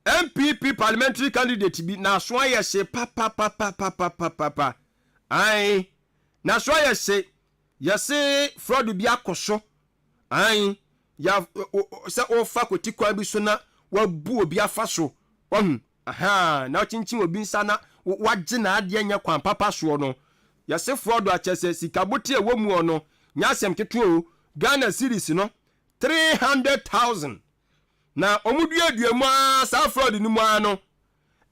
MPP parliamentary candidate bi na so ayɛ hye papa ai na so ayɛ hye yɛse fraud bi akɔso ai ya sɛ ofa koti kwa bi so na wabu obi afa so na chinchin obi nsa na wagye na ade anya kwan papa so no yɛse fraud akyɛsɛ sikabote ɛwɔ mu no nya asɛm keto Ghana series no 300,000 na omuduaduamu sa fraud ni mu ano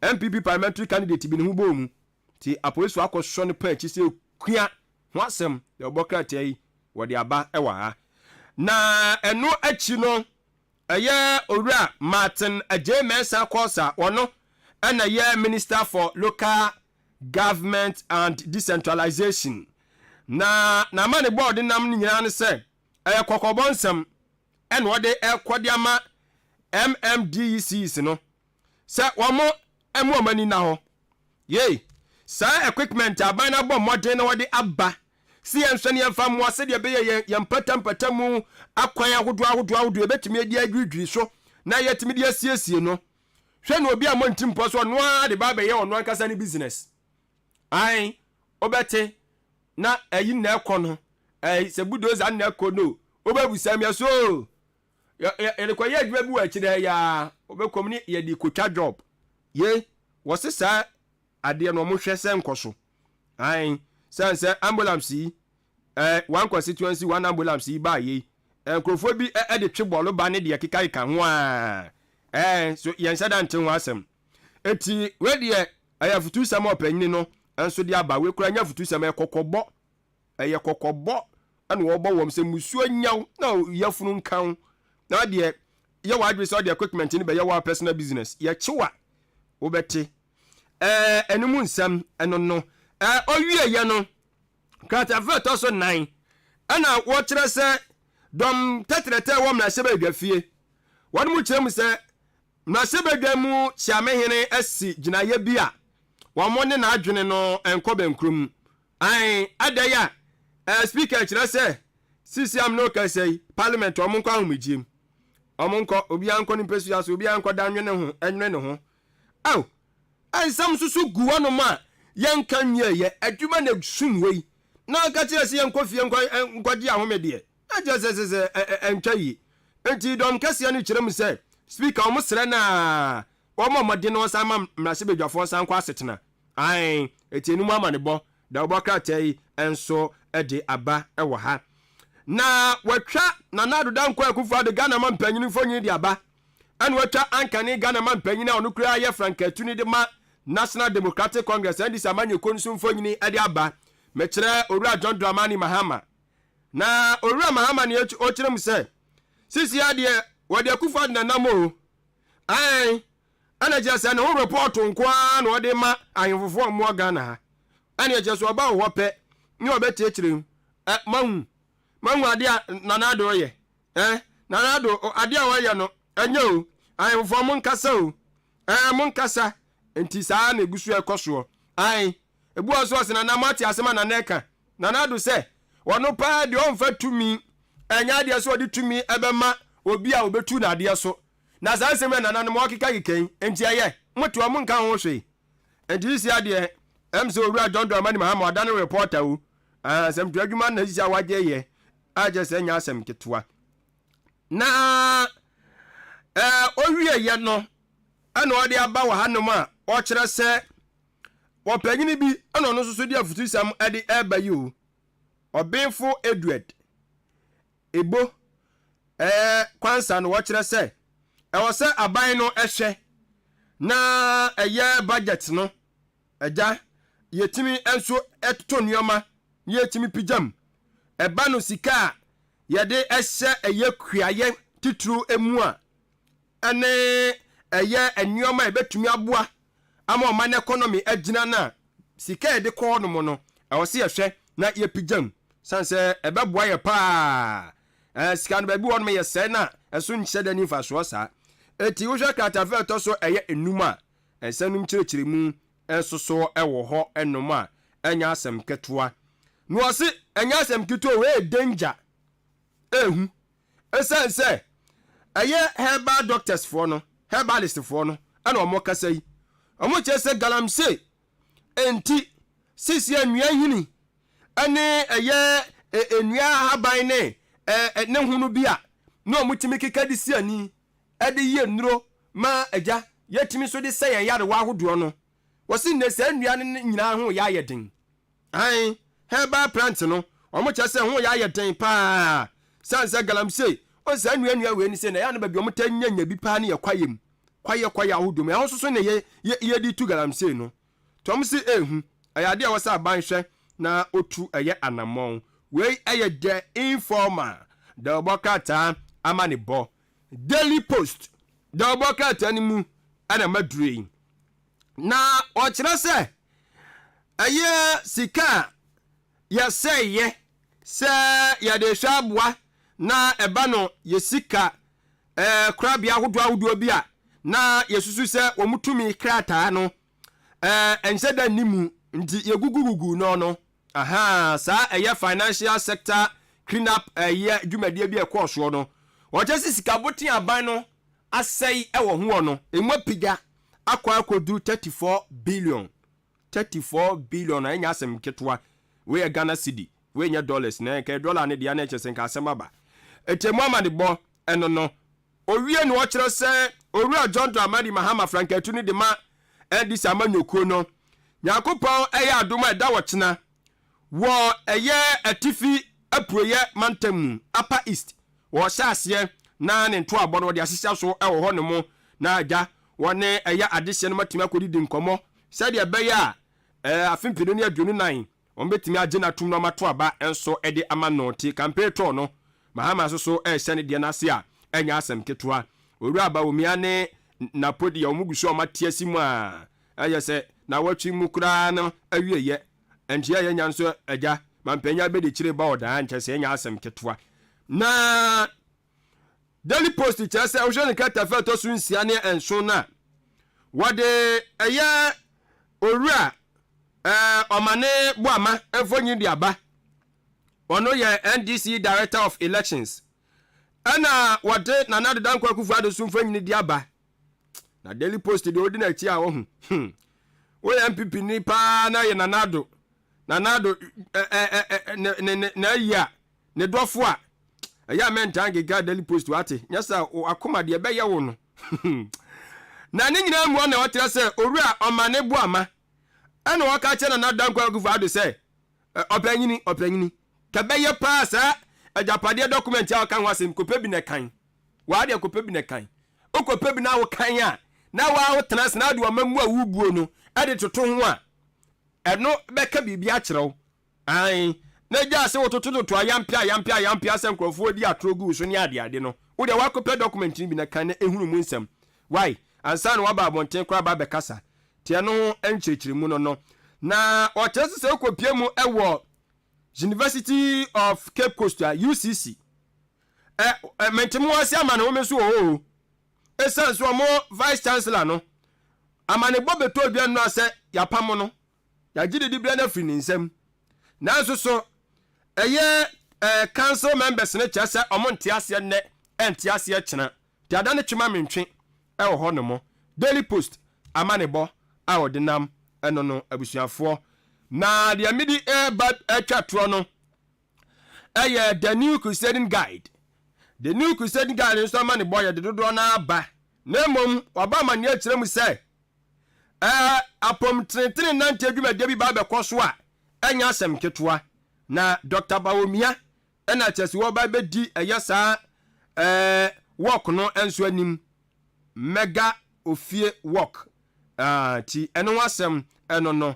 MPP parliamentary candidate bi ne hu bo mu ti apolice akɔhwɛ no pa akyi sɛ kua ho asɛm de obokrata yi wɔde aba ɛwɔ ha na ɛno akyi no ɛyɛ owura Martin Ajemensa Kosa ɔno ɛna yɛ minister for local government and decentralization na mane board nam ne nyina ne sɛ ɛyɛ kɔkɔbɔ nsɛm ɛna wɔde ɛkɔde ama MMDECs no sɛ wɔn ɛmɔmani na hɔ yei saa equipment aban na bɔ modern na wɔde aba si yɛnhwɛ yɛmfa mmoa sɛdeɛ bɛyɛ yɛmpata mu akwan ahodoɔ ebɛtumi adi adwidwi so na yɛtumi de asiesie no hwɛ no obi a montim pɔ so ɔno a de ba bɛyɛ ɔno ankasa ne business ai obɛte na ayi na ɛkɔ no sɛ budoza na ɛkɔ no obɛbusa me so yɛrekɔyɛ adwuma bi wɔ akyirɛ ya obɛkɔm ne yɛde kotwa job ye wɔse saa adeɛ no ɔmo hwɛ sɛ nkɔ so ai sɛ ambulance yi one constituency one ambulance yi ba yi nkrofo bi de twe bɔɔlo ba ne de keka ho a so yɛnhyɛ da nte ho asɛm eti we deɛ ɛyɛ futu sɛm ɔpanyin no nso de aba we kura nya futu sɛm ɛkɔkɔbɔ ɛyɛ kɔkɔbɔ ɛna wɔbɔ wɔm sɛ musuo nyaw na yɛfunu nkan na deɛ yɛ wa adwese ɔde equipment ne bɛyɛ wa personal business yɛ kyewa wobɛte ɛnum nsɛm ɛno no ɔwie yɛ no kratafa to so 9 ɛna wɔkyerɛ sɛ dɔm tetrete wɔ mna hyɛ ba adwafie wɔn mu kyerɛ mu sɛ Mnasebedwa mu Siamehene esi gyinaye bia wɔn ne na adwene no enko benkrum ai adaya speaker kyerɛ sɛ CCM no kasɛi parliament wɔn nkɔ ahomegyem wɔn nkɔ obi ankɔ ne pesu aso obi ankɔ danwene ho enwene ne ho aw ansam susu gu wɔn ma yɛnka nwie adwuma na sumwei na aka kyerɛ sɛ yɛnkɔ fie nkɔ gye ahomedie agye sɛ entwa yi enti dɔm kɛseɛ no kyerɛ mu sɛ speaker wɔn srɛ na wɔn mɔde no sama mmarahyɛbadwafoɔ san kɔ asetena ai eti enu ama ne bɔ da obɔkrata yi enso de aba wɔ ha na watwa na nado dankɔ akufo de Ghana man panyini fonyi de aba ɛna watwa ankane Ghana man panyini a ɔno kura yɛ frankatu ni de ma National Democratic Congress ɛndi samanyo konsu fonyi de aba mekyerɛ owura John Dramani Mahama na owura Mahama ne o kyerɛ mu sɛ sisi ade wɔde akufo na namo ai ana je se na ho report nkoa na ode ma ahemfofo mo Ghana ha ana je so ba wo pɛ ni obeti ekyirem mahu ade nanado ye nanado ade a woyɛ no anya o ahemfofo mo nkasa o mo nkasa enti saa na egusu ekoso ai ebu oso se na mati asema na neka nanado se wono pa de onfa tumi anya ade so ode tumi ebema obi a obetu na ade so na saa sema na nanom okika giken enti aye moto am nka ho hwe enti isi ade emse owura John Dramani Mahama adane reporter o asem to adwuma na isi awaje ye aje se nya asem ketewa na owie ye no ana ode aba wa hanom a o kire se wo panyini bi ana no soso di afutu sam ade eba yi o obenfo Edward ebo kwansa no wo kire se ɛwɔ sɛ aban no ɛhwɛ na ɛyɛ budget no ɛgya yɛtimi enso ɛtɔ nneɛma yɛtimi pijam ɛba no sika yɛde ɛhyɛ ɛyɛ kuayɛ tituru emu a ɛne ɛyɛ nneɛma ɛbɛtumi aboa ama ɔman economy agyina na sika yɛde kɔɔ no mo no ɛwɔ sɛ yɛhwɛ na yɛpijam sanse ɛbɛboa yɛ paa sika no baabi wɔ no yɛ sɛ na ɛso nhyɛ da nifa so saa eti wo hwɛ kratafa to so ɛyɛ enum a ɛsanum kyerɛkyerɛ mu ɛsoso ɛwɔ hɔ ɛnom a ɛnya asɛm ketewa no ɔse ɛnya asɛm ketewa we danger ehu ɛsan sɛ ɛyɛ herbal doctors for no herbalist for no ɛna ɔmo kasa yi ɔmo kyerɛ sɛ galamsey enti sisi anua hini ɛne ɛyɛ enua haban ne hunu bi a no ɔmo timi keka de si ani ade ye nuro ma agya yetimi so de sɛ yɛn yare wa ahodoɔ no wɔsi ne sɛ nnua ne nyinaa ho yɛ ayɛden ai herbal plant no ɔmo kyɛ sɛ ho yɛ ayɛden paa sanse galamsey on sɛ nnua we ni sɛ na ya no ba bi ɔmo ta nyanya bi paa ne yɛ kwayem kwaye ahodoɔ me ɛho so ne ye di tu galamsey no tom si ehu ayade a wɔsɛ aban hwɛ na otu ɛyɛ anamɔn we ɛyɛ the informer the bokata amane bo Daily Post the bokata ni mu ana madure na ɔkyerɛ sɛ ɛyɛ sika yɛsɛyɛ sɛ yɛde hwɛ aboa na ɛba no yɛsika korabea ahodoɔ bi a na yɛsusu sɛ wɔmutumi krataa no ɛnhyɛ da nimu nti yɛgugugugu no aha saa ɛyɛ financial sector clean up ɛyɛ dwumadie bi ɛkɔ soɔ no wɔkyɛ sɛ sika boten aban no asɛe ɛwɔ ho no emu apiga akɔduru 34 billion na ɛnya asɛm ketewa we yɛ Ghana cedi we nya dollars na ɛkɛ dollar ne dia na ɛkyɛ sɛ nka asɛm aba etemu amade bɔ ɛno no owie no ɔkyerɛ sɛ owura John Dramani Mahama frankatu ne de ma ɛdi sama nyokuo no Yakopɔn ɛyɛ adom a ɛda wɔkyena wɔ ɛyɛ atifi apuroyɛ mantamu Upper East wɔ hyɛ aseɛ na ne nto abɔ no wɔde ahyehyɛ so ɛwɔ hɔ no mu na agya wɔne ɛyɛ adehyɛ no matumi akɔdidi nkɔmmɔ sɛdeɛ ɛbɛyɛ a afempido ne aduonu nan wɔn bɛtumi agye n'atom no mato aba nso ɛde ama no te campaign tɔ no Mahama so ɛhyɛ ne deɛ n'ase a ɛnya asɛm ketewa owura aba omia ne napodi ya wɔn gusu ɔma tie si mu a ɛyɛ sɛ na wɔtwi mu kura no awieyɛ ɛntia yɛ nya nso agya mampanya bɛde kyire ba ɔdaa nkyɛ sɛ ɛnya asɛm ketewa na Daily Post kyerɛ sɛ wohwɛ ne katafa ɛtɔ so nsia ne ɛnso no a wɔde ɛyɛ owura ɔmane boama ɛmfɔnyi de aba ɔno yɛ NDC Director of Elections ɛna wɔde Nana Addo Dankwa Akufo-Addo so mfɔnyi de aba na Daily Post de odi na akyi a wɔho woyɛ MPP ni paa na yɛ Nana Addo na yia ne dɔfo a ɛyɛ mentan giga Daily Post wate nyasa akoma de ɛbɛyɛ wo no na ne nyina mu na wɔtɛ sɛ owura ɔmane boama ɛna wɔka kyɛ Nana Addo Dankwa Akufo-Addo sɛ ɔpanyini kabɛyɛ paa saa agyapadeɛ document a wɔka ho asɛm kopɛ bi na kan waade kopɛ bi na kan okopɛ bi na wo kan a na wa wo tena sna de ɔmamu a wubuo no ɛde toto ho a ɛno bɛka biribi akyerɛw ai na gya se wo toto ayampia sɛ nkrɔfoɔ di atrogu so ne ade no wo de wakopɛ document ni bi na kan na ehunu mu nsɛm why ansa na waba abɔnten kora ba bɛkasa tie no enkyerɛkyerɛ mu no na ɔkyerɛ sɛ okopie mu ɛwɔ University of Cape Coast UCC mentemu wase ama na wo meso o esan so mo vice chancellor no amane bobeto bia no ase yapam no ya gididi bia na firi nsam nanso so eye council members ne kyerɛ sɛ ɔmo nte ase ne ente ase kyena ti ada ne twema mentwe ɛwɔ hɔ no mo Daily Post amane bo a odinam ɛno no abusuafoɔ na the midi bad atwatro no ɛyɛ the new crusading guide nso amane bo yɛ de dodo na aba na mom waba amane akyerɛ mu sɛ apom trentre nante adwumade bi ba bɛkɔ so a anya asɛm ketewa na Dr. Bawomia ɛna kyerɛsi wɔ ba bɛdi ɛyɛ saa work no enso anim mega ofie work ti ɛno wasɛm ɛno no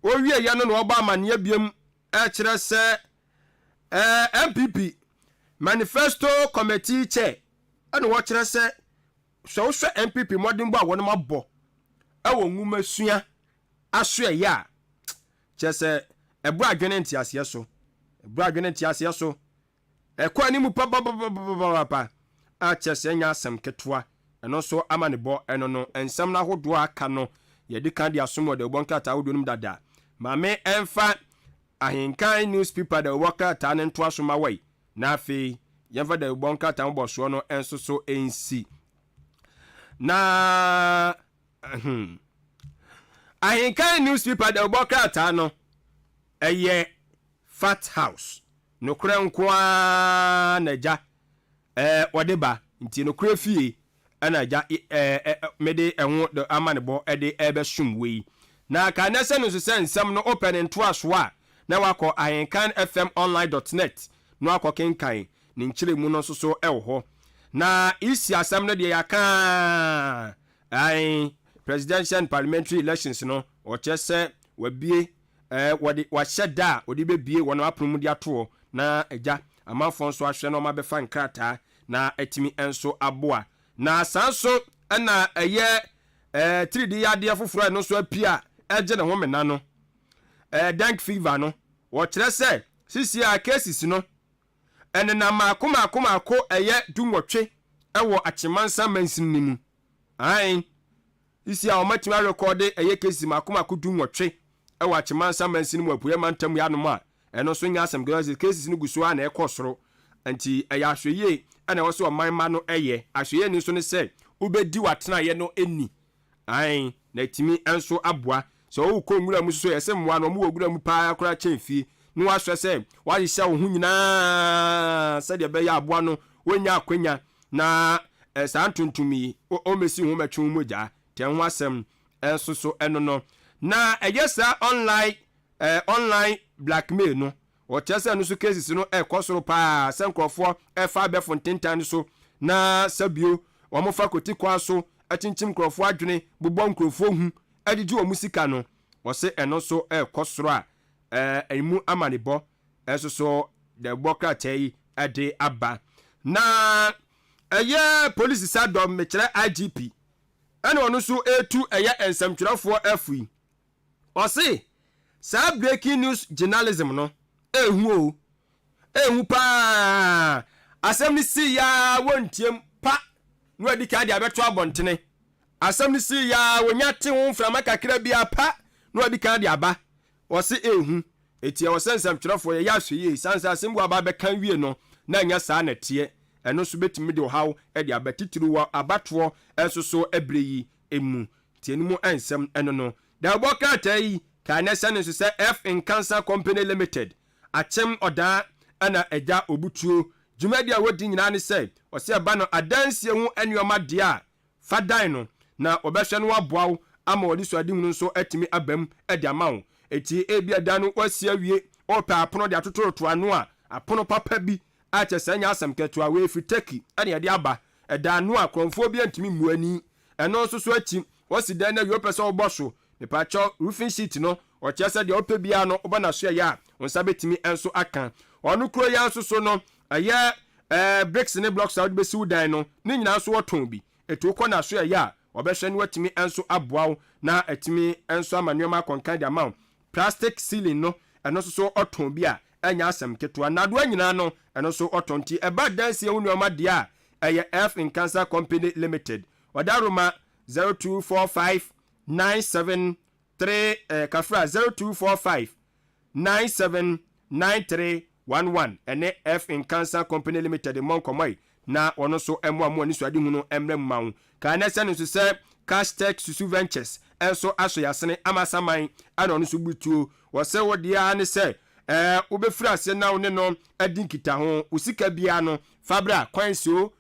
owie ya no na ɔba amane abiem ɛkyerɛ sɛ MPP manifesto committee chair ɛna wɔkyerɛ sɛ hwɛ MPP modern bo a wɔn mabɔ ɛwɔ nwuma sua aso ɛyɛ a kyerɛ sɛ ɛbɔ adwene ntiaseɛ so ɛkɔ ani mu pa a kyerɛ sɛ nya asɛm ketewa ɛno so amane bɔ ɛno no ensɛm na hodoɔ aka no yɛde kan de asom wɔ de bɔnkata ahodoɔ nom dada maame ɛmfa ahenkan newspaper de wɔkata ne nto asoma wai na afei yɛmfa de bɔnkata ho bɔsoɔ no enso so ensi na ahenkan newspaper de wɔkata no ɛyɛ fat house no kura nkoa na gya wɔde ba nti no kura fie ana gya mede ɛho de amane bɔ ɛde ɛbɛsum wei na ka na sɛ no so sɛ nsɛm no open into aso a na wakɔ ahenkanfmonline.net no akɔ kenkan ne nkyerɛ mu no nso so ɛwɔ hɔ na isi asɛm no deɛ yaka presidential and parliamentary elections no ɔkyɛ sɛ wabie wɔde wahyɛ da a wɔde bɛbie wɔn apromu de ato na agya amanfo nso ahwɛ no ma bɛfa nkrataa na atimi enso aboa na sanso ɛna ɛyɛ 3D adeɛ foforɔ no so apia ɛgye ne ho mena no dank fever no wɔkyerɛ sɛ sisi a cases no ɛne na maako ɛyɛ dumwɔtwe ɛwɔ akyemansa mansin ni mu sisi a ɔmatimi record ɛyɛ cases maako dumwɔtwe ɛwɔ akyemansa mansin mu apuye mantam ya no ma ɛno so nya asɛm gɛsɛ cases no guso a na ɛkɔ soro anti ɛyɛ ahwɛyie ɛna ɛwɔ so ɔman ma no ɛyɛ ahwɛyie ni so ne sɛ wobɛdi watena yɛ no ɛni na timi enso aboa so wo ko nwura mu so yɛsɛ mmoa no mo wogura mu paa kora kyɛn fie no wahwɛ sɛ wahyɛ wo ho nyinaa sɛ de bɛyɛ aboa no wonya akwanya na saa ntontumi o mesi ho matwe mu gya tɛn ho asɛm enso so ɛno no na ɛyɛ saa online blackmail no wɔkyɛ sɛ no so cases no ɛkɔ soro paa sɛ nkrɔfoɔ ɛfa bɛfo ntentan so na sabio wɔn fa koti kwa so akyinkyim nkrɔfoɔ adwene bobɔ nkrɔfoɔ hu adidi wɔn sika no wɔse ɛno so ɛkɔ soro a ɛmu amanebɔ ɛso so de bɔkrataa yi ɛde aba na ɛyɛ police sadom mekyerɛ IGP ɛna ɔno so etu ɛyɛ nsɛmtwerɛfoɔ afui ɔse saa breaking news journalism no ehu paa asɛm ni si ya wontiem pa no adi ka de abeto abontene asɛm ni si ya wonya te ho mframa kakra bia pa no adi ka de aba wɔse ehu etia wɔsensɛm twerɛfo yɛ yahwe yi sansa asɛm bu aba bɛka wie no na nya saa na tie ɛno so betimi de haw de abatitiri wɔ abatoɔ ɛso so ebre yi emu tie no mu ensɛm ɛno no da bɔka tai ka na sɛ so sɛ F in Cancer Company Limited akyem ɔda ana ɛgya obutuo dwumadi a wodi nyina ne sɛ ɔsɛ ba no adansie ho anuoma de a fadan no na ɔbɛhwɛ no waboaw ama wɔde so ade hunu nso atimi abam de ama wo eti ebia da no wasi awie ɔpɛ apono de atotoroto ano a apono papa bi a kyɛ sɛ nya asɛm keto a we fi Turkey ade ade aba ɛda no a krɔmfo bi antimi muani ɛno nso so akyi wɔsi dan na yopɛ sɛ ɔbɔ so ne pacho roofing sheet no ɔkyɛ sɛ de ɔpɛ bia no ɔba na so yɛ a onsa betimi enso aka ɔno kuro ya nso so no ɛyɛ bricks ne blocks a wode bɛsi dan no ne nyina so wɔtɔn bi eto kɔ na so yɛ a ɔbɛhwɛ no watimi enso aboaw na atimi enso ama nneɛma akɔnkan de ama plastic ceiling no ɛno so ɔtɔn bi a anya asɛm ketewa na do nyina no ɛno so ɔtɔn ti ɛba dansie ho nneɛma de a ɛyɛ F in Cancer Company Limited wadaroma 024597 kafra 0245979311 ene F in Cancer Company Limited monkomai na ono so emu ani so ade hunu emre mmawo ka na se no so se Cash Tech Susu Ventures enso aso yasene amasaman ana ono so butuo wo se wo de a ne se wo be fira se na wo ne no adi nkita ho usika bia no fabra kwansio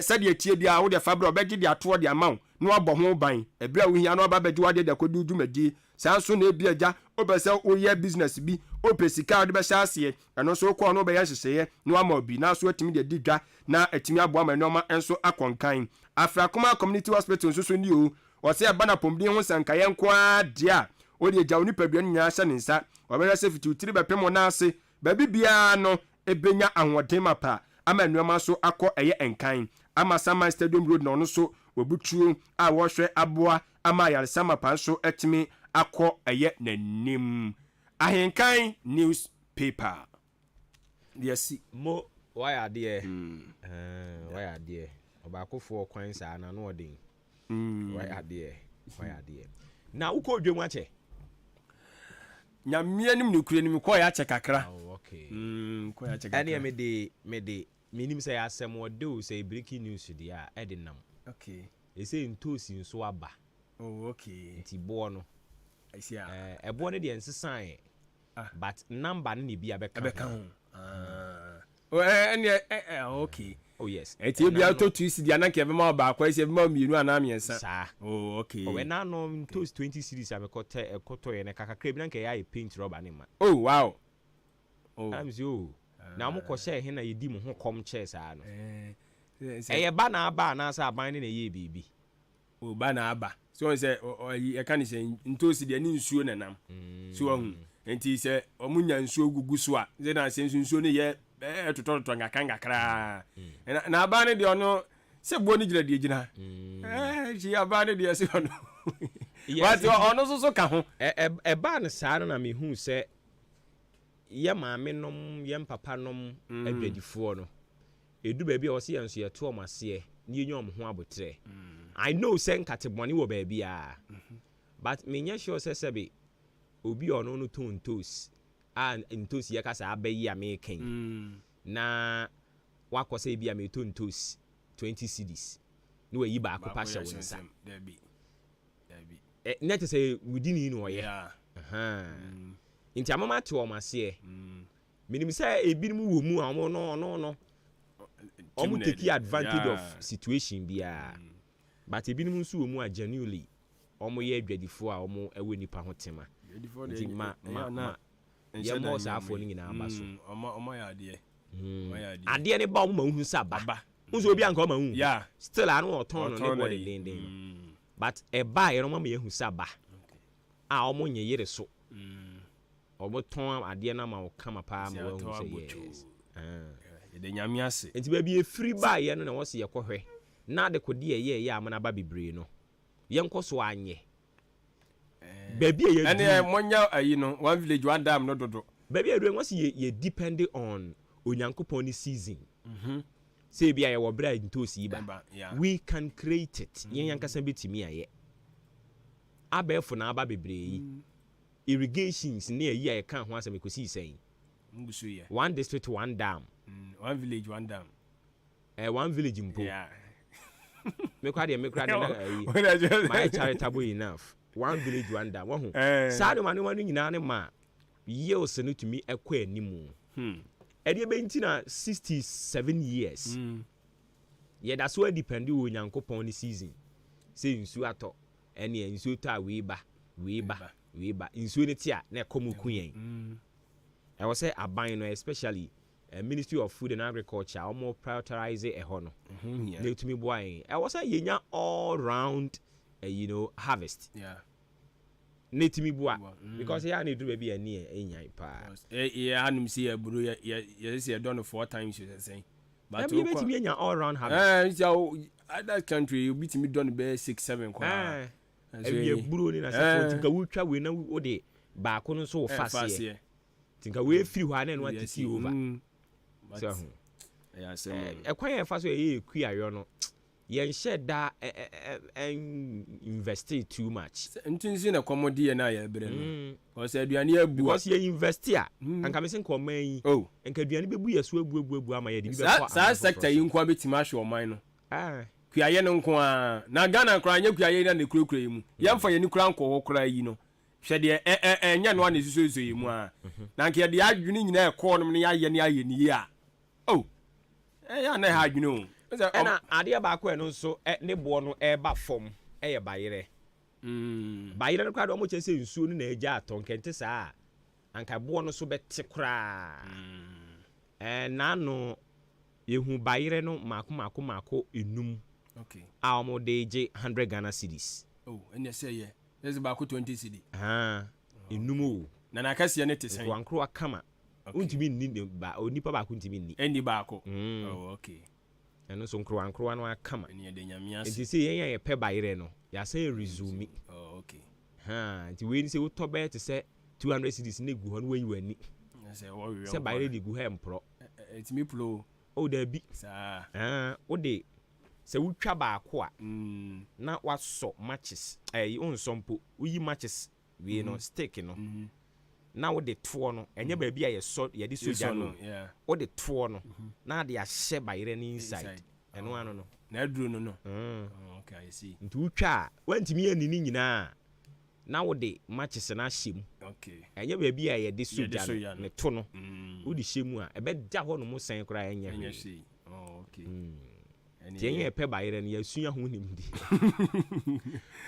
se de tie bia wo de fabra obegye de ato de amawo no abɔ ho ban ebia wo hia no aba begye wade de kodu dwumadi sanso na ebia gya obese oye business bi opesika ode be hyase eno so kɔ no be yɛhyehyɛ no ama obi na so atimi de didwa na atimi abo ama noma enso akɔnkan Afrakoma Community Hospital nso so ni o wɔse aba na pomdi ho sankaye nko a de a ode gya oni paduan nya hyɛ ne nsa ɔbɛyɛ sɛ fitutiri bɛpem na ase baabi bia no ebenya ahoɔden mapa ama noma so akɔ ɛyɛ enkan ama Saman Stadium Road na ɔno so wabutuo a wɔhwɛ aboa ama yaresama pa so atimi akɔ ɛyɛ nanim Ahenkan newspaper yes mo why ade why ade obakofo kwan sa na no odin why ade na uko dwemu ache nyamia nim nukure nim ko ya che kakra okay ko ya che kakra ene me nim say asem ode o say breaking news dia ede nam okay e say ntosi nso aba okay nti bo no asia ebo ne de ensesan but number ne bi abeka ho okay oh yes eti bia to twisi dia na ke be ma ba kwa ise be ma mienu ana miensa sa okay we na no toast 20 series abekote ekoto ye ne kakakra bi na nke ya paint rubber ne ma oh wow I'm so na mo ko share he na yedi mo ho kom chair sa no ye ba na aba na sa aban ne na ye bibi o ba na aba so say e kan say ntosi dia ni nsuo nanam so hu enti say omunya nsuo gugu so a ze na say nsuo ne ye tototo ngakra na aba ne de ono se bo ni gira ji aba ne de se ono but ono so ka ho e ba ne sa na me hu se ye maame nom ye papa nom adwadifo no edu ba bi a wo se yenso ye to omase ni enyom ho abotre I know sen kateboni wo ba bia but me nya sure se be obi ono no ton toast and ntosi ye kasa abayi American na wakose bia me ton toast 20 cedis no we yi ba akopa hye wonsa dabi net say within you no ye nti amama te o mase minim say ebinim wo mu amo no omo take advantage of situation bia but ebinim nso wo mu a genuinely omo ye adwadifo a omo ewe nipa ho tema nti ma ye mo sa afo ni nyina aba so omo ya ade ade ne ba omo ma hu sa ba nso obi anka o ma hu still anu oton no ne body den but e ba ye no ma ye hu sa ba a omo nye yere so omo ton ade na ma o kama pa ma hu say yes de nyame ase enti ba bi e free ba ye no na wo se ye kohwe na de kodi ye amana ba bibre no ye nkoso anye baby ye ene monya ayi no one village one dam no dodo baby e do won se ye depend on onyankopon ni season say be a wobra into siba. Yeah. We can create it. Yen yankasa betimi aye. Abefo na aba bebre irrigations near ye kan ho asem ekosi sen. One district, one dam. One village, one dam. One village mpo. Yeah. Me my charitable enough. One village, one dam. One. Sad man nyina ne ma. Years no to me ekwa animu. Ede be ntina 67 years. Yeah, that's where depend on Nyankopon season. Say nsu ato. Ene nsu to a we ba. Nsu ne tia na ekomu kuyen. I was say aban no especially Ministry of Food and Agriculture almost prioritize a hono. Yeah. To me boy. I was say yenya all round harvest. Yeah. Ne to me boy because ya need to be a near enyan pa. Yeah, anum see a buru ya see done 4 times you say. But you bet me all round harvest. That country you beat me done be 6-7 kwa. E buru ni na say tinka wutwa we na wo de ba ko no so fast. Tinka we free hwa na no atisi over. So kwan ya fa so e ku ayo no yen share da invest too much. Ntinzi na commodity na ya bre no. Because aduane abu. Because you invest a anka me sen ko man yi. Oh. Enka aduane bebu yeso abu ama ye de bi be kwa. Sa sector yi nkwa betima hwe oman no. Kuaye no nko a na Ghana kra anya kuaye na ne kurakura yi mu. Yemfa ye ni kura nko ho kura yi no. Hwe de enya no na susuzo yi mu a. Na nke de adwene nyina e ko no ne aye ni a. Oh. Ya na ha adwene o. Ena ade ba ko no so ne bo no e ba fom e ye bayire. Bayire no kwa do mo chese nsuo no na eja aton kente saa. Anka bo no so bete kura. Na no yehu bayire no mako enum. Okay. A mo de je 100 Ghana cedis. Oh, and you say yeah. There's about 20 cedi. Enum o. Na na kase ne te sen. Wankro akama. Untimi ni ba onipa ba ko untimi ni. Eni ba ko. Oh, okay. Eno so nkro no akama. Eni de nyame ase. Nti se yen ye pe bayire no. Ya say resume. Oh, okay. Nti we ni se wo to be te se 200 cedis na gu ho no wen wani. Se wo wi. Se bayire di gu he mpro. Etimi pro. O da bi. Sa. O de se wutwa ba ko a. Na waso matches. Onsompo. Uyi matches we no stick no. Na wo de to no enye ba bia ye so ye de soja no wo de to no na de ahye bayire ni inside eno ano no na aduro no okay I see nti wutwa wantimi anini nyina na wo de matches na hyem okay enye ba bia ye de soja ne to no wo de hyemu a ebe da ho no mo san kura enye hwe okay enye pe bayire no yasua ho nimdi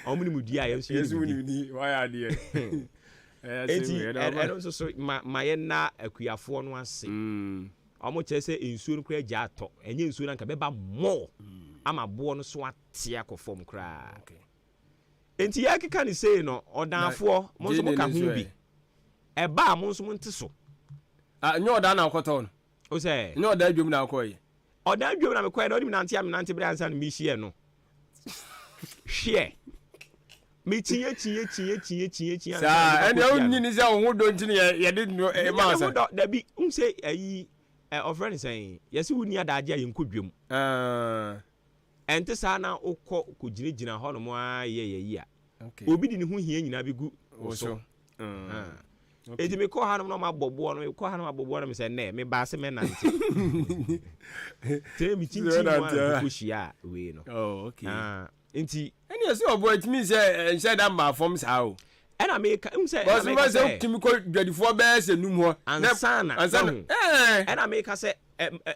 omuni mudi a yasua nimdi why are there and also so my na akuafo no ase omo chese ensuo no kura gya ato enye ensuo na nka beba more ama bo no so atia kofom kra enti ya keka ni say no odanfo mo so mo ka hu bi eba mo so mo nte so nye odan na akoto no o say nye odan dwom na akoye odan dwom na me koye na odim na nante bre ansa no mi hie no hie me tinye sa ene o nyini se o hodo ntini ye de e ma sa da bi say ayi of friend say yes we ni adaje ayi nkodwem ente sa na ukọ kugirigina ho no mo ye obi di ne ho hia nyina bi gu so edi me ko ha no ma bobo no ko ha no ma bobo no me say na me ba se me nante te mi tinchi mo na ko shia we no oh okay enti eni ese obo it means say that ma form sa o ena me say na say kimi ko dwadifo be se num ho ansana ena me ka say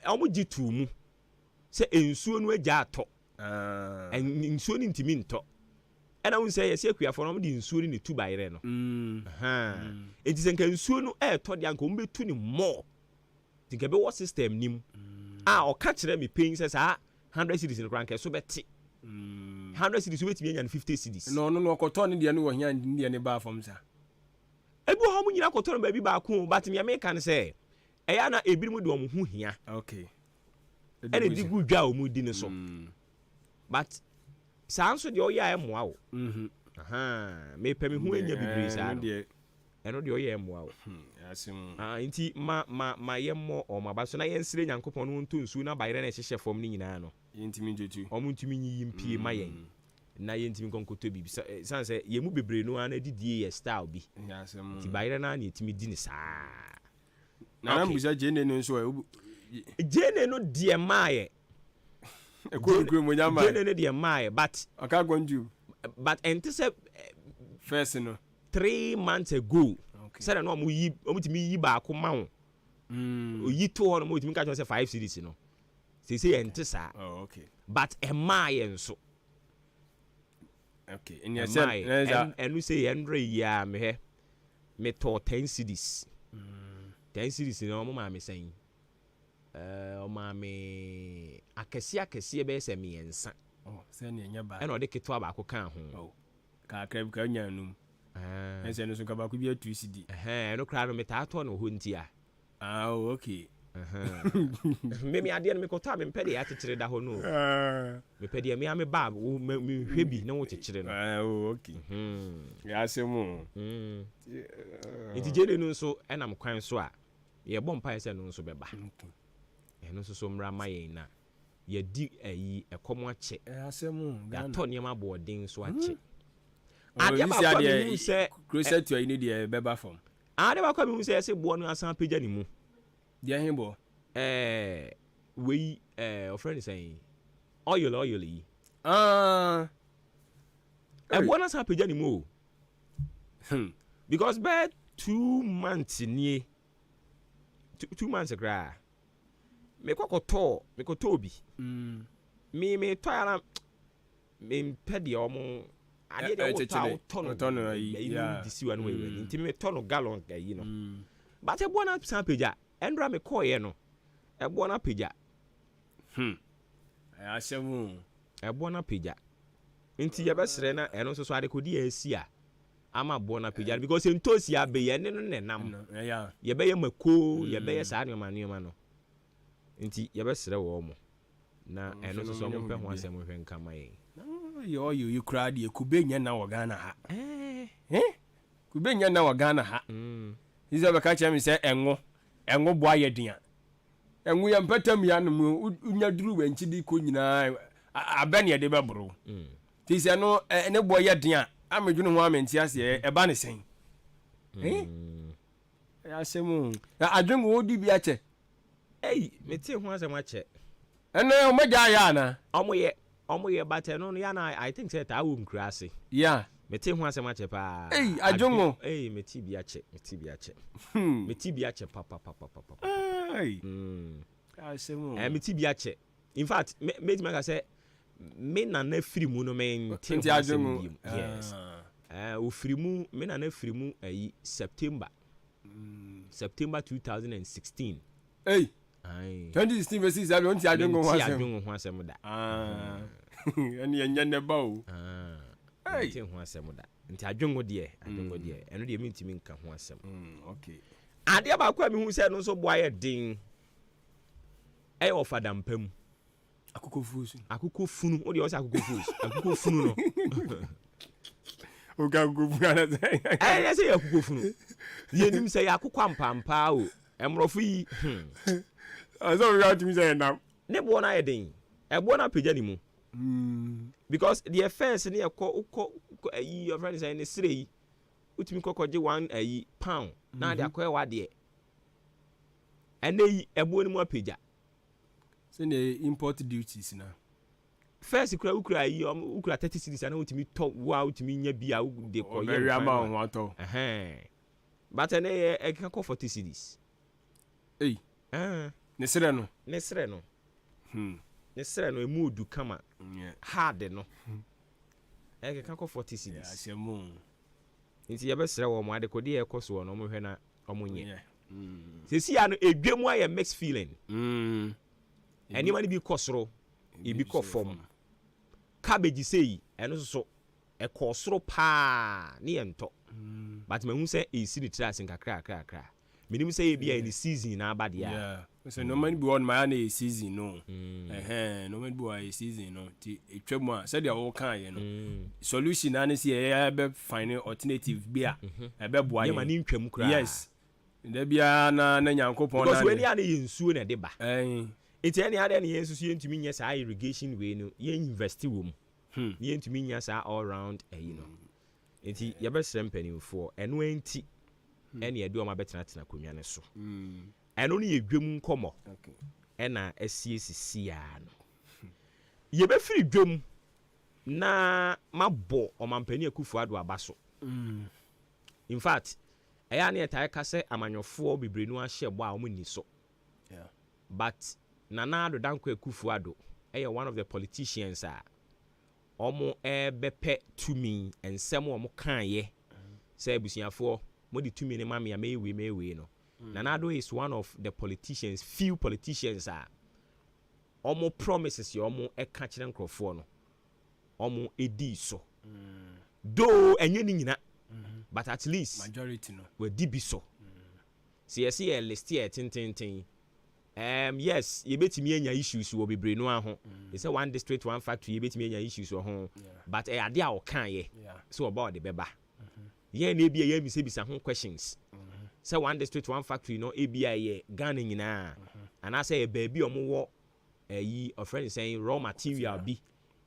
omo gitu mu say ensuo no agya ato ensuo ni ntimi nto ena won say yes akuafo no de ensuo ni tu bayire no enti se nka ensuo no to de anka ombetu ni more tinka be wo system nim o ka kire me paying say 100 cedis no kranka so beti 100 cedis wait me 50 cedis no koto ne de no wo hia de ne ba fam sa ebu ho mu nyina koto no ba bi ba ko but me American say eya na ebirim de omo hu hia okay ene di gu dwa omo di ne so but sanso de oya e moa wo me pɛ me hu enya bibiri sa no ɛno de ɔyɛ mmoa wo nti ma yɛmmɔ ɔmaba so na yɛnsere nyankopɔn no nto nsuo na bayerɛ no ɛhyehyɛ fam no nyinaa no ɔmo ntumi nyiyi mpie ma yɛn na yɛntumi nkɔnkɔtɔ biribi sane sɛ yɛmu bebree no ana didie yɛ style bi nti bayerɛ no a ne yɛtumi di ne saa jene no nso jene no deɛ maayɛ jene no deɛ maayɛ but ɛnte sɛ first no 3 months ago sɛdɛ na ɔmotumi yi baako ma wo oyi to hɔ no ma ɔtumi ka kyerɛ sɛ 5 series no sɛsɛ yɛnte saa but ɛmaayɛ nso ɛno sɛ yɛndrɛ yi a mehɛ metɔɔ 10 series 10 series no ɔmo maa me sɛn ɔmaa me akɛseɛ bɛyɛ sɛ mmiɛnsa ɛna ɔde ketewa baako kaa ho kakra bi ka nya num ɛsɛ no so ka baako bi atu cd ɛno koraa no metaa tɔ no hɔ nti a okay meme adeɛ no mekɔtɔ a mempɛ deɛ yɛakyekyere da hɔ no mepɛ deɛ mea me ba mehwɛ bi na wokyekyere no nti gyene no nso ɛnam kwan so a yɛbɔ mpaeɛ sɛ no nso bɛba ɛno nso so mmra ma yɛn na yɛdi ayi ɛkɔm akyɛ yɛatɔ nneɛma aboɔden so akyɛ adeɛ baakɔ mehu sɛ krosɛtua yi ne deɛ bɛba fam adeɛ baakɔ mehu sɛ ɛsɛ boɔ no asan apagya ne mu deɛ he bɔ wei ɔfrɛ ne sɛn oil yi ɛboɔ no asan apagya ne mu o because bɛɛ 2 months nie 2 months koraa mekɔtɔɔ bi metɔ ara mempɛ deɛ ɔmo adeɛ deɛ wotɔ no disiwa no wɔyɛ nti metɔ no gallon ayi no but ɛboɔ no san apagya ɛndra mekɔɔyɛ no ɛboɔ no apagya ɛboɔ no apagya nti yɛbɛserɛ na ɛno nso so adekɔdi asi a ama boɔ no apagya no because ntosi abɛyɛ ne no nenam yɛbɛyɛ mako yɛbɛyɛ saa nneɔma no nti yɛbɛserɛ wɔ mo na ɛno nso so ɔmo mpɛ ho asɛm hwɛ nkama yɛn yɛ koraa deɛ kube nyɛ na wɔ Ghana ha kube nyɛ na wɔ Ghana ha isɛ bɛka kyerɛ me sɛ ɛngo boa yɛ den a ɛngo yɛ mpɛtam ya no mu wonya duru wankyi de kɔ nyinaa abɛ ne yɛde bɛboro nti sɛ no ne boɔ yɛ den a amedwene ho amenti aseɛ ɛba ne sɛn asɛm adwengo wodi bi akyɛ mete ho asɛm akyɛ ɛnɛ ɔmagya ayɛ ana ɔmoyɛ but ɛno no yana I think sɛ taa wɔ nkura ase mete ho asɛm akyɛ paa adwengo mete bi akyɛ papapapapa mete bi akyɛ in fact mɛtumi aka sɛ me nana firi mu no mente ho asɛm biom yes ofiri mu me nana firi mu ayi September 2016 2016 versus 7 on ti adwengo ho asɛm da ɛne yɛnyɛ ne ba o nti ho asɛm da nti adwengo deɛ ɛno deɛ mentimi nka ho asɛm adeɛ baako a mehu sɛ no nso boa yɛ den ɛyɛ ɔfada mpa mu akokɔ funu wo deɛ ɔsɛ akokɔ funu no oga akokɔ funu ɛyɛ sɛ yɛ akokɔ funu yɛnim sɛ yɛ akokɔ ampampaa o ɛmorɔfo yi asɛ woga tumi sɛ yɛnam ne boɔ no ayɛ den ɛboɔ no apagya ne mu because deɛ first ne yɛkɔ wokɔ ayi your friend sɛ ne serɛ yi wotumi kɔkɔgye 1 ayi pound na de akɔyɛ wadeɛ ɛnɛ yi ɛboɔ no mu apagya sɛne import duties na first kura wokura ayi wokura 30 cities ana wotumi tɔ wa wotumi nya bi a wode kɔyɛ ama ho atɔ but ɛnɛ yɛ ɛka kɔ 40 cities ne serɛ no ne serɛ no emu odu kama hard no ɛkeka kɔ 40 cities nti yɛbɛserɛ wɔ mo ade kɔde yɛ kɔ so wɔ no ɔmo hwɛ na ɔmo nyɛ sɛsi a no edwam ayɛ mixed feeling ɛnneɛma no bi kɔ soro ebi kɔ fam cabbage sei ɛno so ɛkɔ soro paa ne yɛ ntɔ but mahu sɛ ɛsi ne tiri ase nkakra minimum say be in the season na bad yeah so no man be on my na season no no man be a season no ti etwam a said all kan no solution na say be find alternative bia e be boa ye ma ni ntwam kura yes da bia na nyankopon na because when ya na yensuo na de ba enti any other na yensuo yentumi nya sa irrigation way no ye invest wo mu yentumi nya sa all round you know enti ye be srempani for eno enti ene ye do ma betena tena konwa ne so eno ne ye dwam nkomo ena asiesisi ya no ye be firi dwam na mabo omampani Akufo-Addo abaso in fact eya na etai ka se amanyofo bibrenu ahye bo a omni so but Nana Addo Dankwa Akufo-Addo one of the politicians a omo bepe tumi ensem omo kan ye say busiafo mo di tumi ne mame mewe no Nana Addo is one of the politicians, few politicians are omo promises yo omo eka kire nkrofo no omo edi so though enye ni nyina but at least majority no we di bi so see a list here tin yes you betimi anya issues wo bebre no aho they say one district one factory you betimi anya issues wo ho but ade a o kan ye so about the beba ye na bia ye mi se bisa ho questions say one district one factory no ABI ye Ghana nyina and I say baby omo wo a friend saying raw material bi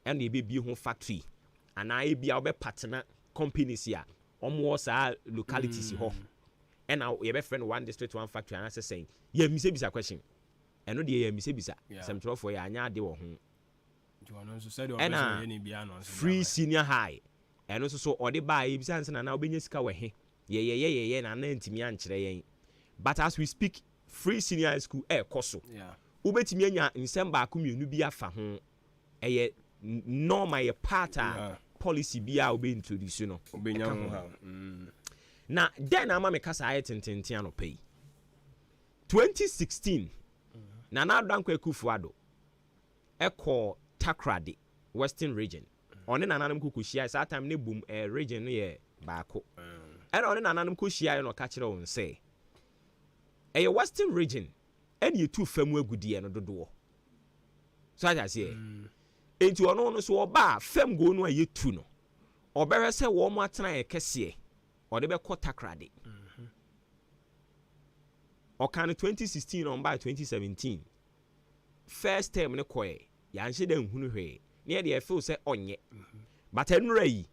and e be ho factory and I be our partner companies here omo sa localities ho and now ye be friend one district one factory and I say saying ye mi se bisa question eno de ye mi se bisa some trouble for ya anya de wo ho and free senior high eno so ode ba ye bisa nsa na obenya sika we he ye na na ntimi ankere yen but as we speak free senior high school koso ubetimi anya nsem ba ko mienu bi afa ho normal ye part policy bi a obe introduce no obenya ho na then ama me kasa aye tententen anopai 2016 Nana Addo Dankwa Akufo-Addo eko Takrade Western region one nananum kukushia sa time ne boom region no ye baako and one nananum kushia no ka kire won say Western region and you two famu agudie no dodo so I say enti ono no so oba fam go no aye tu no obere se wo mo atena ye kese ode be ko Takrade Okan 2016 on by 2017 first term ne koye ya nche da nhunu hwe ne de feel say onye but enura yi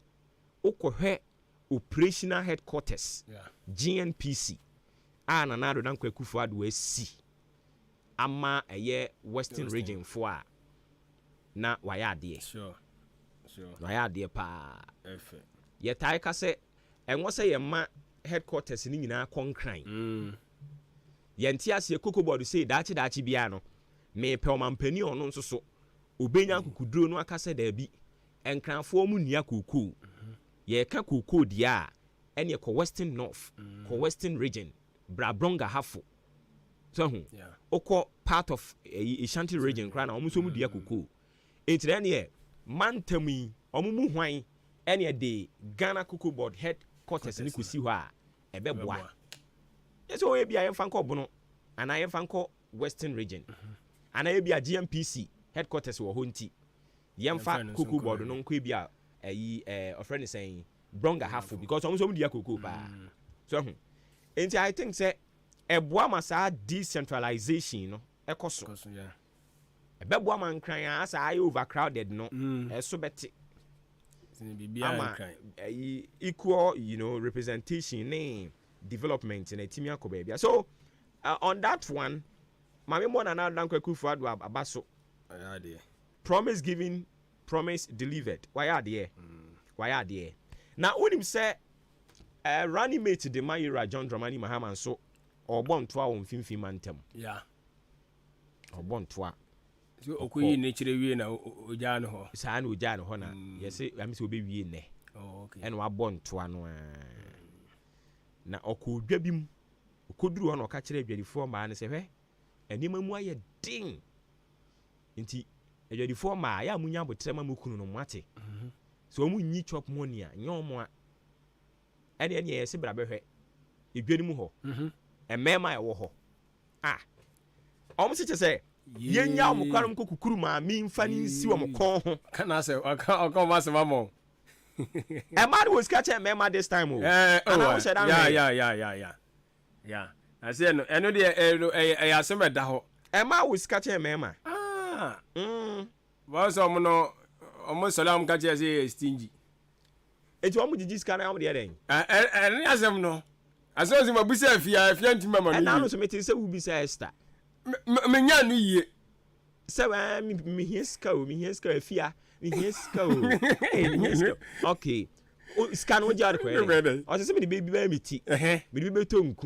ukohwe operational headquarters GNPC Nana Addo Dankwa Akufo-Addo asi ama Western region for a na waya ade sure waya ade pa ye tai ka se enwo se ye ma headquarters ni nyina konkran yenti ase Cocoa Board say dachi bia no me pe omampani ono nso so obenya kukuduro no aka se da bi enkranfo mu nia kokoo ye ka kokoo dia ene ko Western North ko Western region Brabronga hafo so hu okọ part of Ashanti region kra na omuso mu dia kokoo entire ne mantami omumu hwan ene de Ghana Cocoa Board headquarters ni kusi ho a ebeboa so we bia yen fanko bono ana yen fanko Western region ana ye bia GMPC headquarters wo ho nti yen fa Cocoa Board no nko bia a friend is saying Bronga hafo because almost some dia cocoa ba so enti I think say eboa masa decentralization no ekoso ebeboa man kran as I overcrowded no eso beti ama equal representation name development in a team yakobebia so on that one mame mo Nana Addo Dankwa Akufo-Addo abaso promise given promise delivered why are there now when him say running mate de Mayira John Dramani Mahama so obon toa won finfin mantem obon toa so okoyi ne kire wie na oja no ho saa na oja no ho na yesi am se obe wie ne okay eno abon toa no na okodwa bim okoduru ho na oka kire adwadifo ma ne se hwe enima mu aye din nti adwadifo ma ya munya botrema mukunu no mwate so mu nyi chop money a nyomo a ene yesi bra behwe edwani mu ho mema ɛwɔ hɔ ɔmo se kyɛ yenya ɔmo kwarom kokukuru ma mi mfa ni nsi ɔmo kɔn ho kana sɛ ɔka ma se mama ɛma de was catch mema this time ana wo hyɛ dan ya I say no eno de ɛyɛ asɛm ɛda hɔ ɛma was catch mema wa so ɔmo no ɔmo salam ka kyɛ sɛ stingy eti ɔmo gigi scan ɔmo de yɛn ɛne asɛm no asɛm sɛ mabusa afia ntimi ma no ɛna no so meti sɛ wo bi sɛ Esther menya no yie sɛ me hia sika afia me hia sika o okay scan wo jar ko ɛ o se me de baby ba meti me de bi beto nku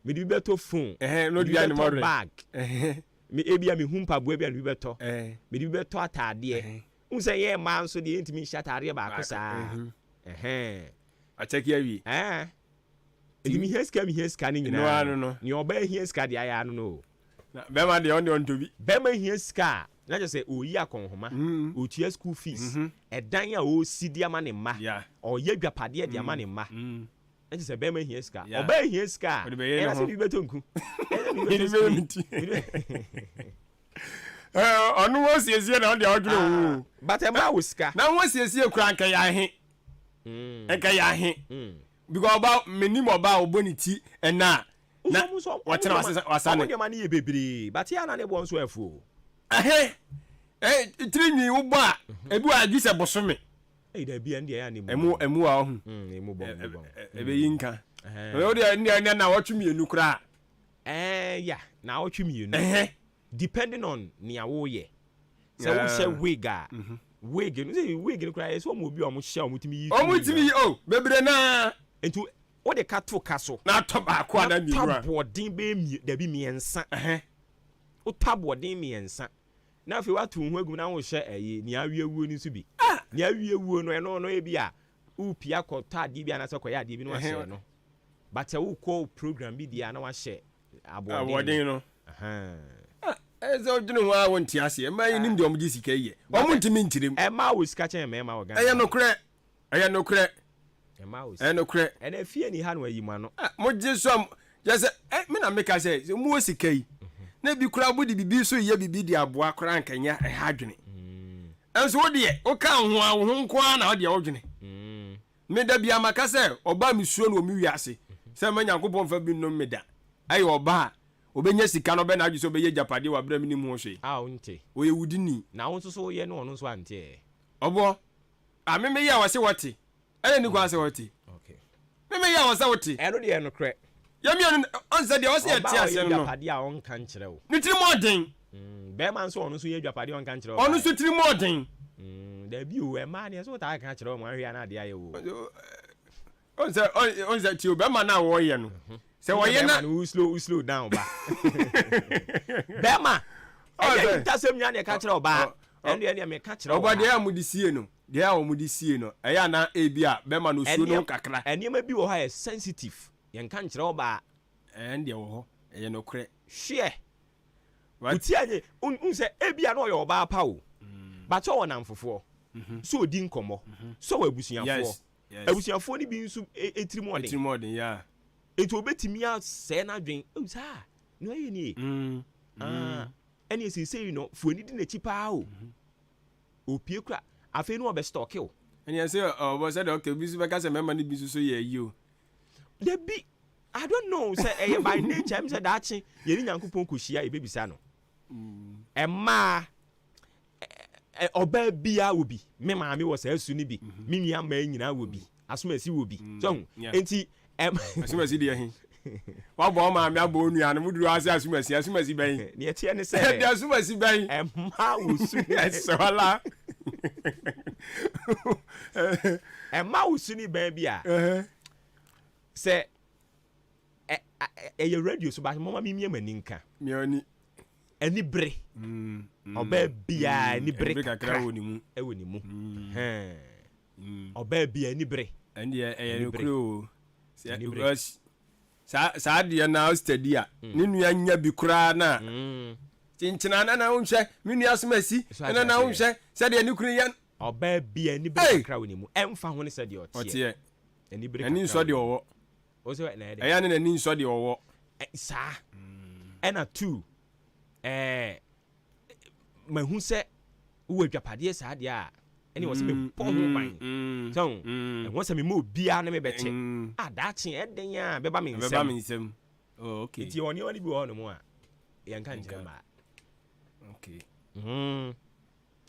me de bi beto phone no dua ni mo bag me ebia me humpa bo ebia me beto me de bi beto atade un se ye ma nso de ntimi hya atade ba ko saa a check here wi me hia sika ni nyina no ni oba hia sika de aya no be ma de on to bi be ma hia sika na je say oyi akonhoma otua school fees edan a o si dia ma ne ma o ye dwapade dia ma ne ma na je say be ma hia sika oba hia sika e na se bi beto nku onu wo siesie na on de odwuro wo but e ma wo sika na wo siesie kura nka ya he nka ya he because about menim oba oboniti ena na watena wasane de ma ne ye bebre but ya na ne bo nso afu trinwi wo ba ebi wa agise bosome da bia ndi ya ne emu a ho emu bo ebe yinka o de ndi na wotwemi enu kura ya na wotwemi enu depending on nia wo ye se wo she wig no say wig no kura so mo obi o mo hye o mo timi yi o bebre na entu wo de ka to kaso na to ba ko na mi ra tabodin be mi da bi miensa wo tabodin miensa na fe watu hu agum na wo hye ayi ni awiewuo ni so bi ni awiewuo no eno no e bi a wo pia ko tade bi ana se ko ya de bi no hye no but wo ko program bi dia na wa hye abodin no ezo dinu ho a wonti ase e ma yi nim de omji sika ye o mo ntimi ntirem e ma wo sika chen me ma wo gan eye no kure e ma wo e no kure e na fie ni ha no ayi ma no mo je so just me na make say mo wo sika yi na bi kura budi bibi so ye bibi di aboa kura nkanya e ha dwene enso wo de o ka ho a wo nko a na wo de wo dwene me da bia maka say oba misuo no mi wiase say ma nyankopon fa bi no me da ayi oba obenya sika no be na adwuso be ye japade wa bra minim ho hwe unte o ye wudini na won so ye no ono so ante obo me ye awase wote ene ni kwa se wote okay me ye awase wote eno de eno kre ya mi on se de o se ye ti ase no japade a on kan kire wo ni tiri modern be man so ono so ye japade on kan kire wo ono so tiri modern da bi o e ma ne so ta kan kire wo ma hwe na de aye wo on se ti o be ma na wo ye no se wo ye na we slow down ba bema e ta sem nya ne ka kire oba ene me ka kire oba de amudi sie no de a omudi sie no e ya na e bi a bema no suo no kakra ene ma bi wo ha sensitive ye nka kire oba de wo ho e no kre hwe uti anye un se e bi a no ye oba pa o ba cho wona mfofo so odi nkomo so wa abusuafo abusuafo ni bi nsu etiri modern ya eto obetimi a se na dwen o sa no ye ni ene esi no fuani di na chi pa o opie kura afi no obe stock o ene say o say okay bisu be ka say memma ni bisu so ye yi o the bi I don't know say by nature am say that chi ye ni nyankopon kohia e bebisa no emma oba bia obi me maame wo say asu ni bi me nua ma nyina wo bi asomasi wo bi so enti asumasi de hin wa bo ma me abo nua no muduru ase asumasi ben ne etie ne say de asumasi ben emma wo su esola emma wo su ni ben bia say e radio so ba mama mi maninka mi oni ani bre oba bia ani bre kakra woni mu e woni mu oba bia ani bre ande e no kro sa de na study a ni nua nya bi kura na tinchina na unhwe mi nua somasi na unhwe se de ni kunu yan oba bia ani bre kakra woni mu emfa ho ne se de otie ani bre ani so de owo o se na de eya ne ani so de owo saa ɛna 2 mahu sɛ wowɔ adwapadeɛ saa deɛ a ɛne wɔ sɛ mebɔ ho ban so ɛho sɛ mema obiaa ne mebɛkyɛ daakye ɛden a bɛba me nsɛm nti ɔne ɔne bi wɔ hɔ no mu a yɛnka nkyerɛ maa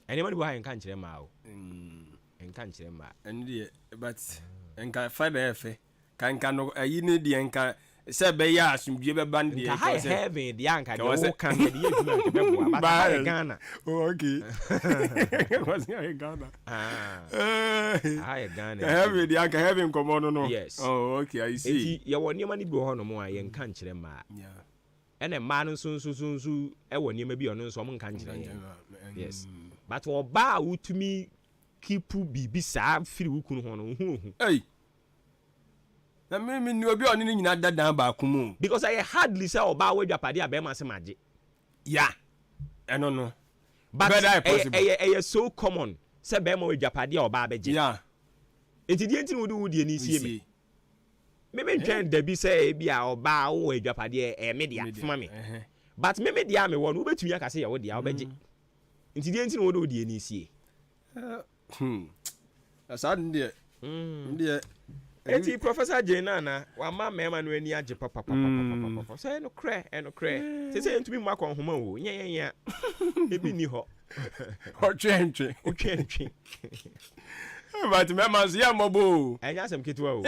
ɛnneɛma no bi wɔ ha yɛnka nkyerɛ maa o yɛnka nkyerɛ maa ɛno deɛ but nka fa na ɛfɛ kanka no ayi ne deɛ nka sɛ bɛyɛ asomdwie bɛba no deɛ nka ha heaven deɛ anka deɛ wo ka deɛ yɛ adwuma nka bɛboa but ha yɛ Ghana okay was yɛ Ghana ha yɛ Ghana heaven deɛ anka heaven kɔmɔ no no yes oh okay I see nti yɛwɔ nneɛma no bi wɔ hɔ no mu a yɛnka nkyerɛ maa ɛna mmaa no nso ɛwɔ nneɛma bi ɔno nso ɔmo nka nkyerɛ yɛn yes but ɔbaa a wotumi kipu biribi saa firi wo kunu hɔ no hu hey na me ni obi ɔne ne nyina dada baako mu because I hardly say ɔbaa wo adwapade a bɛrima se magye ɛno no but ɛyɛ so common sɛ bɛrima wo adwapade a ɔbaa bɛgye nti deɛ nti no wode wo deɛ ne sie me mentwɛn dabi sɛ ebi a ɔbaa wo adwapade ɛyɛ me dea foma me but me dea me wɔ no wobɛtumi aka sɛ yɛ wo dea wobɛgye nti deɛ nti no wode wo deɛ ne sie saa deɛ eti Professor Jenana wama mema no ani agye papa sɛ no krɛ sɛ ntumi mma kɔ nhoma wo nyɛ ebi ni hɔ ɔtwentwe but mema so ya mɔbo ɛnya asɛm ketewa o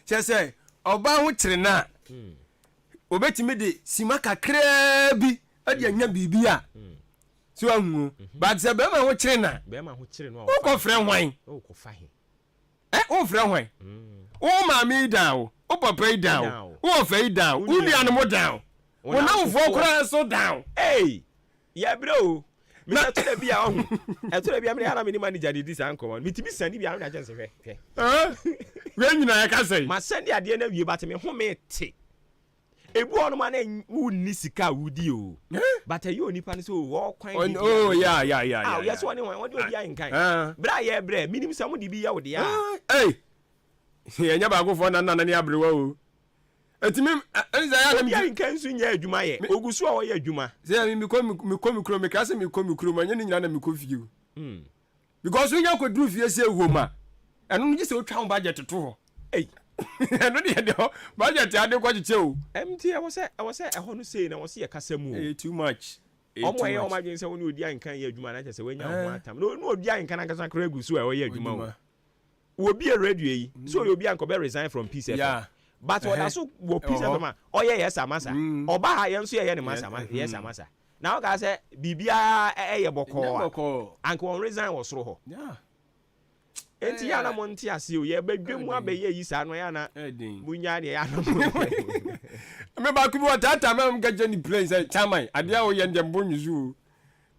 kyɛ sɛ ɔba ho kyere na obetimi de sima kakra bi ade anya biribi a so ahu but sɛ bɛma ho kyere na no wokɔ frɛ hwan wokɔ fa he wo frɛ hwan wo maame down wo papa down wo fa down wo nua no mo down wo na wo fo kora so down ya bro me na to da bia ho e to da bia me na me ni manager di san come on me ti bi sani bia na chance hwɛ we nyina ya ka sɛ ma sani ade na wie but me ho me te ebu ono ma na wo ni sika wudi o but ayi onipa ne so wo kwan yeah yes one one do bia nkan bra ye bra minim sɛ mo di bi ya wo de a yɛnya baako fɔ nana ne abrewa o etimi enza ya na mi nkan su nya adwuma ye ogusu a wɔyɛ adwuma sɛ mi kɔ mi ka sɛ mi kɔ ma nya ne nyina na mi kɔ fie o because we nya kɔ duru fie sɛ wo ma ɛno no gye sɛ otwa ho budget to hɔ ɛno de hɔ budget ade kɔ kyekye o MT I was ɛhɔ no sei na wɔ se yɛ kasa mu o too much ɔmo yɛ ɔmo adwen sɛ wɔn odi ankan yɛ adwuma na kyɛ sɛ wɔnya ho atam no odi ankan ankasa kra gusu a wɔyɛ adwuma o obi a radio yi so obi an ko be resign from Peace FM but what also wo Peace FM oye yes amasa oba ha yen so ye ne masa yes amasa na o ga say bibia eye boko anko on resign wo soro ho enti ya na monti ase o ye badwemu abeye yi sa no ya na munya ne ya na me ba ku bi wata me gaje ni plane say chairman ade a wo ye ndem bonyu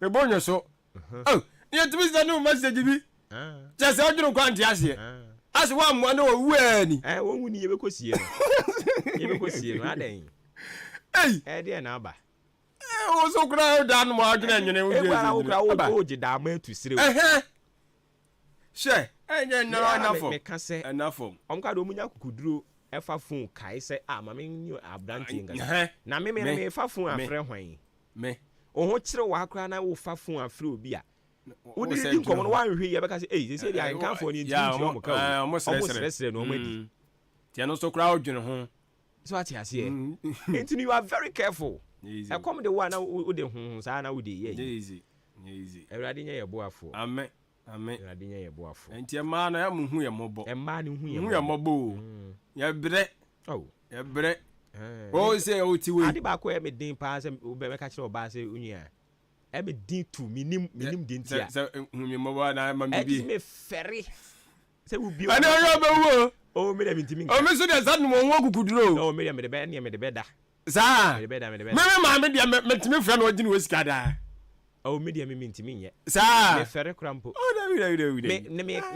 me bonyu so ye timi say no message bi just odwuru kwanti ase ase wa mo na owu ani wo hu ni ye bekosie no adan de na aba o so kura da no mo adwene nwene wo je wo kura wo je da ma tu sire she enye no anafo me ka se anafo omka do munya kukuduro efa phone kai se ma me new abranti ngasa na me fa phone afre hwan me o ho kire wa akura na wo fa phone afre obi a wodi di nkomo no wan hwe ye beka se say dia nkanfo ni nti o mo ka o mo sere no o madi ti no so kura odwene ho so ati ase enti you are very careful e come the one na wo de hu sa na wo de ye easy Ewurade nya ye boafo amen Ewurade nya ye boafo enti ma na ya mu hu ye mobo ma ni hu ye mobo ya bre ya bre o se o ti we ade ba ko e me din pa se o be ka kire oba se unia e me din tu minim din tia se hu me mobo na ma mi bi e me feri se wo bi ani o be wo o me da mintimi o me so de sa no mo kukuduro o me de be da sa me de be me ma me de me timi fra no ogine wosika da o me de me mintimi nye sa me feri krampo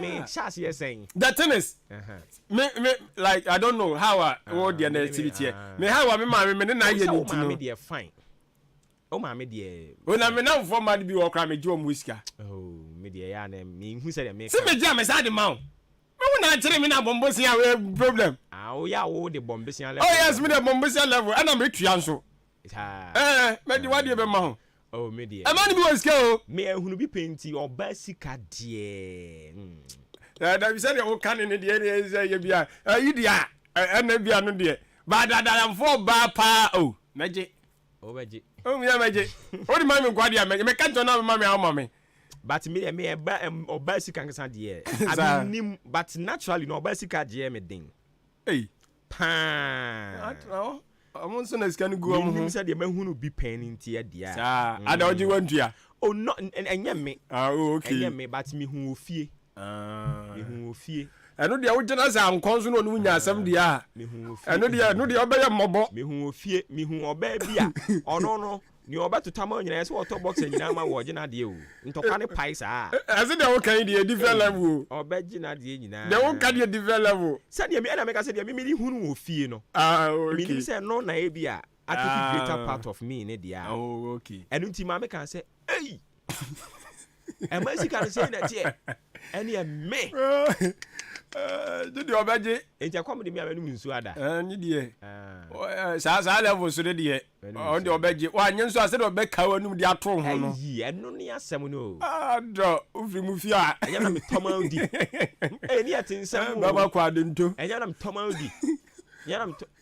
me chance yes saying the thing is me like I don't know how what the activity me how me ma me na ye ni tino me de fine o ma me de o na me na fo ma de bi wo kra me ji o musika oh me de ya na me hu say de me se me ji me sa de ma o me na kire me na bombo se ya problem ah ya wo de bombesian level. Oh yes, me the bombesian level. And I'm rich yanso. Me di wadi be ma ho. Oh me di. E man bi was go. Me ehunu bi penti oba sika de. Da bi say the wo kan ne de say ye bia. You dia. Na bia no de. Ba da for ba pa oh. Meje. Oh meje. Oh me meje. O di ma me kwadi am. Me kan to na ma me am me. But me oba sika nkan de. I mean but naturally no oba sika de me den. Hey. Pa. I'm so na scan go am ho. Say de mahunu bi pen ntia dia. Sa, ada oji wantua. Oh no, enye me. Okay. Enye me but me hu ofie. Me hu ofie. Eno dia wo gina sa ankon so no no nya asem dia. Me hu ofie. Eno dia no dia obeye mmobo. Me hu ofie, me hu oba bia. Ono no, ni oba tutama nyina se water box nyina ma wo gina de o. Ntokwa ne pai sa. Ase dia wo kan dia different level. Oba gina de nyina. Dia wo kan dia different level. Say dia me na me ka say dia me hunu ofie no. Okay. Me say no na e bia. I take the greater part of me in dia. Oh, okay. And unti ma me can say, hey. And my sister can say that here. And you me. Did you obey? And you come to me and nsu ada. Ni die. Sa level so die. On the obey. Wa nyen so ase de obey ka wanum de ato ho no. Yi, eno ni asem no. Do, ufri mu fi a. Enya na me tomaudi. Eh ni atinsam. Baba kwa de nto. Enya na me tomaudi.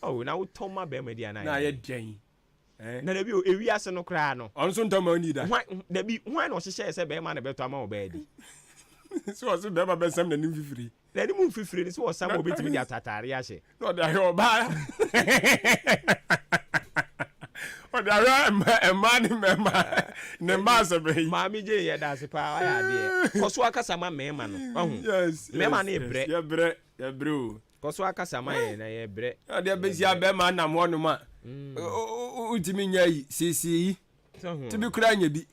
Oh, na wo toma be me dia na. Na ye den. Na da bi o ewi ase no kra no. Onso ntoma ni da. Da bi hwan no hyehyɛ sɛ be ma na beto ama wo be di. So was be ma be sam na nim fifiri. Na ni mu fifiri ni so wo sam obetimi dia tatare ahye. No da he oba. O da ra emma ni mema. Ne ma se be. Ma mi je ye da se pa ya de. Koso akasa ma mema no. Ohu. Yes. Mema na ebre. Ye bro. Koso akasa ma ye na ye bre. Ade be sia be ma na mo no ma. Utimi nya yi sisi. Tibi kura nya bi.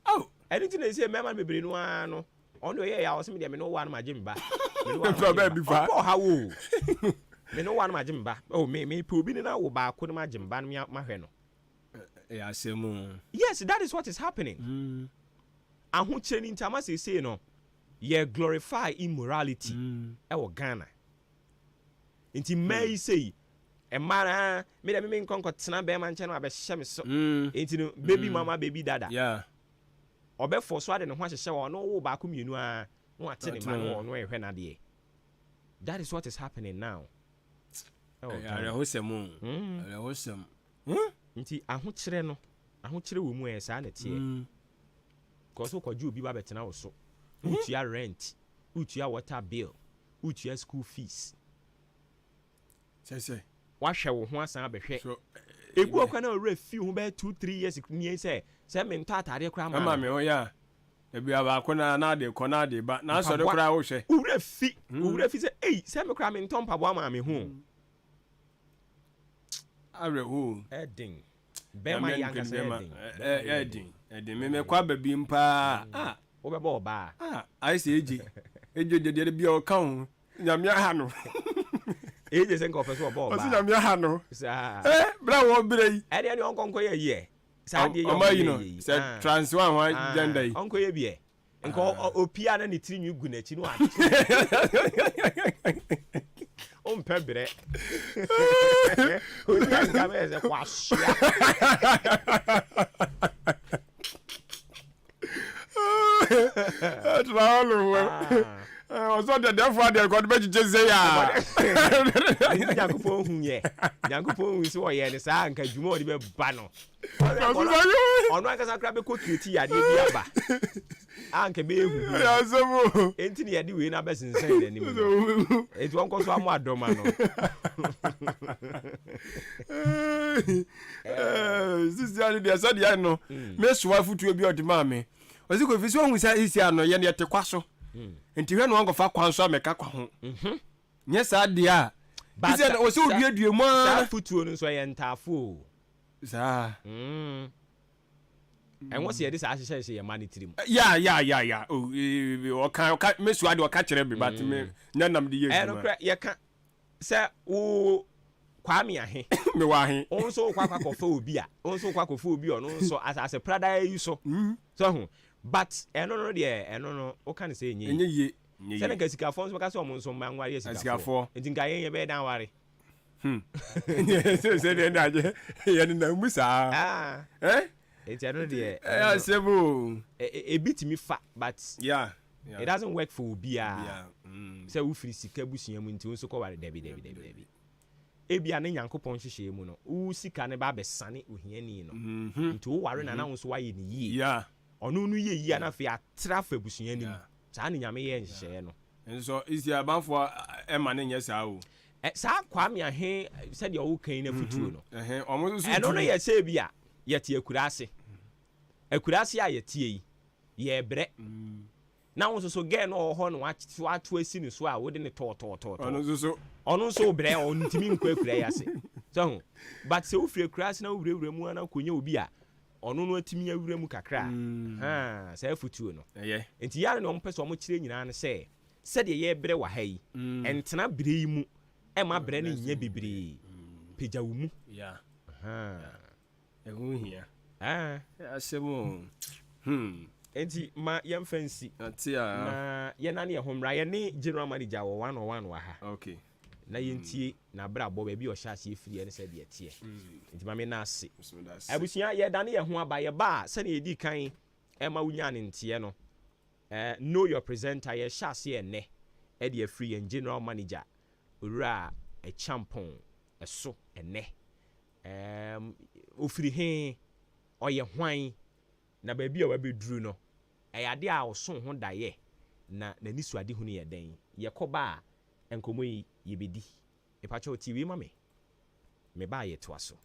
Oh, anything they say mema me bre no ano. Ono ye ya o se me de me no wa na ma jimba. Me no wa bi fa. Oh hawo. Me no wa na ma jimba. Oh me pe obi ni na wo ba ko na ma jimba no ma hwe no. Yes, that is what is happening. Ahu cheni ntama say no. Ye glorify immorality. E wo Ghana. Inti may say emara me de me nkonko tena be man che no abehye me so. Inti no baby mama baby dada. Yeah. Obe for so ade ne ho ahyehye wo no wo ba ko mienu a no ate ne ma no no ehwe na de. That is what is happening now. Arehosem. Arehosem. Nti ahokyere wo mu sa na tie. Cause okwadwu obi ba betena wo so. Utua rent, utua water bill, utua school fees. Say. Wahwe wo ho asan abehwe. Ebu okwa na ore fi ho be 2-3 years ni say me nto atare kra ma. Mama me ho ya. Ebi aba ko na de ko na de ba. Na so de kra wo hwe. Ure fi say me kra me nto mpabo ama me ho. Areho. Edin. Be ma yanga say Edin. Edin me kwa babi mpa. Wo be bo ba. I say eji de bi o kan nyame aha no. Eje sen ko feso bo ba. O si nyame aha no. Sa. Bra wo bire yi. E de ni onkonko ye. Sa de yo. O no. Say trans one one gender yi. Onko ye bi e. Nko opia na ni tiri nyu gu na chi no a. On pebre. O ya ngame ze kwa shia. So the therefore they got better just say ya. Yakupon hu ye. Yakupon hu so ye ne sa anka dwuma odi be ba no. Ono aka sakra be ko create ya de bi aba. Anka be hu. Ya so enti ne ya de we na be sensen de nim. Enti won ko so amu adoma no. This ya de so de no. Me so afutu obi odi ma me. Osi ko fi so hu sa isi ano ye ne te kwaso. Enti hwe no wango fa kwanso ameka kwa ho. Nye sa de a. Isi na osi odue mu a. Sa futuo no so ye ntafo. Sa. And what's the sa hye ye mani tirim. Yeah. O kan mesu ade o ka kire bi but me nyanam de yesu. No kra ye ka say wo kwame ahe. Me wa ahe. Onso kwa kofa obi a. Onso kwa kofa obi ono so as a prada you so. So but no o kan say enye. Sɛ na sikafo nso bɛka sɛ ɔmo nso mma nware sikafo nti nka yɛn yɛbɛyɛ dan ware sɛ deɛ ndaagye yɛne na mu saa nti ɛno deɛ asɛm ebi tumi fa but it doesn't work for obiara sɛ wofiri sika busua mu nti wo nso kɔware dabi ebia ne nyankopɔn hyehyɛ mu no wo sika ne ba bɛsane ohiani no nti wo ware na na wo nso wayɛ ne yie ɔno no yɛ yie na afei atra fa busua nim saa ne nyame yɛ nhyehyɛ no nso isi abanfo ɛma ne nyɛ saa o saa kwame ahe sɛdeɛ ɔwo kan na futuo no ɔmo nso ɛno no yɛ sɛ bi a yɛte akurase a yɛtie yi yɛbrɛ na wo nso so gɛ no ɔhɔ no wato asi ne so a wode ne tɔɔtɔɔtɔɔ ɔno nso brɛ ɔno ntimi nkɔ akura yi ase so but sɛ wofiri akurase na wowurawura mu ana kɔnya obi a ɔno no atumi awura mu kakra saa afutuo no nti yare ne ɔmpɛ sɛ ɔmo kyerɛ nyinaa no sɛ sɛdeɛ yɛbrɛ wɔ ha yi ɛntena brɛ yi mu ɛma brɛ no nyɛ bebree pagya wo mu ɛho hia asɛm enti ma yɛmfa nsi na yɛna ne yɛho mmra yɛne general manager wɔ 101 wɔ ha na yɛntie na brɛ abɔ baabi ɔhyɛ aseɛ firi ɛne sɛ deɛ teɛ nti ma me na ase abusua yɛda ne yɛho aba yɛba a sɛne yɛdi kan ɛma wonya ne nteɛ no know your presenter yɛhyɛ aseɛ ɛnɛ ɛde afiri yɛn general manager owura ɛchampɔn ɛso ɛnɛ ofiri he ɔyɛ hwan na baabi a wabɛduru no ɛyɛ ade a ɔso ho dayɛ na n'ani so ade ho no yɛ dɛn yɛkɔba a nkɔmmɔ yi yɛbɛdi ɛpakyɛ TV ma me ba yɛtoa so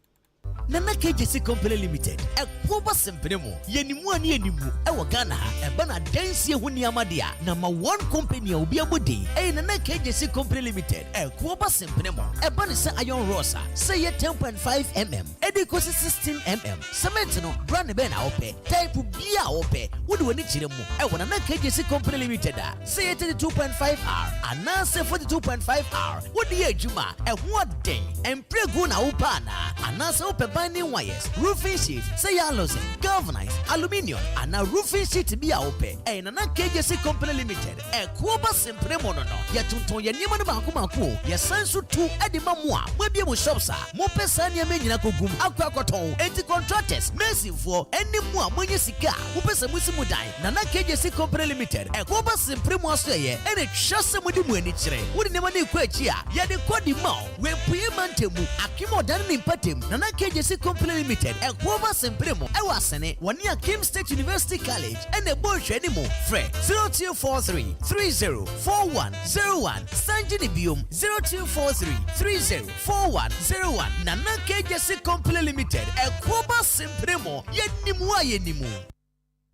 Nana KJC Company Limited Ekwoba Sempremo Yenimu ani enimu ewa Ghana eba na dansi ho nneama dia number 1 company obi abodi Nana KJC Company Limited Ekwoba Sempremo eba ne se iron rosa say 10.5 mm edi kosi 16 mm cement no brand be na ope type bia ope wodi woni kire mu ewa Nana KJC Company Limited say 32.5R ana say 42.5R wodi adwuma eho aden empregu na opa na ana say binding wires, roofing sheet, say yalosin, galvanized, aluminium, and a roofing sheet be a ope. And Nana KJC Company Limited, Ekwoba Sempremo no. Yatunton ya nimanu bakumaku, ya sansu tu edi mamua, webi mu shopsa, mope sani ya menyi na kugum, akwa koton, enti contractors, mercy for, eni mua mwenye sika, mope se mwisi mudai, Nana KJC Company Limited, Ekwoba Sempremo asweye, ene chase mudi mweni chire, udi nemani kwe chia, ya de kodi mao, we puye mantemu, akimo dani nimpatem, Nana KJC Company Limited, Ekwoba Sempremo, Ewasene, Wania Kim State University College, and the Bush anymore. Fre 0243 304101, Sanjinibium 0243 304101, Nana KJC Company Limited, Ekwoba Sempremo, Yenimu.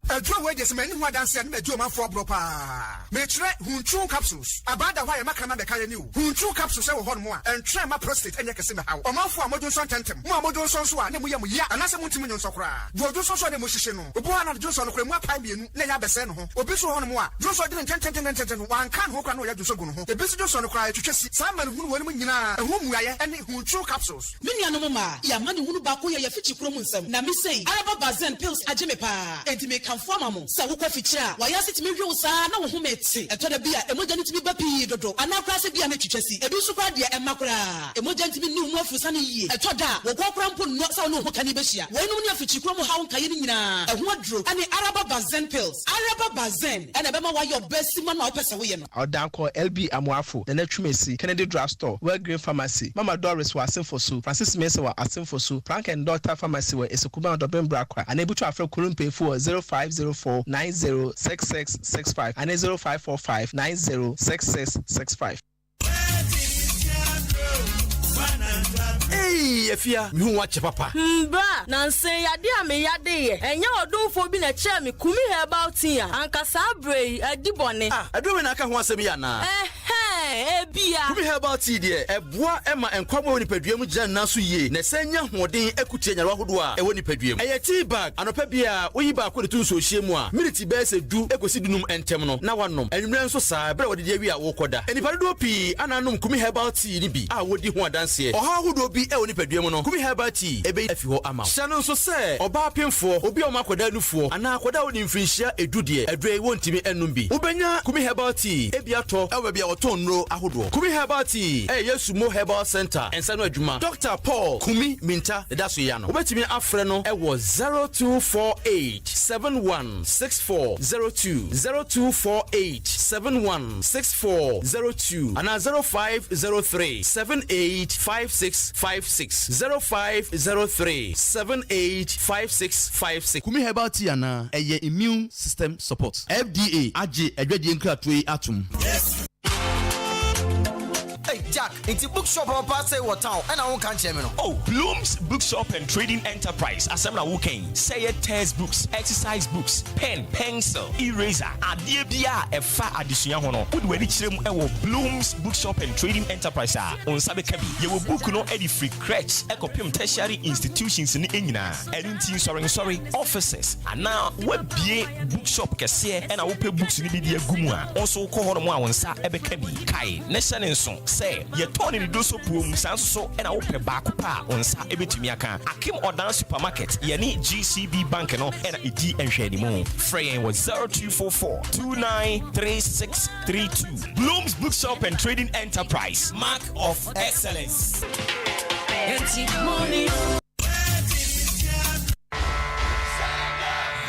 Adwo we just many who dance and adwo man for bro pa. Me try hunchu capsules. Abada why maka na beka ni o. Hunchu capsules e wo hon mo a. En try ma prostate enya kese me hawo. O man for amodun so tentem. Mo amodun so so a ne mo yam ya. Anase mo ntimi nyonso kra. Bo so so ne mo hihye no. Obo ana dwo so no kra mu apai bienu na ya bese no ho. Obi so hon mo a. Dwo so de tenten wan kan ho kra no ya dwo so gu no ho. Ebi so dwo so no kra twetwesi. Sa man hunu woni mo nyina. Ehu muaye ene hunchu capsules. Me nua no mo ma. Ya ma ne hunu ba ko ya fichi kro mu nsam. Na me sei Araba Bazen pills ageme pa. Enti me forma mo sa wo kwafikyira wa yase timi hwe usa na wo hometi etoda bia emoja nitimi bapi dodo ana kwase bia na twitwasi ebi so kwa dia emakura emoja nitimi ni mu afusa ne yie etoda wo kwakura mpo no sa wo ho kani behia wo enu ne afikyikuro mu hawo nkaye ni nyina eho adro ane Araba Bazen pills Araba Bazen ene bema wa your best man na opese wo ye no odanko LB Amuafo na twumesi Kennedy Drugstore Well Green Pharmacy Mama Doris wa Asemfosu Francis Mesa wa Asemfosu Frank and Doctor Pharmacy wa Esekuba Dobembra kwa anebutu afre kurumpe fu 0504 906665 and 0545 906665. Hey, Efia, me hu wache papa. Bra, na nse yade a me yade ye. Enya odunfo bi na che me kumi herbal tea. Anka sa brei adi bone. Adu me na aka ho asem ya na. bia Kumi herbal tea de eboa ema enkwamo woni padua mu gyan naso yie na sanya hoden ekutie nyarwa hodo a ewo ni padua mu eye tea bag anopa bia oyi ba ko de tun so hye mu a minute be se du ekosi dunum entem no na wanom enwumre nso saa bre wode de wi a wo koda enipa do pi ananom Kumi herbal tea ni bi a wodi ho adanse oha hodo bi ewo ni padua mu no Kumi herbal tea ebe afi ho ama hyano nso se oba pemfo obi o makoda nufuo ana akoda woni mfinhia edu de adre wontimi enum bi ubenya Kumi herbal tea ebi ato ewe bia oton nro ahodo Kumi herbal tea Yesumo herbal center ensano adwuma Dr. Paul Kumi Minta daso ya no obetimi afre no ewo 0248716402 0248716402 ana 0503785656 0503785656 Kumi herbal tea ana eye immune system support FDA age adwadie nkratwe atum. Jack, it's a bookshop or pass what town, and I won't catch him. Oh, Bloom's Bookshop and Trading Enterprise. Asemna Woken. Say test books, exercise books, pen, pencil, eraser, adibia, a fa addition hono. Would we reach them? Bloom's Bookshop and Trading Enterprise. On Sabekabi, you will book no any free crèche, ecopium tertiary institutions in Engina, and sorry, offices. And now, what be bookshop cashier and I will pay books in the Gumua. Also, call on one sa ebekabi, Kai, Nation and Song. Say, ye turn in the doso poom, Sanso, and I will pay back pa on sa ebetimiaka. Akim or down supermarket, ye need GCB Bank and ED and Shady Moon. Fraying was 0244-293632. Bloom's Bookshop and Trading Enterprise. Mark of excellence.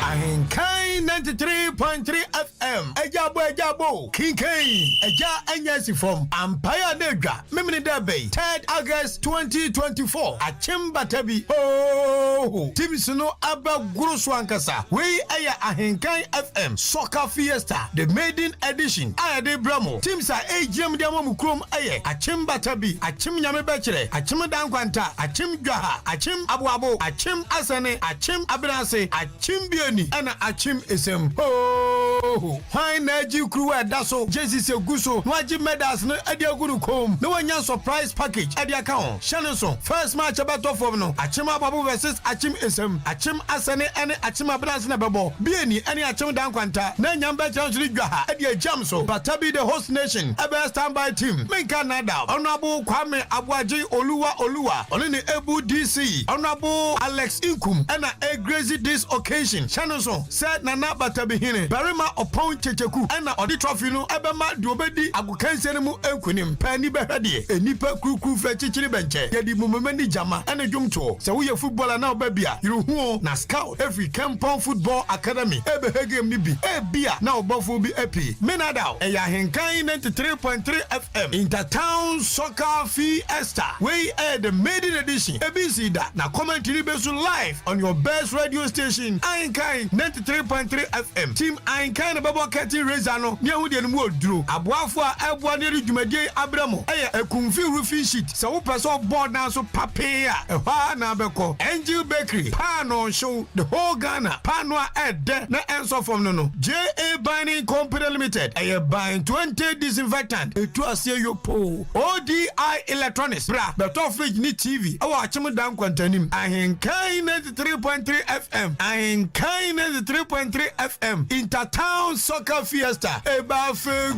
Ahenkan 93.3 FM. Ejabo. Kinkain. Eja Enyasi from Ampaya Negra. Mimini Debe. 3rd August 2024. Achimba Tabi. Oh. Team Suno Abba Guru Swankasa. We aya Ahenkan FM. Soccer Fiesta. The maiden edition. Aya de Bramo. Team sa AGM Diamo Mukrum aye. Achimba Tabi. Achim Nyame Bechere. Achim Dankwanta. Achim Gaha. Achim Abuabo. Achim Asane. Achim Abirase. Achim Bioni. Ana achim esem ho why na ji crew daso Jesus eguso no agi medals no adi aguru kom no wanya surprise package adi account Shannon first match about form no achim ababu versus achim esem achim asane ene achim abras na bebo bieni ene achim dan kwanta na nyamba chance dwa adi jam so but be the host nation ebe standby team menka nada honorable Kwame Abuaji Oluwa oni ne Ebu DC honorable Alex Inkum ena a crazy this occasion Shannon said Nana Batabihine, Barima upon Checheku, and the trophy no Abama Dobedi, Agukansenemu Enkunim, Penny Behadi, a Nipa Crew Fetchili Benche, Yadi Mumeni Jama, and a Jumto. So we are footballer now, baby. You who na scout every Campon Football Academy, Ebehegem Nibi, Ebia, now Buffalo be happy. Menadao, a Yahenkai 93.3 FM, Intertown Soccer Fiesta. We air the maiden edition, ABC that now commentary based live on your best radio station, Ahenkai 93.3 FM. Team Ahenkan Babo Kati Rezano, Niaudi and Woodru, Abuafua, Abuani Jumadi Abramo, a Kumfi roofing sheet, so person board now so papaya, a Hana Beko, Angel Bakery, Pano show, the whole Ghana, Panwa Ed, na answer from no. J.A. Binding Company Limited, a buying 20 disinfectant, a 2 your pole, ODI Electronics, bra, but off ni TV, our Chimadan Quantanim, Ahenkan 93.3 FM, Ahenkan 93.3 FM, Intertown Soccer Fiesta, Ebafe.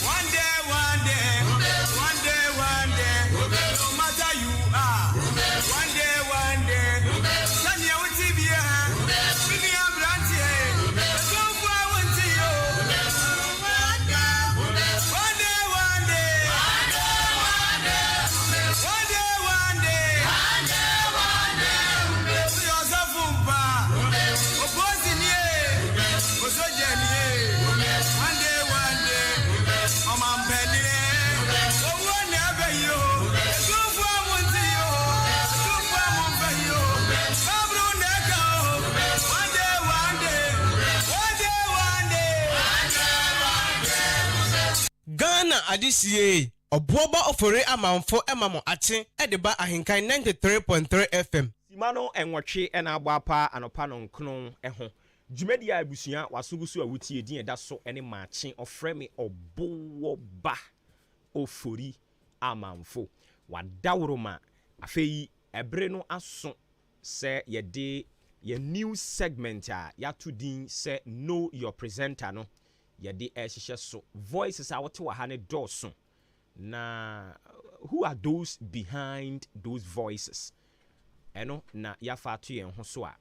One day, no matter you are. One day, can you see me? Give me a branch here. Go for one to you. One day. Yourself, opposing you. Also, Jenny. One day. I'm on penny. Oh, whenever you go for one to you. Go for one for you. One day. Ghana adisiye obuoba ofore amanfo emamo ate edeba Ahenkan 93.3 FM. Simano enwotwe ena agba pa anopa no nkno eho dwumadi a abusua wasogusu a wutie din ɛda so ɛne maakye ɔfrɛ me ɔbowo ba ofori amanfo wadaworoma afei ɛbere no aso sɛ yɛde yɛ new segment a yɛato din sɛ know your presenter no yɛde ɛhyehyɛ so voices a wɔte wɔ ha ne dɔɔso na who are those behind those voices ɛno na yɛafa ato yɛn ho so a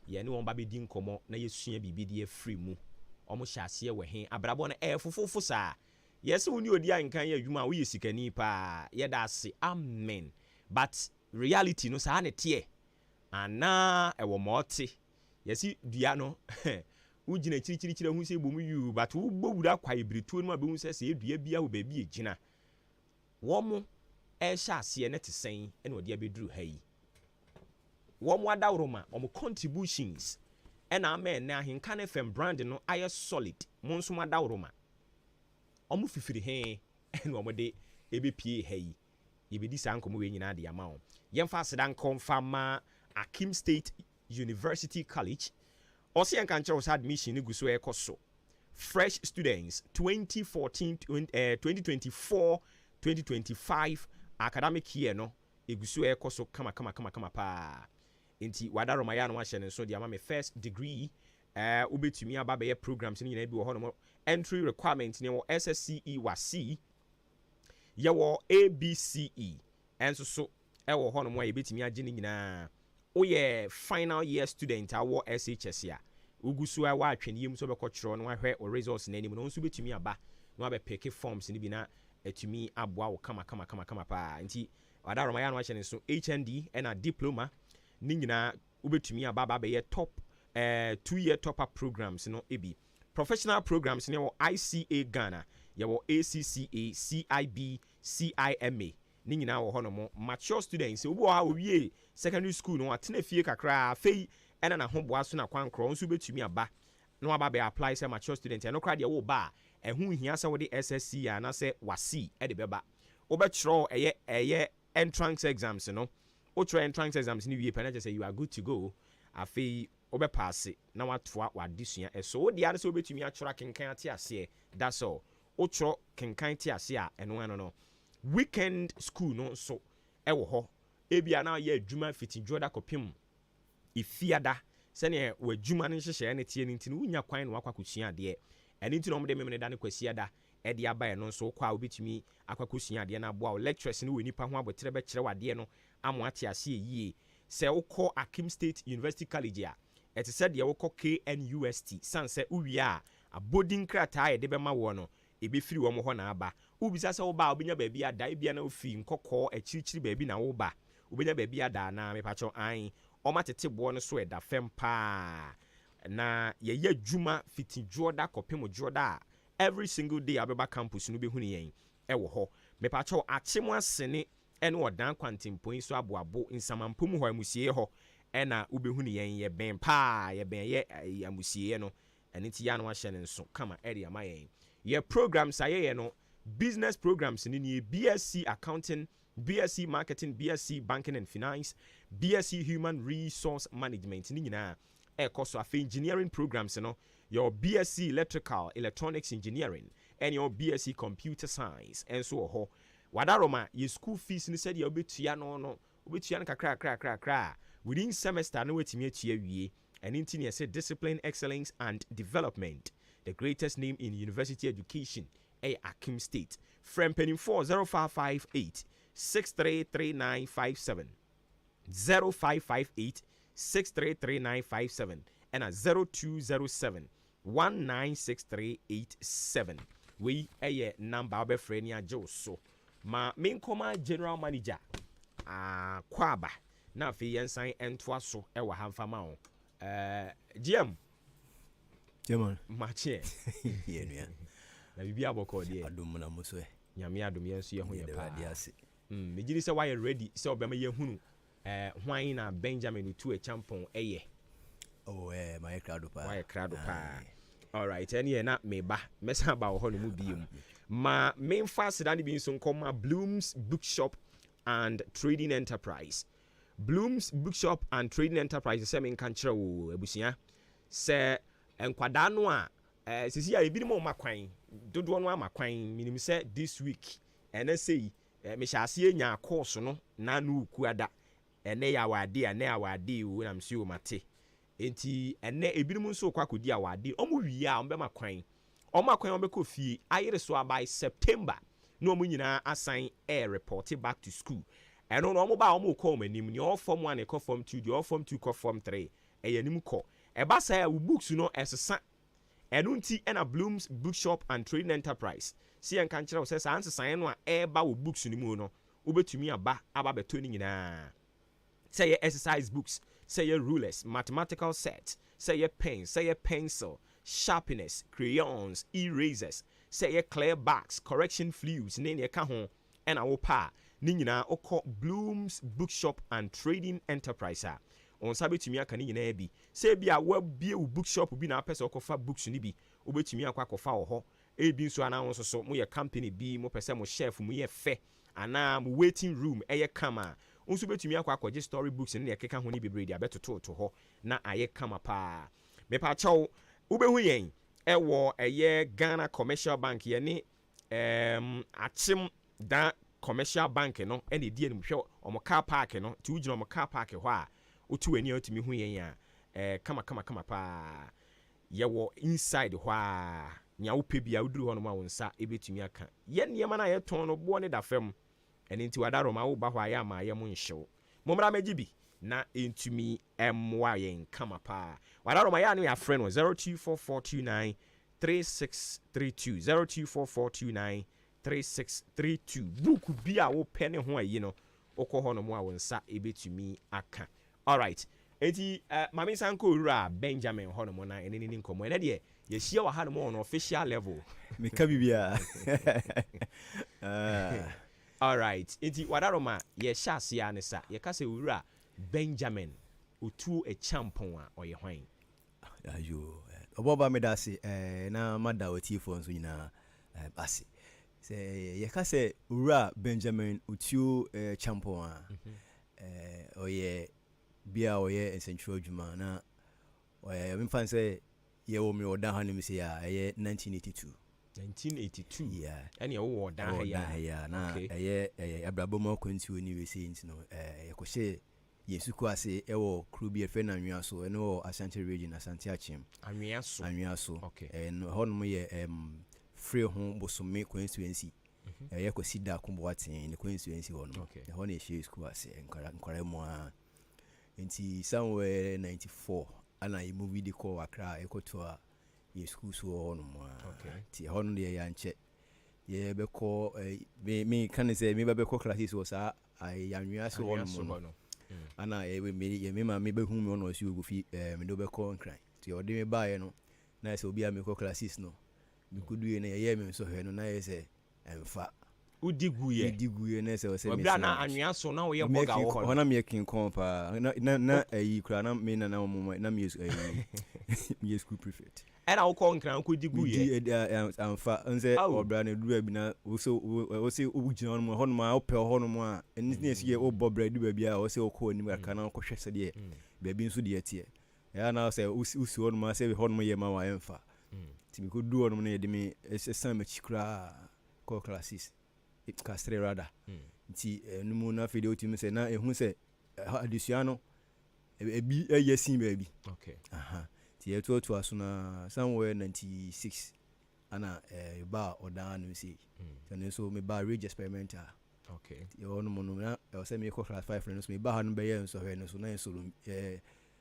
yɛne wɔn ba bɛdi nkɔmmɔ na yɛsua biribi de afiri mu ɔmo hyɛ aseɛ wɔ he abrabɔ no fofofo saa yɛsɛ wo ne odi ankan yɛ adwuma a woyɛ sikani paa yɛda ase amen but reality no saa ne teɛ anaa ɛwɔ ma ɔte yɛsi dua no wogyina kyirikyirikyiri ho sɛ bom yu but wobɔ wura kwa ibirituo no a bɛhu sɛ sɛ ɛdua bia wo baabi ɛgyina wɔn ɛhyɛ aseɛ ne te sɛn ɛna ɔde abɛduru ha yi wɔn adaworoma wɔn contributions ɛna ama ɛnɛ Ahenkan FM brand no ayɛ solid mo nso adaworoma wɔn fifiri he ɛna wɔn de ɛbɛpie ha yi yɛbɛdi saa nkɔmɔ wei nyinaa de ama wɔn yɛmfa aseda nkɔmfa ma Akim State University College ɔsi yɛn kan kyerɛw sɛ admission ne gu so ɛkɔ so fresh students 2024-2025 academic year no egu so ɛkɔ so kama paa nti wadaroma ya no ahyɛ ne so de ama me first degree wobɛtumi aba bɛyɛ programs ne nyinaa bi wɔ hɔ no entry requirement ne wɔ SSCE wasi yɛwɔ ABCE ɛnso so ɛwɔ hɔ no mo a yɛbɛtumi agye ne nyinaa woyɛ final year student a wɔ SHS a wogu so a wɔatwe yam so bɛkɔ kyerɛ no wahwɛ o results n'anim no nso bɛtumi aba na wabɛpeke forms ne bi na atumi aboa wo kama paa nti wadaroma ya no ahyɛ ne so HND ɛna diploma ne nyinaa wobɛtumi aba bɛyɛ top 2-year top up programs no ebi professional programs ne wɔ ICA Ghana yɛwɔ ACCA CIB CIMA ne nyinaa wɔ hɔ no mo mature students obi wɔ ha owie secondary school no atena fie kakra afei ɛna na ho boa so na kwankorɔ nso bɛtumi aba na waba bɛ apply sɛ mature student ɛno kora deɛ wo ba a ɛho hia sɛ wode SSC a na sɛ wasi ɛde bɛba wobɛkyerɛ ɛyɛ entrance exams no wotwerɛ entrance exams ne wie pɛ na kyerɛ sɛ you are good to go afei wobɛpaase na watoa wadesua ɛso wode ade sɛ wobɛtumi atwerɛ kenkan ate aseɛ that's all wotwerɛ kenkan te ase a ɛno ano no weekend school no nso ɛwɔ hɔ ebia na yɛ adwuma fiti dwoda kɔpem ifiada sɛnea w'adwuma no nhyehyɛeɛ ne tie no nti no wonya kwan na wakɔ akɔsua adeɛ ɛno nti na ɔmde memene da ne kwasiada ɛde aba ɛno nso wokɔ a wobɛtumi akɔ akɔsua adeɛ no aboa wo lecturers no wɔ nipa ho abɔterɛ bɛkyerɛ w'adeɛ no ama ate aseɛ yie sɛ wokɔ Akim State University College a ɛte sɛ deɛ wokɔ KNUST san sɛ wowie a abɔdi nkrataa yɛde bɛma wɔ no ɛbɛfiri wɔn hɔ na aba wobisa sɛ woba a wobɛnya baabi ada ebia na ofiri nkɔkɔɔ akyirikyiri baabi na woba wobɛnya baabi ada na mepakyɛw an ɔma tete boɔ no so ɛda fam paa na yɛyɛ adwuma fiti dwoda kɔpem dwoda a every single day abɛba campus no bɛhu ne yɛn ɛwɔ hɔ mepakyɛw akyem asene ɛne ɔdan kwantempɔn so aboabo nsamampɔ mu hɔ amusie hɔ ɛna wobɛhu ne yɛn yɛbɛn paa yɛbɛn yɛ amusie no ɛne ti ya no ahyɛ ne nso kama ɛde ama yɛn yɛ programs ayɛyɛ no business programs ne nie BSc accounting BSc marketing BSc banking and finance BSc human resource management ne nyinaa ɛkɔ so afei engineering programs no your BSc electrical electronics engineering and your BSc computer science ɛnso wɔ hɔ wadaroma yɛ school fees ne sɛdeɛ wobɛtua no kakra within semester no watumi atua wie ɛne nti ne yɛsɛ discipline excellence and development the greatest name in university education Akim State from penny 0558 633957 0558 633957 and a 0207 196387 we a number of friend ya so ma main command general manager kwaba na fe yensan entwa so e wa hamfama o GM Maakye yenua na bibi abɔkɔ deɛ adom na muso nyame adom yɛn so yɛ ho yɛ paa megye sɛ wayɛ ready sɛ ɔbɛma yɛhunu hwan na Benjamin tu a champon ɛyɛ mayɛ krado paa wayɛ krado paa alright ɛne yɛ na meba mɛsa ba wɔ hɔ no mu biom ma memfa aseda ne bi nso nkɔma Bloom's Bookshop and Trading Enterprise Bloom's Bookshop and Trading Enterprise sɛ menka nkyerɛ wo abusua sɛ enkwada no a sisi a ebi mo makwan dodo no amakwan minim say this week ene sei me hyase nya course no na no ukuada ene ya wade ene ya wade o na msi o mate enti ene ebi mo nso kwa kodi a wade omo wi a ombe makwan ombe ko fie ayere so by September no omo nyina assign report back to school eno no omo ba omo ko manim ni all form 1 ko form 2 di all form 2 ko form 3 eyanim ko eba say wo books no esesa eno nti ena Blooms Bookshop and Trading Enterprise si en kan kire wo say sa ansesan no a eba wo books ni mu no obetumi aba beto ni nyina say exercise books, say rulers, mathematical sets, say pens, say pencil, sharpeners, crayons, erasers, say clear backs, correction fluids, nene kahon, and our pa, nina oko Blooms Bookshop and Trading Enterprise. On sabitumi aka ni nyina bi say bia wa bie wo bookshop bi na pese okofa books ni bi obetumi akwa kofa wo ho e bi nso ana won so mo ye company bi mo pese mo chef mo ye fe ana mo waiting room eye kama unso betumi akwa akwaje story books ne ekeka ho ni bebre dia betoto to ho na aye kama pa me pa chaw ubehu yen ewo eye Ghana Commercial Bank ye ni achim da Commercial Bank no ene die nim hwe omo car park no ti ugina omo car park ho a otu ani otumi hu yen a kama pa ye wo inside ho a nya wo pe bia uduru ho no ma wonsa ebetumi aka ye niema na ye ton no bo ne da fam ene nti wadaro ma wo ba ho aya ma ye mo nhyew momra megibi na entumi emwa yen kama pa wadaro ma ya no ya friend 024429 3632 024429 3632 book bia wo pe ne ho ayi no okọ no mo a wonsa ebetumi aka alright enti mami sanko ura Benjamin ho no mo na ene ni nkomo ene de ye hia wa ha no mo on official level me ka bibia alright enti wadaroma ye hyase ya ne sa ye ka se ura Benjamin otu e champon a oye hwan ayo oboba me dase na mada otifo nso nyina base se ye ka se ura Benjamin otu champon a oye bia oye essential juma na oye me fan say ye wo me oda hanim se ya 1982 yeah any wo dan ya na abrabo mo kwanti oni we say ntino ye ko she yesu ko ase ewo crew bi efe na nwia so eno Ashanti region Ashanti Achim anwia so okay no hono ye free ho bosome constituency ye ko sida kumboaten ne constituency hono hono ye she school ase nkara mo a nti somewhere 94 ana ye movie de call Accra e ko to a ye school so hono mo ti hono de ya nche ye be ko me kan say me be ko classes was a yanwia so hono mo ana me ma me be hu me ono si ogufi me do be ko nkran ti ode me baaye no na say obi a me ko classes no me kudu ye na ye me so he no na ye say emfa udiguye na say o say me bra na anwia so na wo ye boga wo ho na me kin kompa na ayi kura na me na mo na me me school prefect era wo ko nkran ko diguye amfa nze obra na duru abi na wo say ugina on mo ho no ma wo pe ho no mo a eni si ye wo bobra du ba bia wo say wo ko ni aka na ko hwese de ba bi nso de tie ya na say usi ho no ma say ho no ye ma wa emfa ti mi ko du ho no na ye de me esan ma chikura ko classes castre rada nti numu na fide otimi se na ehun se adisuano ebi yesin ba bi ti eto aso na somewhere 96 ana ba odan no si so me ba rage experimental you no mo na o se me ko class 5 no so me ba ha no be ye nso he no so na so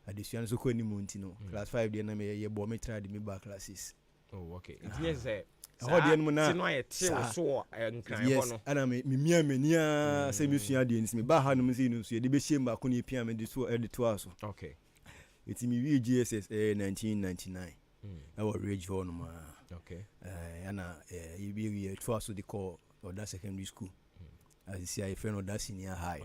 adisuano so ko ni mo nti no class 5 de na me ye bo me try de me ba classes it yes hodi no na sino ayete so nkran ho no ana me mia mania se me sua de nsi me ba ha no mzi no so de be hye mba ko ne pia me de so edito aso it me we GSS 1999 I was rage ho no ma ana we to aso de call oda secondary school as you see I friend oda senior high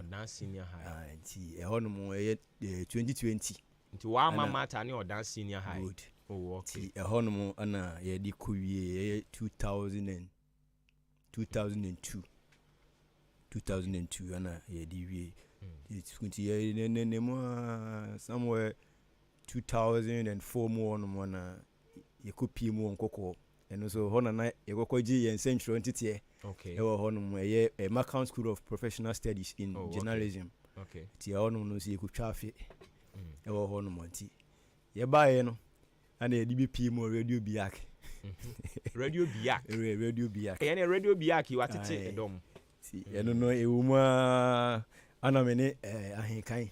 nti ho no mo 2020 nti wa mama ta ne oda senior high good. Oh, okay. Honomo ana ye di kuwie 2002 ana ye di wie it's kunti ye ne mo somewhere 2004 mo no na yɛkɔpie mu wɔ nkɔkɔɔ ɛno so hɔ nana yɛkɔkɔgye yɛn nsɛntwerɛ nteteɛ ɛwɔ hɔ nom ɛyɛ Maakye On School of Professional Studies in Journalism nti ɛhɔ nom no nso yɛkɔtwa afe ɛwɔ hɔ nom nti yɛbaeɛ no ana yɛde bɛpie mu wɔ Radio Biak Radio Biak Radio Biak ɛyɛ Radio Biak watete ɛdɔm nti ɛno no ɛwɔ mu a ana me ne ahenkan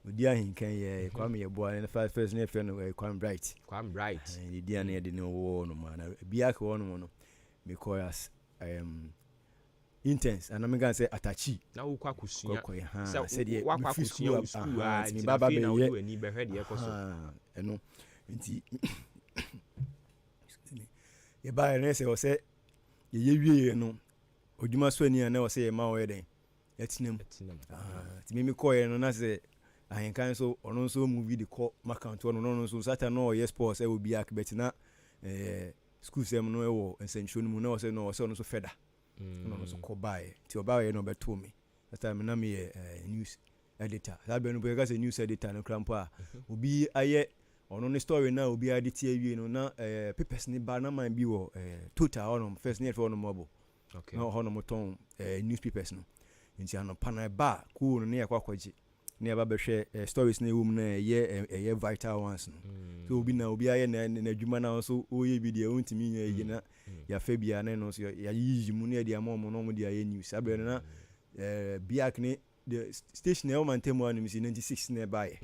odi ahenkan yɛ Kwame Yɛboa ne first ne fɛ no Kwame Bright ne dia ne yɛde ne wɔ no ma na Biak wɔ no no because as intense and I'm going to say atachi na wo kwa kusua sɛ de wa kwa kusua school ni baba be ye ni be hwede ekoso ɛno nti ye ba ene sɛ o sɛ ye wie no odwuma so ani na o sɛ ye ma wo yɛden yatinam ti me kɔ ye no na sɛ ahenkan so ɔno nso movie de kɔ makant ɔno no nso sata no yes sports e obi akbetina school sem no e wo nsɛntwerɛ no mu na o sɛ no so feda no so ko bae ti obae no beto me that time na me news editor that be no be gas news editor no krampo a obi aye ono ne story na obi ade tie awie no na papers ne ba na man bi wo total ono first ne for no mobo na ono moton newspapers no nti ano pana ba ku no ne yakwakwagye ne aba behwe stories na ewum na ye vital ones no so obi aye na adwuma na so oye bi de ontimi nya yi na ya fa bia na no so ya yiyi mu na de amom no mo de aye news abre na Biak ne the station e o mantemu anim si 96 na bae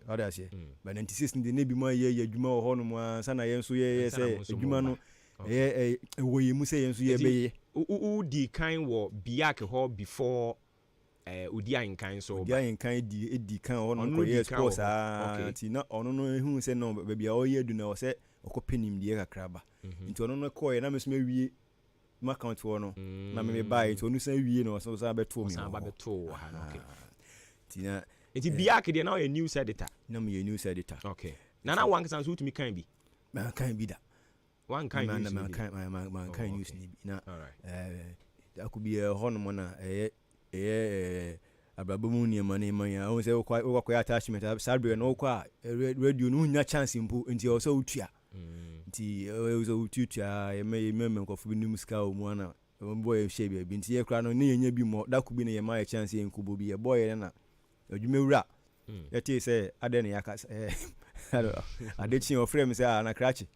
oda se ba 96 ndi ne bi ma ye adwuma ho no mo ansa na ye nso ye se adwuma no wo ye mu se ye nso ye beye u di kan wo Biak ho before odi ahenkan so odi ahenkan di kan ho no ko ye sports ti na ono no ehu se no ba bia o ye du na o se okopenim die kakraba nti ono no ko ye na meso mawie ma count for no na me buy to onu san wie no so sa beto mi sa ba beto ha no okay ti na enti Biak de na o ye news editor na me ye news editor okay na wan kan so utumi kan bi ma kan bi da wan kan news ma kan news ni na akubi ho no mo na abrabomu ni ma ya o se kwa attachment salary no kwa radio no nya chance mpo nti o so utua nti o so utua ye me nkofu bi nim ska o mu ana boy she bi nti ye kra no ne yenya bi mo da kubi ne ye ma chance ye nkubo bi ye boy na adwumewura ye te se ade ne yakasa ade chi o frame se na krachi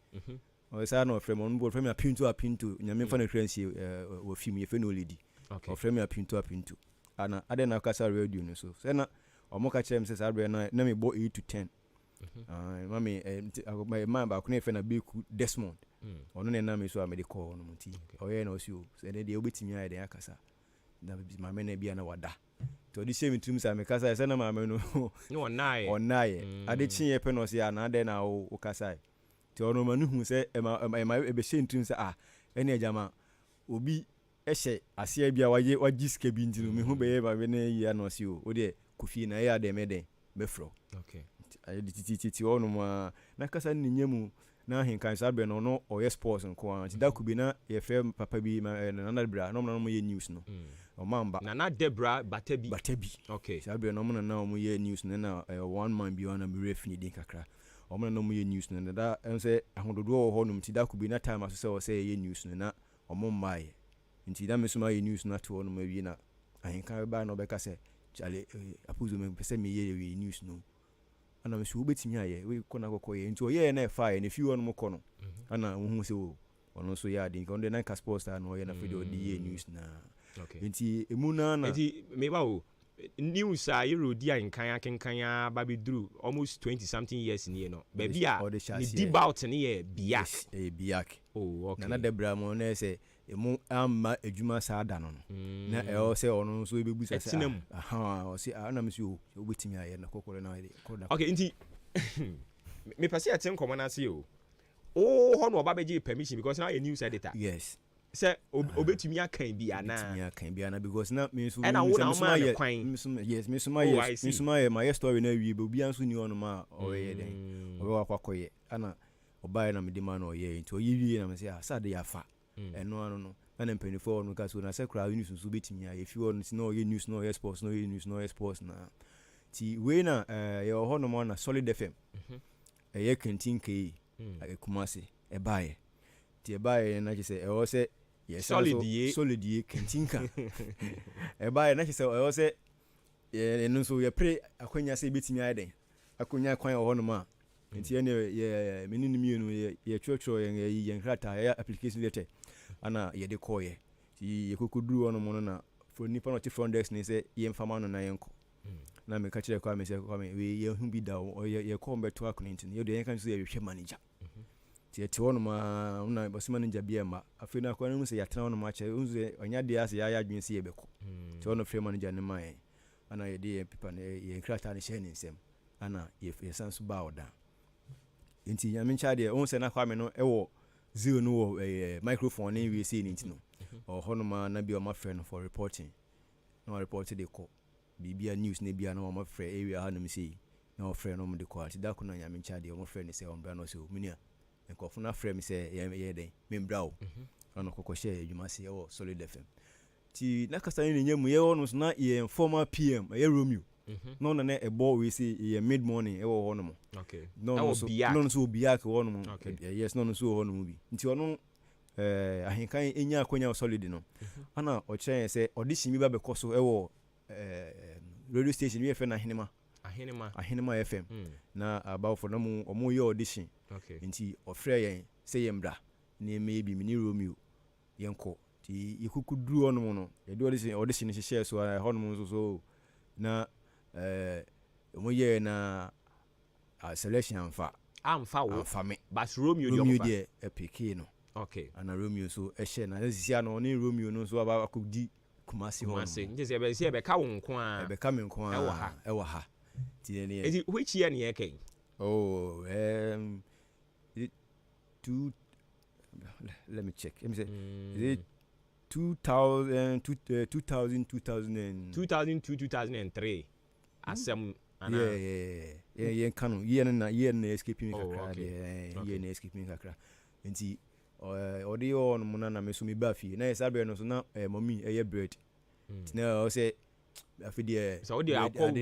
o sa no frame on bo frame apinto nyame fa na kransi o film ye fe no lady o frame apinto ana ade na kasa radio no so se na omo ka kire me se sabre na me bo 8 to 10 mami my ba kuna fe na beku Desmond ono ne na me so amede call no muti oye na osi o se ne de obetimi aye de akasa na ma me na bia na wada to di shame tum sa me kasa se na ma me no onaye ade chinye pe no se ana ade na o kasa ti ono ma nu hu se ma ebe she tum sa ene ajama obi ehye ase bia waji sika bi ntino me hu be ye ba be na yi anosi o de kofi na ya de me den be fro okay ayi titi ono ma na kasa ni nyemu na ahenkan sabe no oye sports nko an ti da kubi na ye fe papa bi na na bra no mo ye news no o mamba na Debra Batabi okay sabe no mo na mo ye news na one man bi ona me refini din kakra o mo na mo ye news na da ense ahododo ho no ti da kubi na time aso se o se ye news na o mo mai nti da me so ma ye news na to no ma wi na ahenkan ba no be ka se chale apuzo me pese me ye news no ana me so betimi aye we kona kokoye nti o ye na fa na fi won mo kono ana wo hu se wo ono so ya din ko de na ka sports na o ye na video di ye news na nti emu na nti me ba o news a yero di ahenkan akenkan ba be duru almost 20 something years ni no ba bia ni debaut ni ye Biak Biak oh okay na Debra mo na se emu amma ejuma sa da no na e o se ono so ebebusa se o se ana me so obetimi aye na kokore na okay nti me pase atem komo na se o ho no oba beji permission because now a news editor yes se obetimi akan bi ana because na me so yes me so my story na wi be obi anso ni ono ma o ye den o wa kwakoye ana oba na me de ma na o ye nti o yi na me se asade ya fa eno ano no na mpenifo no ka so na se kra news so betimi aye fi won no ye news no ye sports no ye news no ye sports na ti we na ye ho no mo na Solid FM ye kentin ke Kumasi ebaye ti ebaye na chise e wo se yes solid ye kentinka ebaye na chise e wo se eno so ye pre akwanya se betimi ayden akwanya kwan ho no ma nti ene ye menini mienu ye twetwo ye nkrata ye application letter ana ye de koye ti ye kokuduru ono mo na for nipa no ti front desk ni se ye mfama no na yenko na me ka kire kwa me se kwa me we ye hu bi da ye ko mbeto akontin ye de ye kan so ye hwe manager ti ye ti ono ma una boss manager bi ema afi na kwa no se ya tena ono ma che unze onya de ase ya adwen se ye beko ti ono free manager ne ma ye ana ye de pipa ne ye nkrata ne hye ne nsem ana ye sanso ba oda nti ya mencha de on se na kwa me no ewo zero no wo microphone ne we see nti no o hono ma na bi o ma friend for reporting no report de ko bibia news ne bia na o ma friend area ha no me see na o friend no mo de ko ati da ko na ya mencha de o mo friend se o mbra no se o munia enko na friend me se ye den me mbra o ana kokko share adwuma se o solid fm ti na kasa ni nyemu ye wono so na ye informal pm ye romeo no na na ebo we say ye mid morning e wo ho no mo okay no so biak wo no mo yes no so ho no mo bi nti ono ahenkan enya akonya solid no ana o chen say audition mi ba be koso e wo radio station we fe na ahenema fm na about for no mo omo ye audition nti o frɛ yen say ye mbra na maybe mini romeo yenko ti ikukuduru ono mo no ye do audition share so ho no mo so na omo ye na selection amfa me but romeo de epic no okay ana romeo so ehye na sisia no ni romeo no so aba akodi kumasi ho nje se be ka wo nko a be ka me nko a e wa ha ti ne e which year ne yake let me check let me say is it 2003 asem ana yeah kanu year na escaping kakra year na escaping kakra nti odi on mo na me so me ba fi na esabe no so na mommy eye bread na o say afidie so odi akọ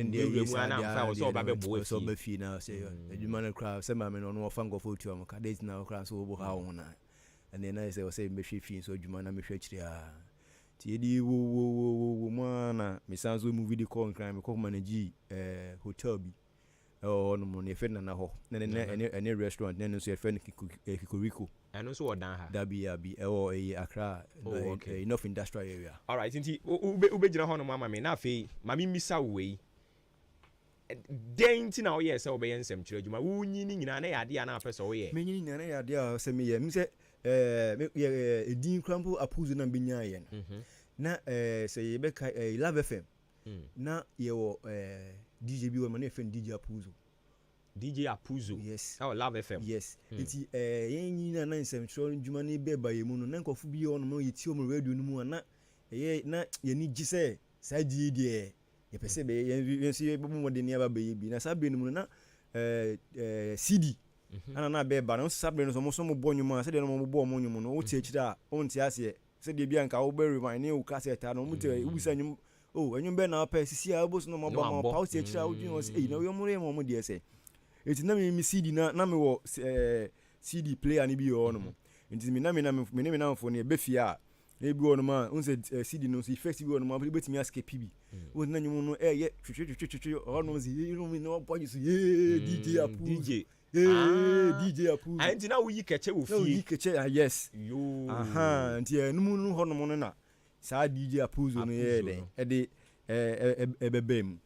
mu ana amfa so ba be bo so ba fi na say adwuma na kra say ma me no no fa ngofo tu am ka date na kra so bo ha ho na and then I say me hwe fi so adwuma na me hwe kire a ti edi wo mana me sanzo movie de call crime ko manage hotel bi no mo ne fe na ho na ne restaurant na so e fe Kikoriko and so odan ha da bi Accra enough industrial area. All right nti ube gina ho no mama me na afei mami misa we den ti na o ye se obe yen sem kire adwuma wo nyi ni nyina na ya de na apese o ye me nyi ni na ya de a se me ye mi se edin crampo apuzu na benya ye na se ye be ka Love FM na ye wo DJ bi wo ma na FM DJ Apuzo yes Love FM yes iti yenyi na nsem tro djuma ni be ba ye mu no na nkofu bi ono mo yeti o mo radio no mu na ye na ye ni gise sa die ye pese be ye si bo mo de ni aba be ye bi na sa be no mu na CD ana na be ba na sa be no so mo bo nyuma se de no mo bo mo nyuma no o ti akira o nti ase se de bia nka o be remind ni o cassette no mo te ubisa nyum enyum be na pa sisi a bo so no mo ba mo pa o ti akira o dwun o se na yo mo de ese eti na me CD na me wo CD player ni bi yo no mo enti me na fo ne be fia e bi wo no ma unse CD no si first bi wo no ma betimi aske pibi wo na nyum no ye twetwe o no zi you know me no boy so DJ Apu DJ Apu enti na wo yi keche wo fie yes yo enti enum no ho no mo na sa DJ Apu zo no ye den e de ebebem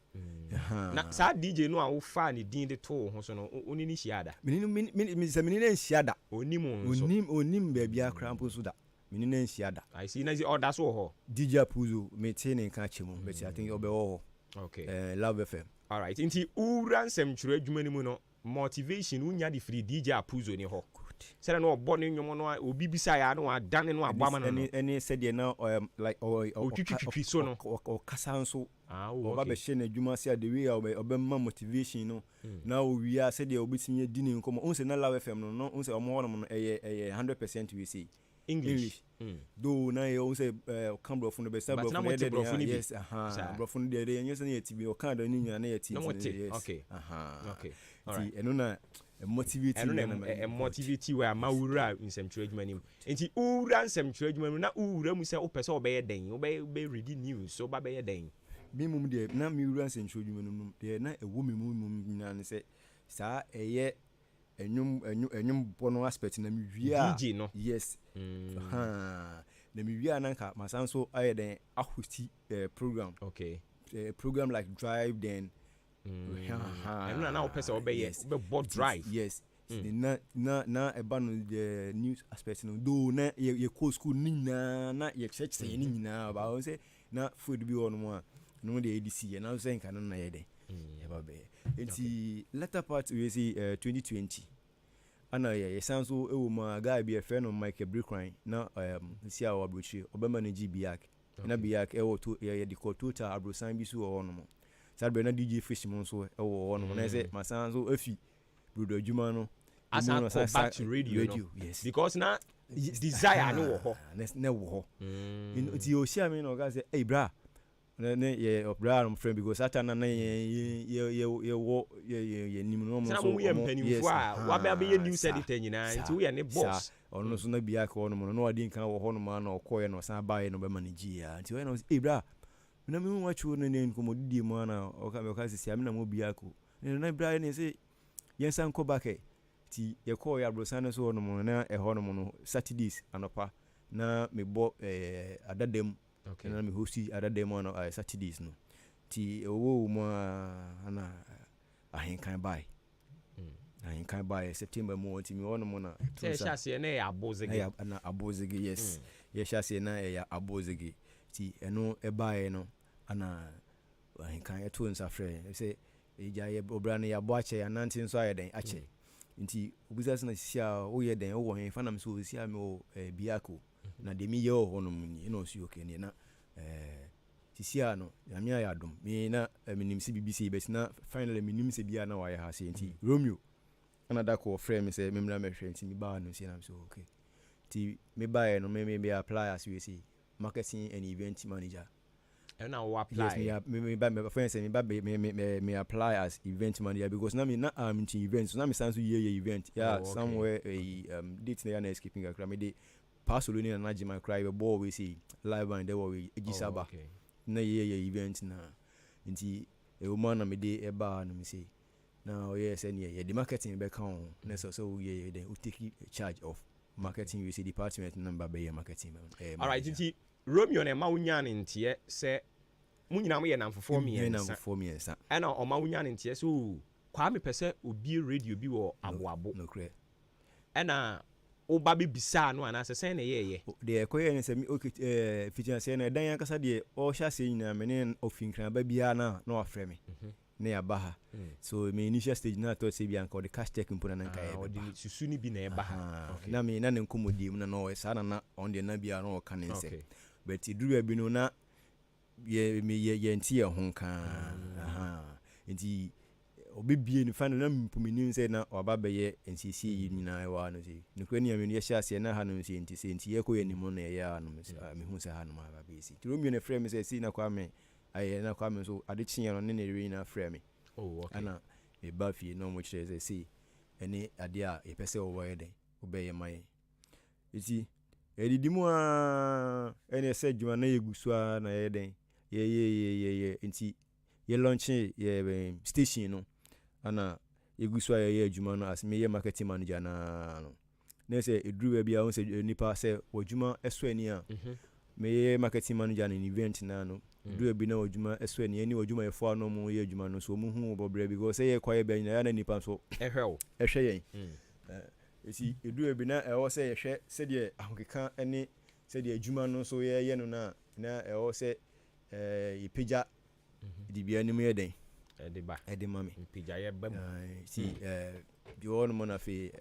na sa DJ no a wo fa ne din de to ho so no oni ni hiada menini na hiada onim ba bia krampo so da menini na hiada I see na order so ho DJ Apuzo me te ne ka chemu but I think obe ho okay Love FM all right nti ura nsem twere adwuma ni mu no motivation unya di free DJ Apuzo ni ho sere no obo ne nwomo no obi bisa ya no adane no agbama no any said ye na like twitwi so no o kasa nso o ba be hye na adwuma se the way obe ma motivation no na o wia said ye obitimi dini nkomo unse na Love FM no unse omo ho no no eye 100% we say English do na ye unse Cambro fun be sabro fun yes bro fun de ye nyese na yetibi o kan da ni nyana yeti okay all right eno na motivate we ama wura nsɛmtwerɛ adwuma nim nti wura nsɛmtwerɛ adwuma nim na wura mu sɛ wopɛ sɛ wobɛyɛ den wobɛ read news so wobɛyɛ den minimum de na mi wura nsɛmtwerɛ adwuma nim de na ɛwɔ mi mu nyina ne sɛ saa ɛyɛ enyum bono aspect na mi wia DJ no yes na mi wia na nka masanso aye den ahosti program okay program like drive then na opese obeye board drive yes na eba no the news aspect no do na ye call school ni na ye church say ni nyina ba o say na food bi on mo a no de ADC ye na say nka na ye den eba be enti latter part we see 2020 ana ye sanso ewo ma guy bi e fe no Mike Brickline na si a wabrochi obema na GBIAC na biak ewo to ye de total abrosan bi so wo no mo sadbe na DJ Fish mo so ewo wo no na say masanso afi brodo adwuma no asa back to radio no yes because na desire no wo ho na wo ho nti o share me no ga say hey bra ne ye bra am friend because atana na ye nim no mo so ye mpanimfo a wa ba ye news editor nyina nti wo ye ne boss ono so na biak wo no mo no wadi nkan wo ho no ma na okoye no san ba ye no be manage ya nti we no hey bra na me wa chu no ne nkomodidi mo na o ka sisi am na mo biak na bra ne say yen san ko back ti ye ko ya brosan so no mo na ho no mo no Saturdays anopa na me bo adadem okay na me hosti adadem on Saturdays no ti owo mo ana ahenkan bai ahenkan bai September mo ti me wono mo na se shase na ya abozege na abozege yes ye shase na ya abozege ti eno ebae no ana ahenkan eto nsafre se eja ye obra ne ya bo ache ya nanti nso ayeden ache nti obusas na sia wo ye den wo hen fa na me so sia me o biako na de mi ye o hono mu no si okay ne na sia no ya me ya dom me na minim si BBC be na finally minim se bia na wa ya ha se nti Romeo ana da ko frame me se me mra me hwe nti mi ba no si na me so okay ti me ba no me be apply as we say marketing and event manager and now apply yes me friends say me apply as event manager because na me na am in events na me sans ye event yeah somewhere date na escaping akra me dey pasolo ni na jima cry be ball we see live and there we egisaba na ye event na nti e woman na me dey e ba na me say now yes and ye the marketing be kan na so ye then we take charge of marketing we see department number be marketing all right nti Romeo na ma wunya ne ntie se munyina mo ye namfofo miensa ena o ma wunya ne ntie so kwa me pese obi radio bi wo aboabo no kre ena o ba be bisa no ana se sen na ye de ekoye ne se mi okay fitina se na dan yakasa de o hya se nyina me ne ofinkran ba bia na afre me na ya baha so me initial stage na to se bia nka o de cash check mpo na nka ye o de susu ni bi na e baha na me na ne nkomodi mu na no sa na on de na bia na o ka ne se but iduru bi no na ye nti ye honka nti obibie ni fa na mpumini se na obabaye ncc yi nyina ewa no se nukwe ni amenu ye hyase na ha no se nti ye ko ye ni mo na ye ya no me hu se ha no ma ba be si Romeo ne frame se si na kwa me aye na kwa me so ade kyenye no ne re na frame oh okay ana e ba fie no mo kire se si ene ade a e pese wo ye den obeye mai iti edidimu a ene se djuma na yegusua na ye den ye nti ye launch ye station no ana yegusua ye adwuma no as me ye marketing manager na no na se eduru bia won se nipa se wadwuma eso ani a me ye marketing manager na event na no eduru bi na wadwuma eso ani ani wadwuma ye fo no mo ye adwuma no so mo hu bobre because say ye kwaye be nya na nipa so ehwe yen esi eduru bi na ewo se ye hwe se de ahokeka ene se de adwuma no so ye no na ewo se ipeja di bia ni mu ye den ede mami ipeja ye bam si bi won mo na fe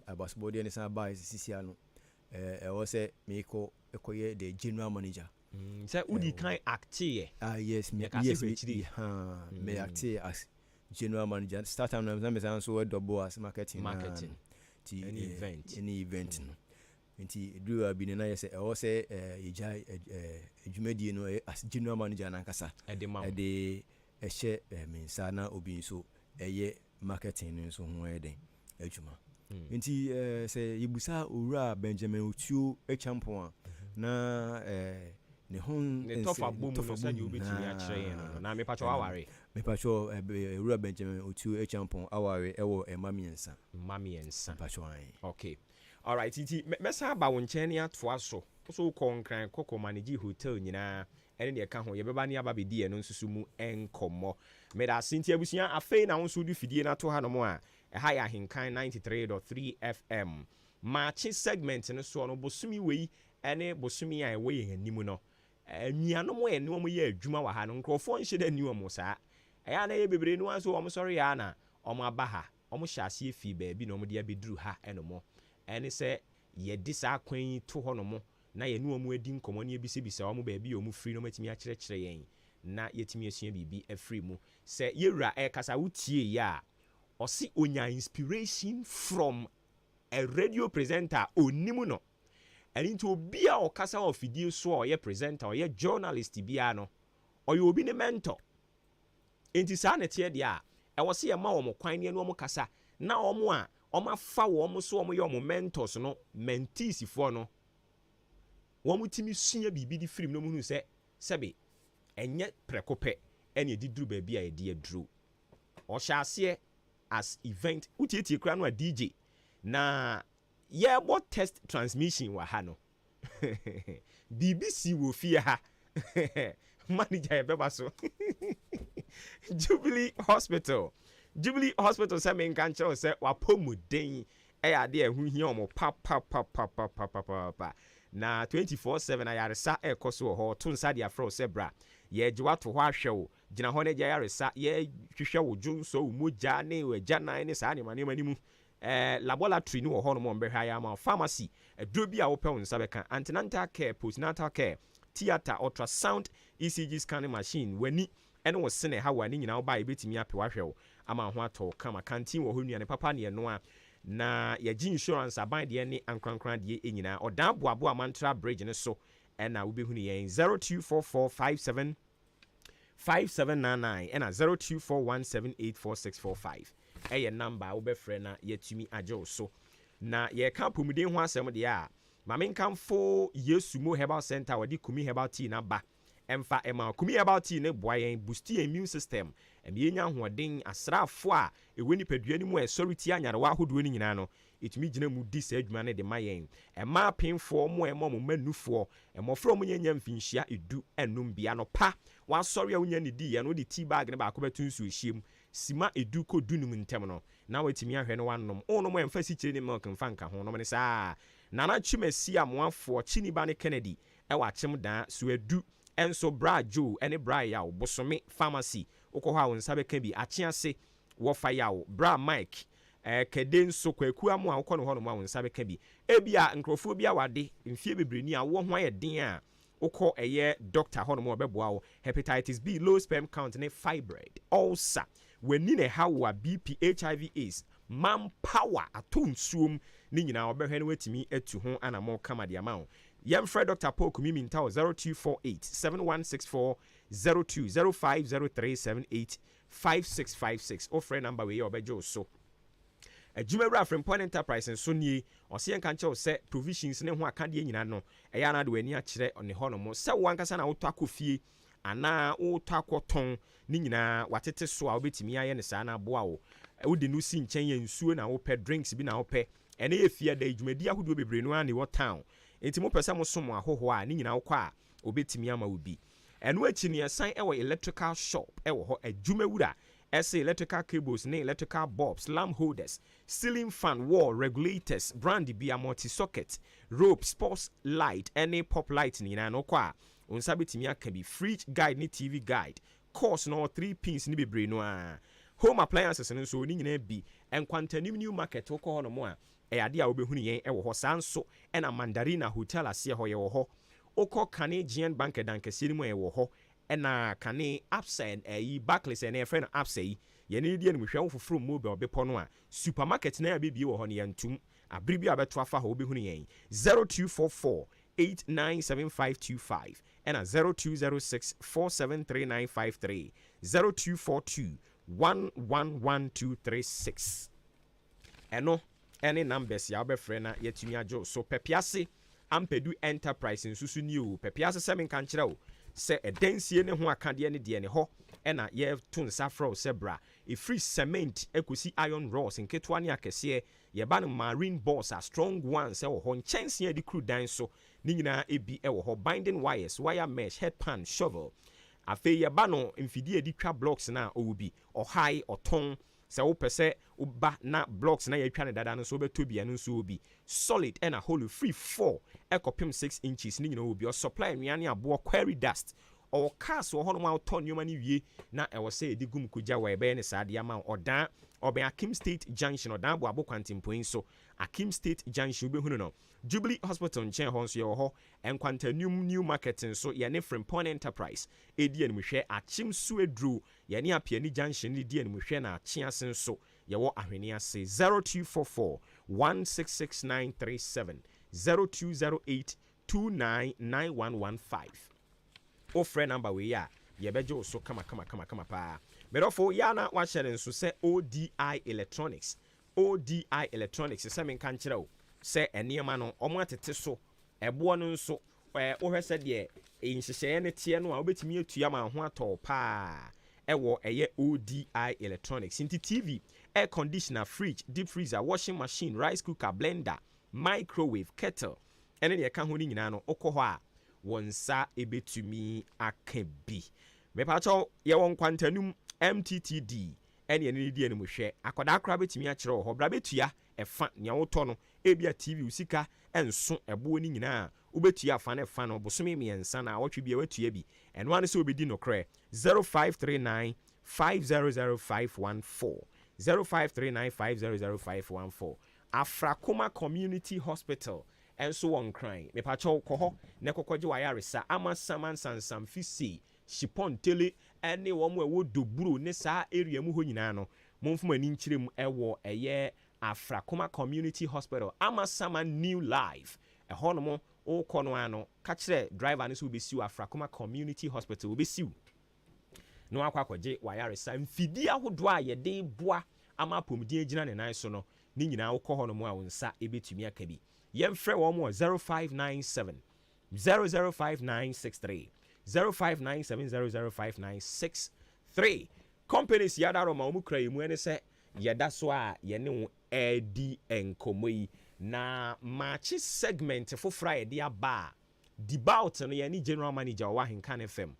abasbody ne sa ba sisi ano ewo se me ko ekoye the general manager say udi kan actie yes me actie as general manager start time na me say so double as marketing ti any event no nti do abi na yes e wo say eja edwumadie no as general manager na nkasa de ehye mensa na obi so eye marketing no so ho eden adwuma nti sɛ yɛbusa owura Benjamin Otuo champon na ne ho tofa bom no sɛ deɛ wobɛtumi akyerɛ yɛn no na mepatwɛ aware owura Benjamin Otuo champon aware ɛwɔ ɛma mmiɛnsa mpatwɛ okay alright nti mɛsa aba wo nkyɛn ne atoa so kɔ nkran kɔkɔ manage hotel nyinaa ɛne deɛ ka ho yɛbɛba ne aba bɛdi ɛno nsusu mu ɛnkɔmmɔ meda ase nti abusua afei na wo nso wode fidie no ato ha no mu a ɛha yɛ Ahenkan 93.3 FM maakye segment no soɔ no bosumi wei ɛne bosumi a ɛwɔ yɛn anim no nnuanom yɛ ne wɔn yɛ adwuma wɔ ha no nkurɔfoɔ nhyɛ da ni wɔn saa ɛyɛ na yɛ bebree no nso wɔn sɔre yɛ na wɔn aba ha wɔn hyɛ aseɛ fi baabi na wɔn de abɛduru ha ɛnom ɛne sɛ yɛde saa kwan yi to hɔ nom na yɛne wɔn adi nkɔmmɔ ne ebisabisa wɔn baabi a wɔn firi na wɔn atumi akyerɛkyerɛ yɛn na yɛtumi asua biribi afiri mu sɛ yɛwura ɛkasa wotie yɛ a ɔsi onya inspiration from a radio presenter onimu no ɛne nti obi a ɔkasa wɔ fidie so a ɔyɛ presenter ɔyɛ journalist biara no ɔyɛ obi ne mentor enti saa ne teɛ deɛ a ɛwɔ sɛ yɛma wɔn kwan ne wɔn kasa na wɔn a wɔn afa wɔn so wɔn yɛ wɔn mentors no mentees foɔ no wɔn tumi sua biribi di firim no mu hu sɛ sɛbe ɛnyɛ prɛko pɛ ɛne ɛdi duru baabi a yɛde aduru ɔhyɛ aseɛ as event wotietie kora no a DJ na yɛbɔ test transmission wɔ ha no BBC wɔ fie ha manager yɛbɛba so Jubilee Hospital sɛ menka nkyerɛw sɛ wapɔ mu den ɛyɛ adeɛ ɛho hia ɔmo pa na 24/7 ayaresa ɛkɔ so wɔ hɔ to nsa de afrɛ sɛ bra yɛgye wato hɔ ahwɛ wo gyina hɔ no gya yaresa yɛhwehwɛ wo dwonso wo mogya ne wagya nan ne saa nneɛma ni mu laboratory no wɔ hɔ no mo mbɛhwɛ ayɛ ama pharmacy aduro bi a wopɛ wo nsa bɛka antenatal care postnatal care theatre ultrasound ECG scanning machine wani ɛne wo sene ha wa ne nyina wo ba yɛbɛtumi apɛ wahwɛ wo ama ho atɔ kama canteen wɔ hɔ nuane papa ne ɛnoa na yɛgye insurance aban deɛ ne ankrankran deɛ nyinaa ɔdan boaboa mantra bridge ne so ɛna wobɛhu ne yɛn 02445799 ɛna 0241784645 ɛyɛ number a wobɛfrɛ na yɛtumi agye wo so na yɛka pomuden ho asɛm deɛ a mame nkamfo Yesu Mo Herbal Center wɔde kumi herbal tea na ba ɛmfa ɛma kumi herbal tea ne boa yɛn boost yɛn immune system ɛmɛnya ahoɔden asraafo a ɛwɔ nipadua no mu a ɛsɔre tia nyarewa ahodoɔ no nyinaa no ɛtumi gyina mu di saa adwuma no de ma yɛn ɛma apemfoɔ mo ɛma mo manufoɔ ɛmɔfrɛ mo nyanya mfinhyia edu ɛnum bia no pa wasɔre a wonya ne di yɛ no de tea bag ne baako bɛto nsuo hyiem sima edu ko dunum ntɛm no na watumi ahwɛ no wanom onom ɛmfa sikyire ne milk mfa nka ho nom ne saa nana twimasi amoafoɔ Chiniba ne Kennedy ɛwɔ akyem daa so edu enso bra Joe ene bra yaw bosome pharmacy wokɔ hɔ a wo nsa bɛka bi akyease wɔfa yaw bra Mike kede nso kwaku amu a wokɔ no hɔ no ma wo nsa bɛka bi ebia nkrɔfoɔ bi a wade mfie bebreni a wo ho ayɛ den a wokɔ ɛyɛ doctor hɔ no ma ɔbɛboa wo hepatitis B low sperm count ne fibroid ulcer wani ne ha wo BP HIV AIDS manpower ato nsuom ne nyinaa ɔbɛhwɛ no watumi atu ho anamo kama de ama wo yɛmfrɛ Dr. Paul Kumimi ntaw 0248 7164 020503785656 ofrɛ number wei ɔbɛgye wo so adwumawura Frimpong Enterprise nso nie ɔse yɛnka nkyɛw sɛ provisions ne ho akadeɛ nyinaa no ɛyɛ ana de w'ani akyerɛ ne hɔ no mo sɛ wo ankasa na wotɔ akɔ fie anaa wotɔ akɔtɔn ne nyinaa watete so a wobɛtumi ayɛ ne saa na aboa wo wode no si nkyɛn yɛ nsuo na wopɛ drinks bi na wopɛ ɛne yɛ fie da adwumadi ahodoɔ bebree no a ne wɔ town enti mopɛ sɛ mosom ahoho a ne nyinaa wokɔ a obɛtumi ama wo bi ɛno akyi ne ɛsan ɛwɔ electrical shop ɛwɔ hɔ adwumawura ɛsɛ electrical cables ne electrical bulbs lamp holders ceiling fan wall regulators brand bi multi socket rope sports light ɛne pop light ne nyinaa no kɔ a onsa betumi aka bi fridge guide ne TV guide course no 3 pins ne bebree no a home appliances no so ne nyinaa bi enkwantanim new market wokɔ hɔ no mo a ɛyade a wobɛhunu yɛn ɛwɔ hɔ saa nso ɛna mandarina hotel aseɛ hɔ yɛwɔ hɔ okɔ kane GN bank dankɛseɛ no mu ɛwɔ hɔ ɛna kane upside backless ɛna ɛfrɛ no upside yɛne di anim hwɛ wo foforo mobile bepɔ no a supermarket na abɛbie wɔ hɔ no yɛntum abere bi a bɛto afa hɔ wobɛhunu yɛn 0244 897525 ɛna 0206 473953 0242 111236 ɛno ɛne numbers ya wobɛfrɛ na yɛtumi agye so Pepiase Ampedu Enterprise nsusu ni o Pepiase sɛ menka nkyerɛ o sɛ ɛdansie ne ho akadeɛ ne deɛ ne hɔ ɛna yɛto nsa frɛ o sɛ bra ɛfiri cement ekosi iron rods nketewa ne akɛseɛ yɛba no marine balls a strong ones ɛwɔ hɔ nkyɛnsee a de kuru dan so ne nyinaa ebi ɛwɔ hɔ binding wires wire mesh headpan shovel afei yɛba no mfidie a de twa blocks na ɔwɔ bi ɔhae ɔtɔn sɛ wopɛ sɛ woba na blocks na yɛatwa ne dada no so wobɛtɔ bia no nso obi solid ɛna hollow free 4 ɛkɔpem 6 inches ne nyinaa obi ɔsupply nnuane aboɔ quarry dust ɔwɔ cars wɔ hɔnom a wotɔ nneɛma no wie na ɛwɔ sɛ ɛde gum kogya wɔ ɛbɛyɛ ne saa deɛ ama ɔdan ɔbɛn Akim State Junction ɔdan aboabo kwantempoin so Akim State Junction wobɛhunu no Jubilee Hospital nkyɛn hɔ nso yɛwɔ hɔ Nkwantanum New Market nso yɛne Frimpong Enterprise ɛdi animhwɛ Akyem Suedru yɛne Apiani Junction ne di animhwɛ na Akyease nso yɛwɔ ahwene ase 0244 166937 0208 299115 ofre number we ya yɛbɛgye wo so kama paa medɔfo ya na wahyɛ nso sɛ ODI Electronics sɛ menka nkyerɛ wo sɛ ɛnneɛma no ɔmo atete so ɛboɔ no nso wohwɛ sɛ deɛ nhyehyɛeɛ no teɛ no a wobɛtumi atua ma ho atɔ paa ɛwɔ ɛyɛ ODI Electronics nti TV air conditioner fridge deep freezer washing machine rice cooker blender microwave kettle ɛne deɛ ɛka ho no nyinaa no wokɔ hɔ a wonsa ebetumi aka bi mepacho yɛwɔ nkwantanum MTTD ɛne ɛne di ɛne hwɛ akɔda akora betumi akyerɛ hɔ bra betua ɛfa nea wotɔ no ebia TV usika ɛnso ɛboɔ ni nyinaa wobetua afa na ɛfa no bosome miɛnsa na wɔtwe bia watua bi ɛno ane sɛ obedi no korɛ 0539 500514 0539 500514 Afrakoma Community Hospital enso won crying me pacho koho ne kokogye wayaresa ama saman sansam fisi shipon tele ene wo mo ewo doburo ne saa area mu ho nyina no momfuma ni nkyirem ewo eye Afrakoma Community Hospital ama saman new life ɛhɔ no mo wokɔ no ano ka kyerɛ driver ne so obesiw Afrakoma Community Hospital obesiw no akwakɔgye wayaresa mfidi ahodo a yɛde boa ama pomdin gyina ne nan so no ni nyina wokɔ hɔ no mo a wonsa ebetumi aka bi yɛmfrɛ wɔn mo 0597 005963 0597 005963 companies yada roma omu kra yemu ene sɛ yɛda so a yɛne wo adi enkomo yi na match segment fofora yɛde aba debaut no yɛne general manager wa Ahenkan FM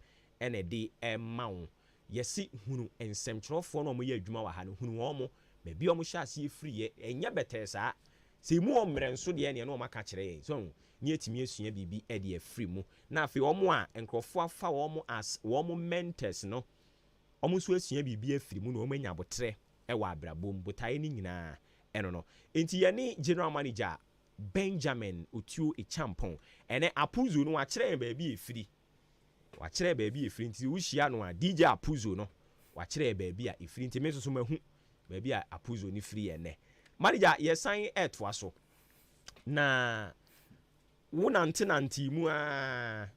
ene de ma wo yɛsi hunu ensɛmtwerɛfoɔ no ɔmo yɛ adwuma wa ha no hunu wɔn mo baabi ɔmo hyɛ ase free yɛ ɛnyɛ bɛtɛ saa sɛ mu ɔmmerɛ nso deɛ ne ɔmo aka kyerɛ yɛn so nye timi asua bibi e de free mu na afei ɔmo a nkrɔfo afa ɔmo as ɔmo mentors no ɔmo nso asua bibi afiri mu na ɔmo anya botre ɛwɔ abrabom botae ni nyinaa ɛno no enti yɛne general manager Benjamin Otuo Echampon ɛne Apuzo no wakyerɛ baabi efiri wakyerɛ baabi efiri nti wohyia no a DJ Apuzo no wakyerɛ baabi a efiri nti me so mahu baabi a Apuzo ni free ene manager yesan ɛtoa so na wonante mu a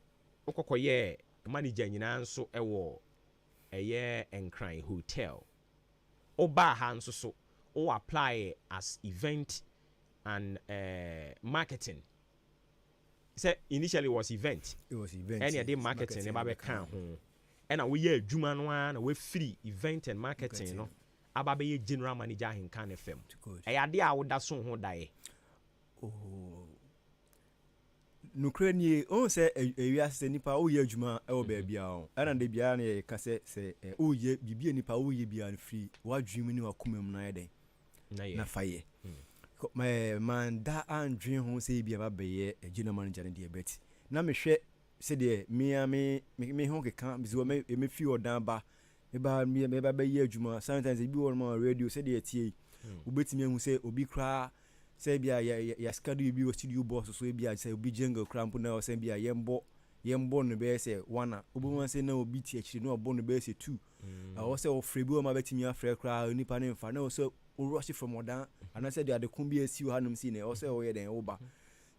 okokoye manager nyina nso ɛwɔ ɛyɛ Nkran Hotel oba ha nso so o apply as event and marketing. Say initially was event. It was event. And you did marketing never be can ho. And we ye adwuma no na we free event and marketing no. Aba be general manager Ahenkan FM. E ade a wo da so ho dae. Oh. Nukre ni on say ewiase nipa o ye adwuma e wo ba bia o. Ana de bia na ye ka say o ye bibia nipa o ye bia free. Wa dwum ni wa kumam na ye den. Na faye. Man da andwin ho say bia ba be ye general manager de beti. Na me hwe se de me ho keka bizo me fi odan ba. Me ba be ye adwuma sometimes e bi won ma radio se de tie. Ubetimi hu say obi kra say bia ya schedule bi o studio boss so bia say obi jingle cramp na o say bia yembo no be say one obi wan say na obi tie akiri na obo no be say two o say o free bi o ma betimi afre kra nipa ne mfa na o say o rush from odan and I said the kun bi asi o hanum si na o say o ye den oba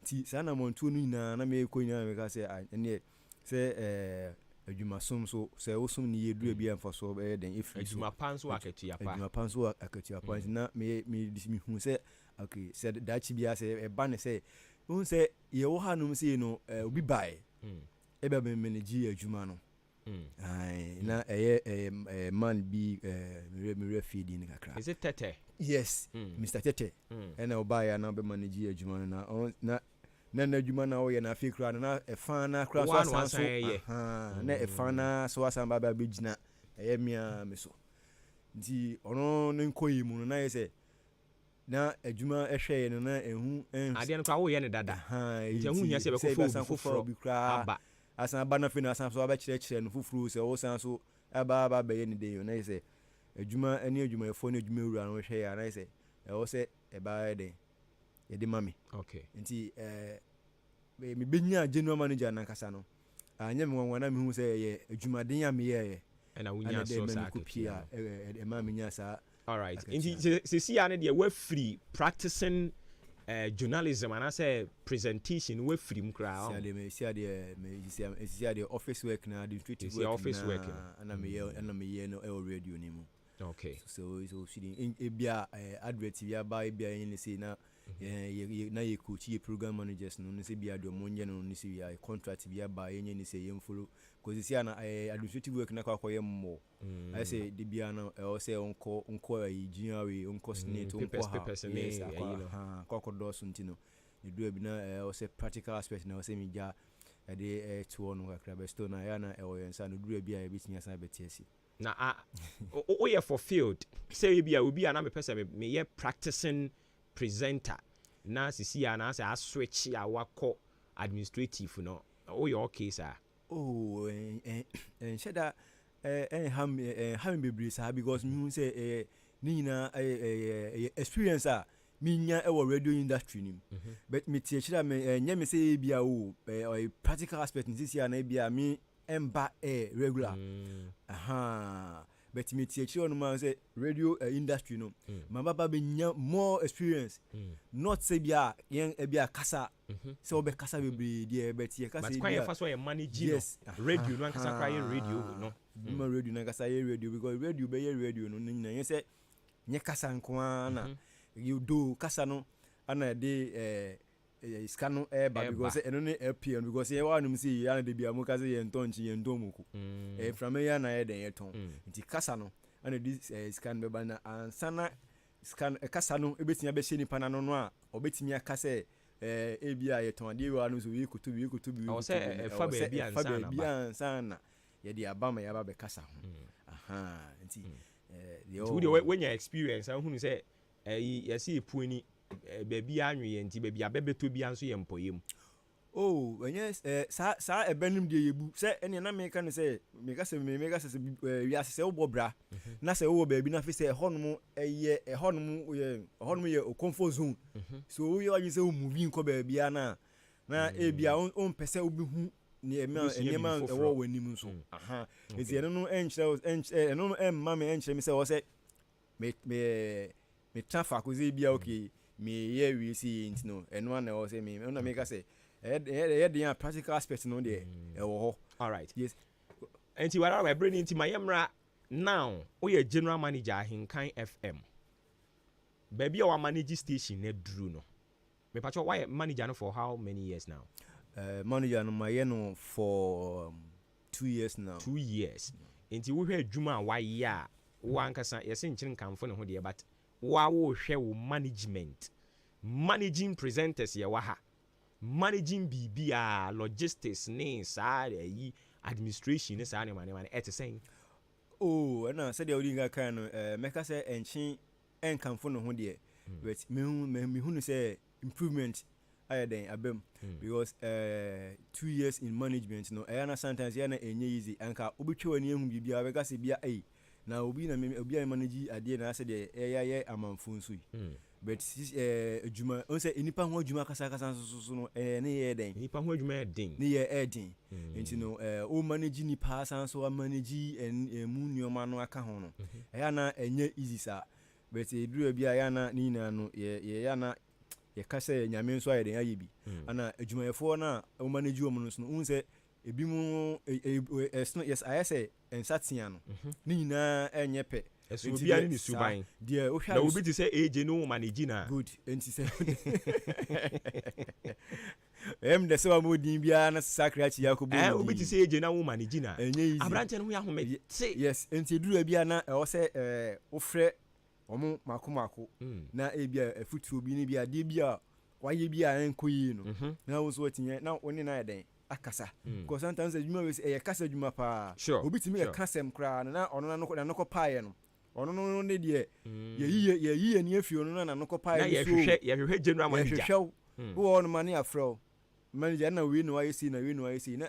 ti sa na montu no nyina na me ko nyina me ka say ene say adwuma som so sɛ wo som ne yɛduru bi amfa so bɛyɛ den ɛfiri so adwuma pa nso akatua pa adwuma pa nso akatua pa na me hu sɛ okay sɛ daakye bia sɛ ɛba ne sɛ wo sɛ yɛwɔ ha nom sɛ no obi bae ɛbɛ manage adwuma no na ɛyɛ man bi mmerɛ feedi ne kakra is it Tete? Yes, Mr. Tete ɛna ɔbaeɛ na ɔbɛ manage adwuma no na adwuma na ɔyɛ na afei kora na ɛfa na kora so asan so na ɛfa na so asan ba bɛgyina ɛyɛ mia me so nti ɔno ne nkɔyi mu no na yɛ sɛ na adwuma ɛhwɛɛ no na ɛhu adeɛ no kora woyɛ ne dada nti ɛhu hia sɛ bɛkɔfa obi foforɔ bi koraa aba asan aba no afei na asan so abɛkyerɛkyerɛ no foforɔ sɛ wo san so aba bɛyɛ ne den na yɛ sɛ adwuma ne adwumayɛfoɔ ne adwuma wura no hwɛ ya na sɛ ɛwɔ sɛ ɛbaa den yɛde ma me nti me benya general manager na kasa no anya me wanwana me hu sɛ yɛ adwumaden a me yɛ ɛna wonya so sa kopia ɛma me nya sa all right nti sisi ya ne de we free practicing journalism and I say presentation we free mkra see the office work na administrative work office work na me no radio ni mu. Okay. So shooting ebia advert bia ba ebia yin say na ye coach ye program managers no say bia do monye no ni say ya contract bia ba yin ni say yen follow cause see na administrative work na kwa koye mo I say the bia na o say onko junior we onko snate onko ha kwa do so ntino e do bi na o say practical aspect na o say mi ja e de to no kakra be stone na ya na e o yensa no do bia e bitnya san betiasi na o ye fulfilled say bia obi ana me pese me ye practicing presenter na sisi ya na say a switch ya wako administrative no o ye okay sir sheda ham bebre sa because me say ni na experience a me nya e radio industry nim but me tie chira me nya me say bia o practical aspect sisi ya na bia me emba regular but me tie chiro no man say radio industry no my baba be nya more experience not say bia yen bia kasa say obe kasa be dey but ye kasa but quite fast way manage radio no kasa cry radio no my radio na kasa ye radio because radio be ye radio no nyina yen say nye kasa nko na you do kasa no ana dey scano eba because eno ne LPN because ye wa num see ya na de bia mu ka say ye ntonchi ye ntomuku from ya na ye den ye ton nti kasa no ana di scan be ba na ansana scan kasa no ebetia be hye nipa na no no a obetimi aka say ebia ye ton ade wa no so wi kutu o say fa ba bia ansana ye di abama ya ba be kasa ho nti the when your experience I hunu say ye see epuani baby anwe nti baby abebeto bia nso ye mpoyem yes sa ebenim de yebu se ene na me ka ne se me ka se wi ase se obobra na se wo baby na fi se honum honum ye o comfort zone so wo ye se o movie nko baby na ebia on pese obi hu ni ema ewo wanim nso enti ene no enkyere no emma me enkyere me se wo se me trafa ko ze bia okay me ye we see int no eno na o say me na me ka say the practical aspect no there ho all right yes enti wara we bring into my emra now we are general manager Ahenkan FM baby our manage station na duru no me patch why manager no for how many years now manager no my no for 2 years now 2 years enti we hwe adwuma why ya wo ankasa yesi nkyere kanfo ne ho de but wa wo hwe wo managing presenters ye wa ha managing bibia logistics ne sa yi administration ne sa ne mane et saying na said the odinga kan no meka say enchi enkanfo no ho de but me hu no say improvement higher than abem because 2 years in management no na sometimes ya na enye easy anka obetwe wani ehu bibia beka say bia na obi a manage ade na say the ye amanfo nso but adwuma on say enipa ho adwuma kasa so no ne ye den enipa ho adwuma den ne ye den enti no o manage ni pa san so manage mu nioma no aka ho no na enye easy sa but eduru bia ya na ni na no ye ya na ye kasa nyame nso aye den aye bi ana adwumayefo na o manage o mu no so no un say ebi mu yes I say ensatia no ni nyina enye pe eso obi ani ni suban de o hwa na obi ti say AJ no manage na good enti say de so amodin bia na sakrachi yakobo obi ti say AJ na wo manage na abrante no ya home yes enti duru bia na o say wo frɛ omo mako na ebia afutu obi ni bia de bia waye bia enkoyi no na wo so tinye na oni na eden akasa because sometimes adwuma we say kasa adwuma pa obi timi kasem kra na ono na no ko pae no ono no ne de ye yi ni afi ono na no ko pae so ye hwehwe general manager wo ono mane afro manager na we no ayesi na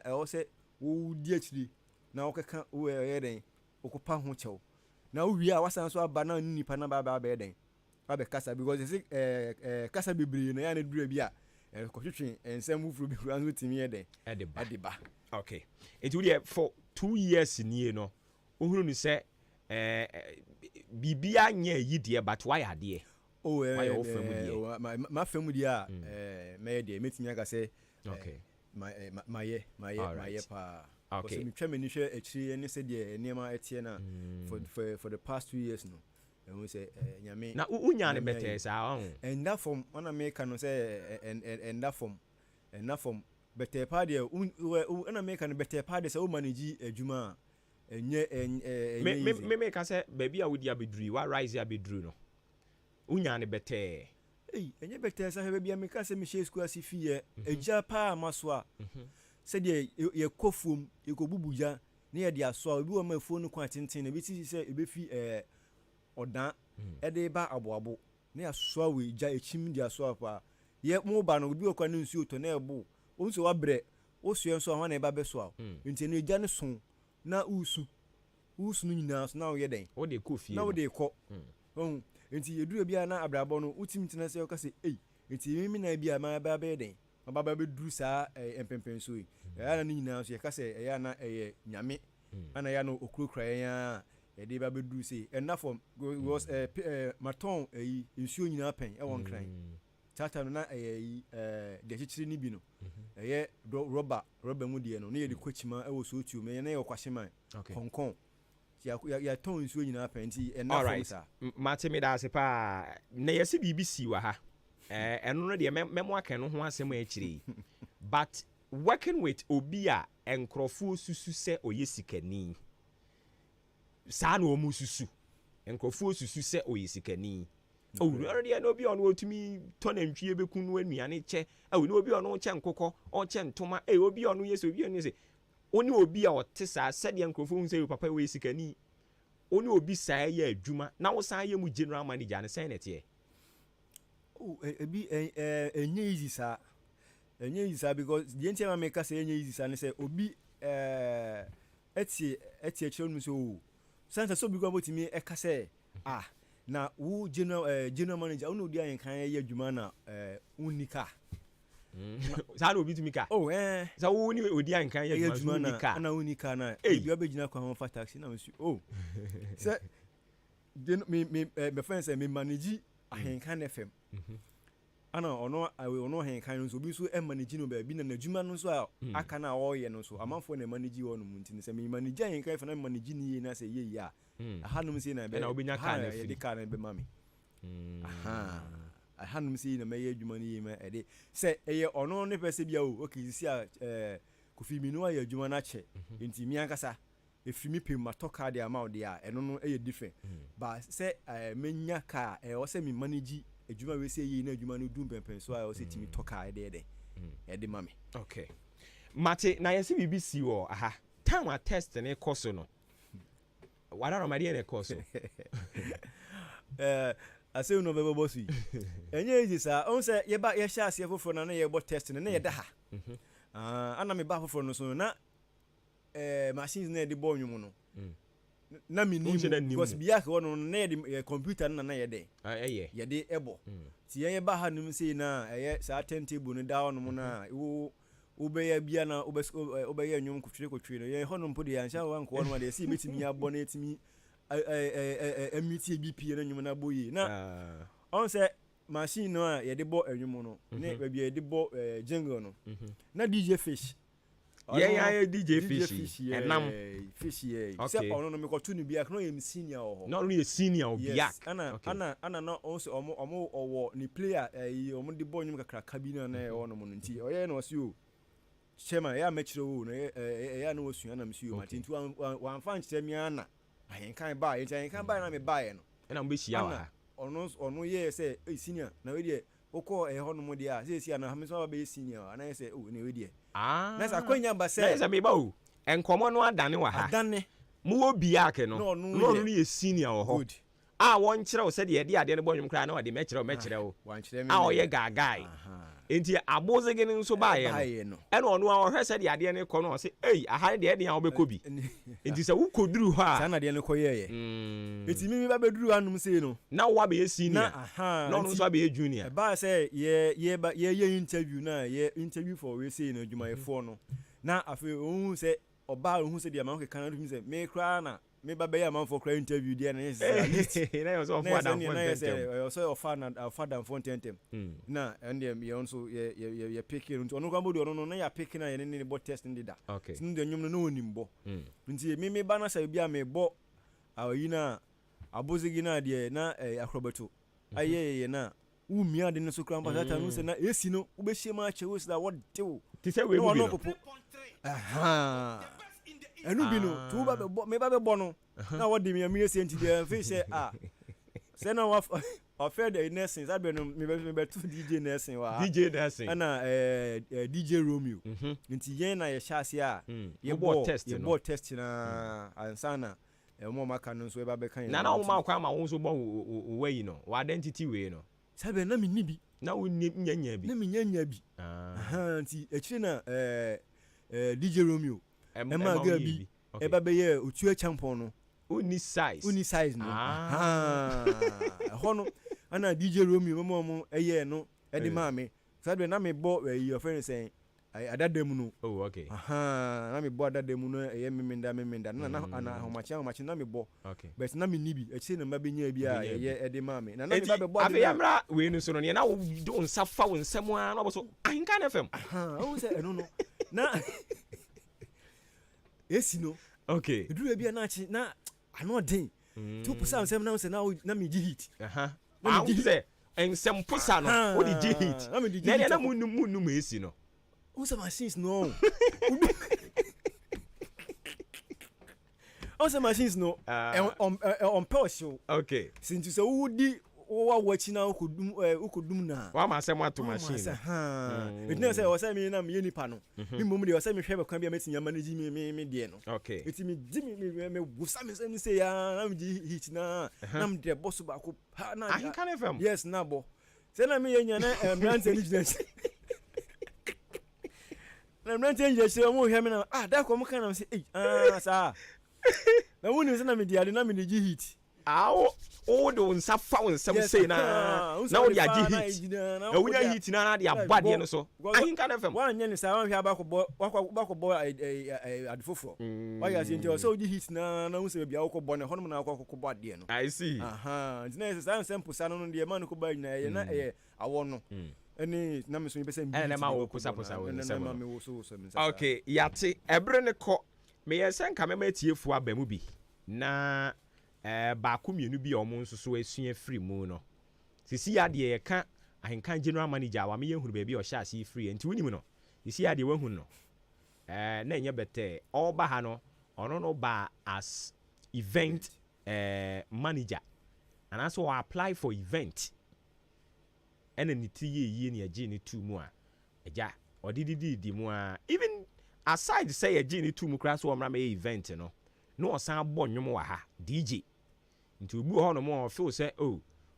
e wo say wo di akiri na wo keka wo ye den wo ko pa ho chew na wo wi a wasan so aba na nipa na ba den abe kasa because say kasa bibiri na ya na dura bi a kɔtwetwe ensem wufuru bi kura no timi ye den ediba okay it will for 2 years nie no ohuru ni sɛ bibia nya yidie but why ade why ma famu die a me de metimi aka sɛ okay maye pa okay me twa mani hwɛ akiri ne sɛ de niema etie na for the past 2 years no and we say nyame na unya ne better sa and that form on America no say and that form better pa de on America no better pa de say o manage adwuma enye me ka say baby a wodi abedru wa rise abedru no unya ne better enye better sa baby a me ka say me share school asifie eja pa maso a say de ye kofuom ye ko bubuja ne ye de aso a obi wo ma phone ko atenten na bi ti say ebefi odan ede ba aboabo ne asoa we gya echim di asoa pa ye mo ba no bi okwa ne nsu to na ebo o nso wa bre o sue nso ho na e ba beso a nti ne gya ne so na usu no nyina so na o ye den o de ko fie na o de ko nti yeduru bia na abrabo no utim tina se o ka se nti mimi na bia ma ba be den ma ba be duru sa empempen so yi ya na nyina so ye ka se ya na nyame ana ya no okurokura ya e ba bedu say enough from was maton nsuo nyina pen e won kran tata no na de chichiri ni bi no rubber mu de no na ye de kwachima e wo so otu me na ye kwahyeman Hong Kong ya ton nsuo nyina pen ti enough from sa mate me da se pa na ye se BBC wa ha eno no de memo aka no ho asem a chiri but working with obi a enkrofo susu se oyesikani saa na omu susu enkrofo susu se oyesikani already no bi ono otumi tonantwie bekunu anuane che no obi ono che nkokɔ o che ntoma obi ono yeso obi ono se oni obi a ote saa sɛde enkrofo hu se papa oyesikani oni obi saa ye adwuma na wo saa ye mu general manager ne sɛn nete ebi enye easy saa because the entire make say enye easy saa ne say obi eti achiro no so sansa so bi go about me e ka say na wo general manager onu odi ayen kan ye adwuma na unika saa na obi tumi ka sa wo ni odi ayen kan ye adwuma unika na unika na ebi obegina kwa ho fa taxi na so say me friends say me manage Ahenkan FM ana ono Ahenkan no so bi so manage no ba bi na adwuma no so aka na wo ye no so amanfo na manage wo no munti say me manage Ahenkan FM na manage ni na say ye ya ahanum say na be na obenya ka na ye de ka na be mami ahanum say na me ye adwuma ni ye ma e de say eye ono ne pese bia o okay si a kofi mi no ya adwuma na che enti mi ankasa if me pay my talk the amount there eno no e different but say menya ka o say me manage adwuma we say yi na adwuma no dum pempen so I say timi talk e de mame okay mate na yesi BBC wo aha time a test na course no wala no mari na course I say no be boss yi enye easy sa on say ye ba ye sha ase foforo na ye bo test na ye da ha ana me ba foforo no so na machines na de bo nwum no na me ni because bia ka wono na de computer na ye de ye de ebo ti ye ba ha num sei na ye sa table no da wono na wo be ya bia na wo be ya nwum kotwire no ye hono mpo de ya sha wa nko wono de si betimi ya bo na etimi emiti bp na nwum na boyi na on say machine no a ye de bo nwum no na bia ye de bo jingle no na DJ Fish Yeah, DJ Fishy. And nam Fishy. Okay. Ono no me ko tunu bia no yem senior ho. No no senior bia. Ana no also omo owo ni player omo de ball nyum kakra kabina na ono mo nti oye no si o. Chema ya mechire wo no ya no osua na msi o mati nti wan fan chire mi ana. Ahenkan ba ahenkan ba na me ba ye no. Na mo be hia wa. Ono ye say senior na we de okọ ho no mo de a say na ha me so ba senior ana say o na we de na sa kwanya ba say na say me ba o enkomo no adane wa ha adane mu obi ake no no ye senior wo ho a won kire wo say de ade ade no bonwum kra na wo de me kire wo a o ye gagai enti abozege ni nso ba ye no e no ono a ohwe say de ade ne ko no say aha de ade a wo be kobi enti say wo koduru ho a sa na de ne ko ye enti mi ba beduru anum say no na wo be senior no no so be junior ba say ye interview na ye interview for we say no adwumayefo no na afi ohun say oba ohun say de ma ko kan do say me kra na me ba be ya man for cry interview there na yes na yo so for dan for tentem na and me also ye pick it ono kwa bodo ono na ya pick na ye ne bo test ndi da sin de nyum no onimbo nti me ba na say bia me bo ayi na abozigi na de na akrobato aye na umia de no so kra mpa ta no se na esi no wo be shema ache wo da what do ti say we no enu bi no tu ba be me ba be bo no na what dey me esi enti dey fi say say na wa offer the nursing that be no me be tu DJ nursing wa DJ nursing ana DJ Romeo nti yen na ye hyase a ye bo test na ansana mo maka no so e ba be kan na wo ma kwa ma wo so bo we yi no wa identity we no sabe na me ni bi na wo nyanya bi na me nyanya bi nti ekire na DJ Romeo Emma Gabi eba be ye otu champion no uni size no hono ana DJ Romeo mo eye no e di maame sabe na me bo your friend say adadam no oh okay na me bo adadam no eye memenda na ana homachi na me bo but na me nibi e che na ma benya bi a eye e di maame na me ba be bo abi amra we no so no na wo do nsafa wo nsam a na obo so Ahenkan FM o say no na esi no okay eduru bia na chi na anoden 2% nsem na se na me hit na me say ensem pusa no o di hit na munum esi no o say machines no o say machines no on show okay since so wudi wa wachi na ukudum na wa ma asem ato machine it no say o say me na me nipa no mi mum de o say me hwe be kan bia metinya manage me de no okay it me di me wusa me say ya na me di hit na me de boss ba ko na Ahenkan FM yes na bo say na me yenya na brand intelligence na brand intelligence say o mo hwe me na da ko mo kan na say sa na woni say na me di ade na me di hit o do nsafa wo nsam sei na wo di agi hit na wo nya hit na de abade no so Ahenkan FM wa nya ni sa wa hwe abakọ adfofo wa ya se nti so di hit na wo se bia wo ko bọ ne hono na akọ bo ade no I see nti na sa sample sa no de man ko ba nyina ye na awo no eni na me so be se na ma wo pusa wo na ma me wo so okay yate ebre ne ko me ye sen ka me ma tiefu aba mu bi na baako mienu bi omo nso so asua free mu no sisi ya de ye ka Ahenkan general manager wa me yehunu ba bi o sha ase free enti woni mu no sisi ya de wahunu no na enye bete all ba ha no ono no ba as event manager and also apply for event ena ni tiye ni age ni tu mu a eja odididi mu a even aside say age ni tu mu kra so omra me event no osan bo nwom wa ha DJ nti obu ho no mo feel say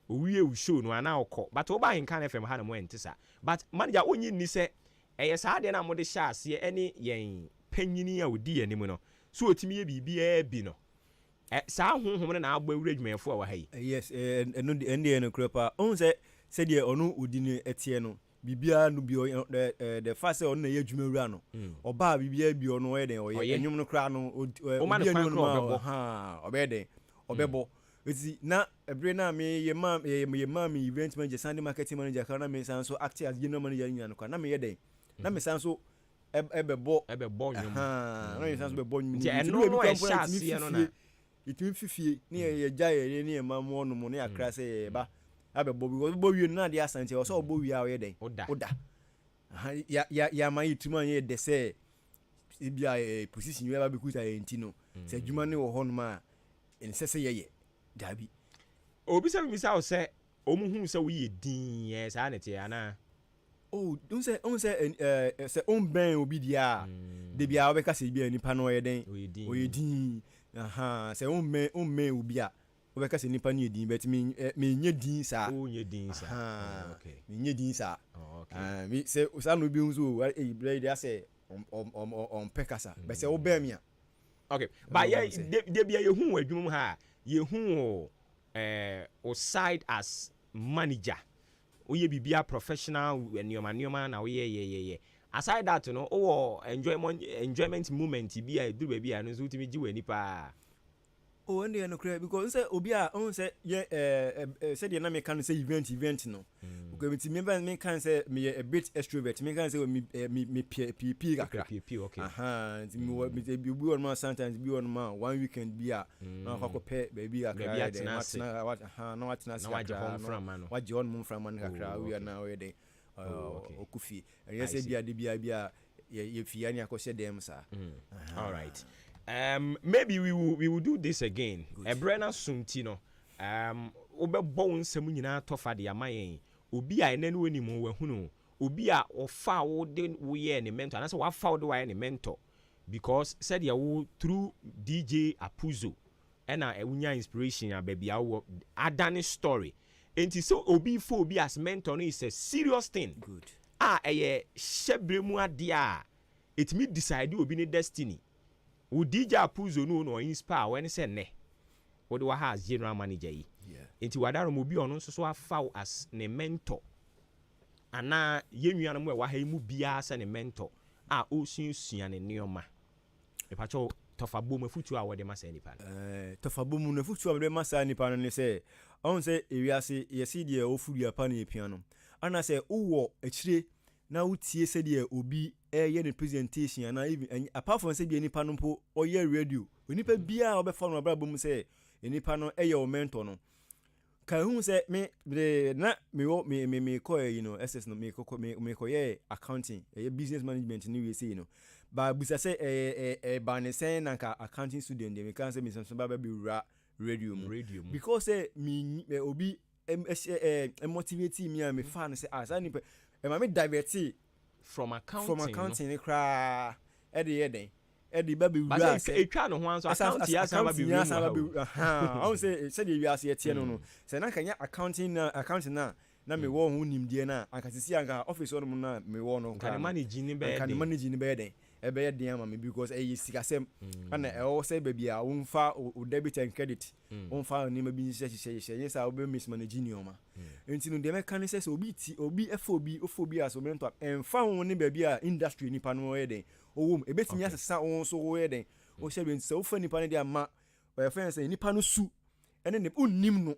owie u show no ana okọ but oba Ahenkan FM ha no mo entisa but manager onyi ni say eye saa de na mo de sha ase ene yen panyini a odi anim no so otimi ye bibia bi no saa honhom na agba awura adwumayefo a wa ha yi yes eno de no kropa on say de ono odi ne etie no bibia no bi the first on na ye adwumawura no oba bibia bi ono ye den oye enwum no kra no obi anu no obeden obebo ezi na ebre na me ye mam event manager Sunday marketing manager kana me san so act as general manager nyina no na me ye den na me san so ebebo nyum no yesa so bebo nyum nti eno no e shase no na itimi fifie ne ye gya ye ne ma mo no mo ne akra se ba abebo because bo wie na de asante o so bo wie a ye den oda ya ma ituma ye de se bia position we ba be kuta ye ntino se adwuma ne wo ho no ma en sese ye dabi obi se mi sa o se omuhu se wo ye din ye sa na te ana don't say say ben obi dia de bia we ka se bia nipa no ye den o din say ben obi a we ka se nipa no ye din but me nye din sa nye din sa okay me nye din sa okay me say o sa no bi unzo e brother dia say on pekasa but say o ben me okay but ye de bia ye hu adwum ha ye hu o side as manager oye bibia professional nioma na oye ye aside that no o enjoyment moment bi a duru bia no so utimi gi wani pa oh and no cry because say obi a on say ye say dey na me kan say event no because me remember me kan say me a bit extrovert me kan say me pp okay me be one man sometimes be one man one weekend be a na akọ pẹ baby akra dey na what na waje home from man waje on mum from man akra we na we dey okufi and yes say bia ye fia ni akọ dem sa all right. Maybe we will do this again. Ebrena Suntino. Obe bon semu nyina tofa de amayen. Obi a ene no animu we hunu. Obi a ofa wo de wo ye ne mentor. Na say wa fa wo de wa ne mentor because said ya wo through DJ Apuzo ena ewunya inspiration ya baby awo adane story. Enti so obi for obi as mentor no is a serious thing. Good. Eye shebremu ade a it me decide obi ne destiny. Wo DJ Apuzo no inspire when say ne wo de wa ha as general manager yi enti wadaro mo bi ono nso so afa as ne mentor ana yenua no mo wa ha mu bia as ne mentor a o sunsuan ne neoma e pa cho tofabo mo futu a wo de masa nipa tofabo mu no futu a de masa nipa no ne say on say ewiase yesi de ofuru apa na piano ana say uwo ekire na utie se de obi ye ne presentation na even apart from say bi nipa no po oye radio onipa bia obefa no brabo mu say nipa no ye o mentor no kan hu say me na me ko you know ss no me ko ye accounting ye business management ni we say you know ba busa say ba ne say na ka accounting student de me kan say me so ba be ra radio mu because say me obi motivate me and me fan say as any me divert from accounting ni kra eden baby ura say etwa no ho anso accounting ya san baby I won say dey we ase tie no say na kanya accounting na me wo ho nimdie na ankasisi anka office no na me wo no kan manage ni be den ebe ye den ama me because sikasem ana e say baby a wonfa o debit and credit wonfa ni ma bi hye yes a obe mismanage ni oma enti no de me kan say obi ofobi as o mentor emfa won ni baby a industry ni pa no ye den owom ebetimi asesa won so wo ye den o hye ben say o fa ni pa ne de ama o fa say ni pa no su ene ne unnim no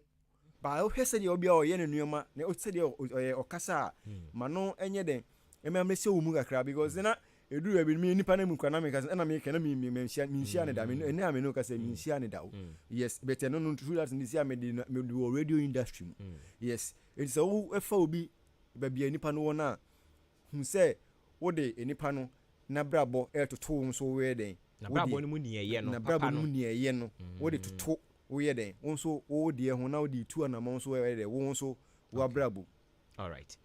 ba o hese de obi a o ye ne nuoma ne o se de o kasa ma no enye den e me amese wo mu kakra because na edu abi mi nipa na mu kwa na me kasa na me kana mi nsia ne da me ene ame no kasa mi nsia ne da o yes but no true that nsia me do radio industry yes it's so e fa obi ba bia nipa no wona hu say wo de nipa no na brabo e toto nso we den na brabo no mu ni eye no na brabo no mu ni eye no wo de toto wo ye den wo nso wo de ho na wo de tu anamon so we de wo nso wo brabo all right